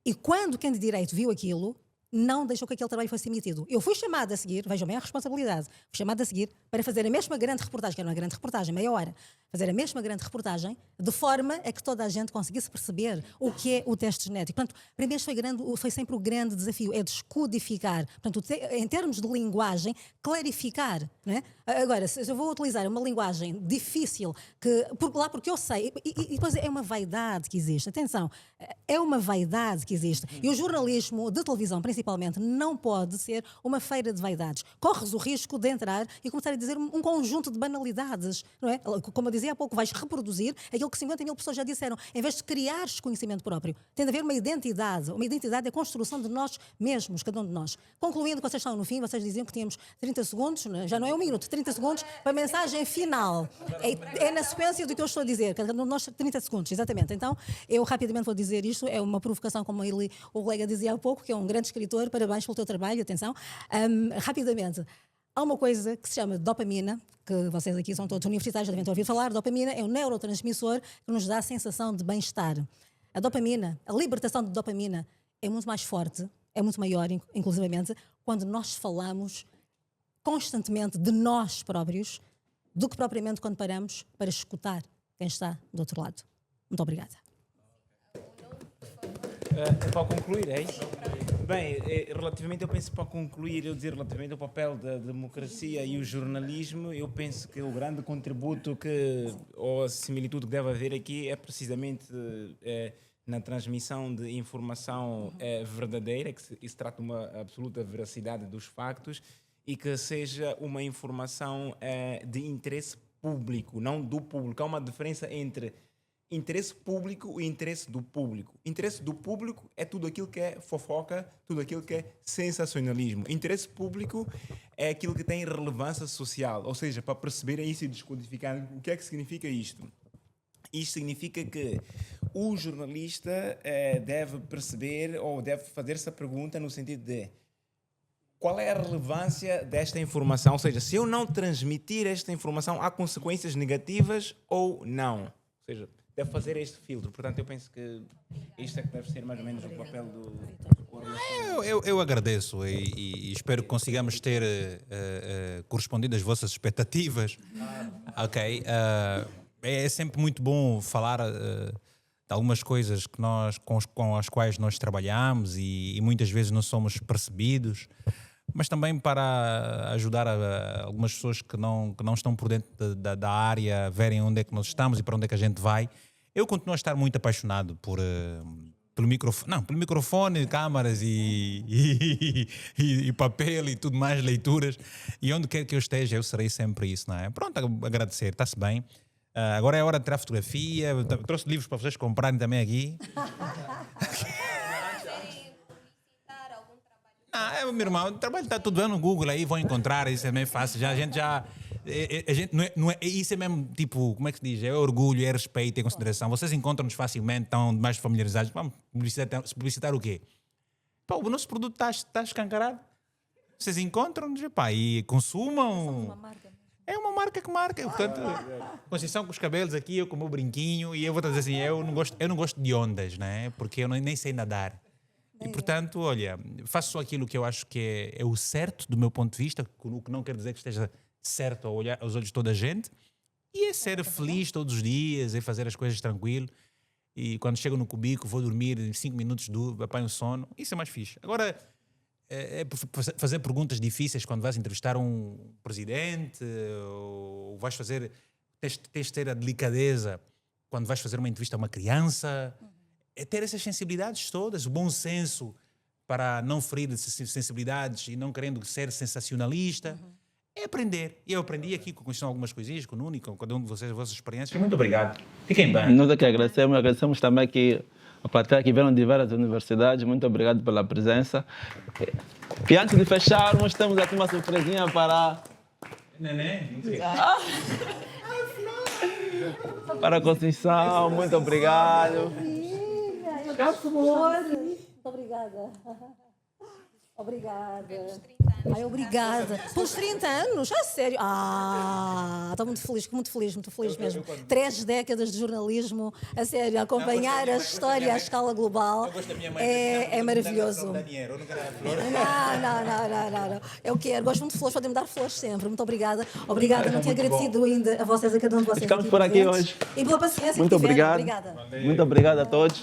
e quando quem de direito viu aquilo, não deixou que aquele trabalho fosse emitido. Eu fui chamada a seguir, vejam bem a responsabilidade, fui chamada a seguir para fazer a mesma grande reportagem, que era uma grande reportagem, meia hora, fazer a mesma grande reportagem, de forma a que toda a gente conseguisse perceber o que é o teste genético. Portanto, para mim foi sempre o grande desafio, é descodificar. Portanto, em termos de linguagem, clarificar. Não é? Agora, se eu vou utilizar uma linguagem difícil, porque eu sei, e depois é uma vaidade que existe, atenção, é uma vaidade que existe. E o jornalismo de televisão, principalmente, não pode ser uma feira de vaidades. Corres o risco de entrar e começar a dizer um conjunto de banalidades, não é? Como eu dizia há pouco, vais reproduzir aquilo que 50 mil pessoas já disseram, em vez de criares conhecimento próprio. Tem de haver uma identidade. Uma identidade é a construção de nós mesmos, cada um de nós. Concluindo, que vocês estão no fim, vocês diziam que tínhamos 30 segundos, já não é um minuto, 30 segundos para a mensagem final. É na sequência do que eu estou a dizer, cada um de nós 30 segundos, exatamente. Então, eu rapidamente vou dizer isto, é uma provocação, como o colega dizia há pouco, que é um grande escritor, parabéns pelo teu trabalho, atenção. Rapidamente, há uma coisa que se chama dopamina, que vocês aqui são todos universitários, já devem ter ouvido falar. Dopamina é um neurotransmissor que nos dá a sensação de bem-estar. A dopamina, a libertação de dopamina é muito mais forte, é muito maior, inclusivamente, quando nós falamos constantemente de nós próprios, do que propriamente quando paramos para escutar quem está do outro lado. Muito obrigada. Para concluir, é isso? Bem, relativamente, eu penso, para concluir, eu dizer relativamente ao papel da democracia e o jornalismo, eu penso que o grande contributo ou a similitude que deve haver aqui é precisamente na transmissão de informação verdadeira, que se trata de uma absoluta veracidade dos factos e que seja uma informação de interesse público, não do público. Há uma diferença entre interesse público e interesse do público. Interesse do público é tudo aquilo que é fofoca, tudo aquilo que é sensacionalismo. Interesse público é aquilo que tem relevância social, ou seja, para perceber isso e descodificar o que é que significa isto. Isto significa que o jornalista deve perceber ou deve fazer-se a pergunta no sentido de qual é a relevância desta informação, ou seja, se eu não transmitir esta informação, há consequências negativas ou não. Ou seja, deve fazer este filtro. Portanto, eu penso que isto é que deve ser mais ou menos o papel do... Eu agradeço e espero que consigamos ter correspondido às vossas expectativas. Ok. É sempre muito bom falar de algumas coisas que com as quais nós trabalhamos e muitas vezes não somos percebidos, mas também para ajudar algumas pessoas que não estão por dentro da área a verem onde é que nós estamos e para onde é que a gente vai. Eu continuo a estar muito apaixonado pelo microfone, câmaras e papel e tudo mais, leituras. E onde quer que eu esteja, eu serei sempre isso, não é? Pronto, agradecer, está-se bem. Agora é hora de tirar fotografia. Eu trouxe livros para vocês comprarem também aqui. Meu irmão, o trabalho está tudo bem no Google aí, vão encontrar, isso é meio fácil. A gente não é, isso é mesmo, tipo, como é que se diz? É orgulho, é respeito, é consideração. Vocês encontram-nos facilmente, estão mais familiarizados. Vamos publicitar o quê? Pá, o nosso produto está escancarado. Vocês encontram-nos, e consumam. É uma marca que marca. Portanto, Conceição com os cabelos aqui, eu com o meu brinquinho, e eu vou dizer assim, eu não gosto de ondas, né? Porque eu nem sei nadar. E, portanto, olha, faço só aquilo que eu acho que é o certo do meu ponto de vista, o que não quer dizer que esteja certo aos olhos de toda a gente, e é ser feliz todos os dias, é fazer as coisas tranquilo, e quando chego no cubículo vou dormir 5 minutos, apanho sono, isso é mais fixe. Agora, fazer perguntas difíceis quando vais entrevistar um presidente, ou vais fazer... Tens de ter a delicadeza quando vais fazer uma entrevista a uma criança. É ter essas sensibilidades todas, o bom senso para não ferir sensibilidades e não querendo ser sensacionalista. É aprender. E eu aprendi aqui com algumas coisinhas, com o Nuno e com cada um de vocês, as vossas experiências. Muito obrigado. Fiquem bem. Nós é que agradecemos também que a plateia que vieram de várias universidades. Muito obrigado pela presença. E antes de fecharmos, temos aqui uma surpresinha para... Neném? Para a Conceição, muito obrigado. Muito obrigada. Obrigada. Ai, obrigada. Pelos 30 anos? Ah, sério? Estou muito feliz mesmo. 3 décadas de jornalismo, a sério, acompanhar a história à escala global é maravilhoso. Não. Eu quero, gosto muito de flores, podem-me dar flores sempre. Muito obrigada. Obrigada, não tinha agradecido ainda a vocês, a cada um de vocês. Ficamos por aqui hoje. E boa paciência. Muito obrigado. Obrigada. Muito obrigado a todos.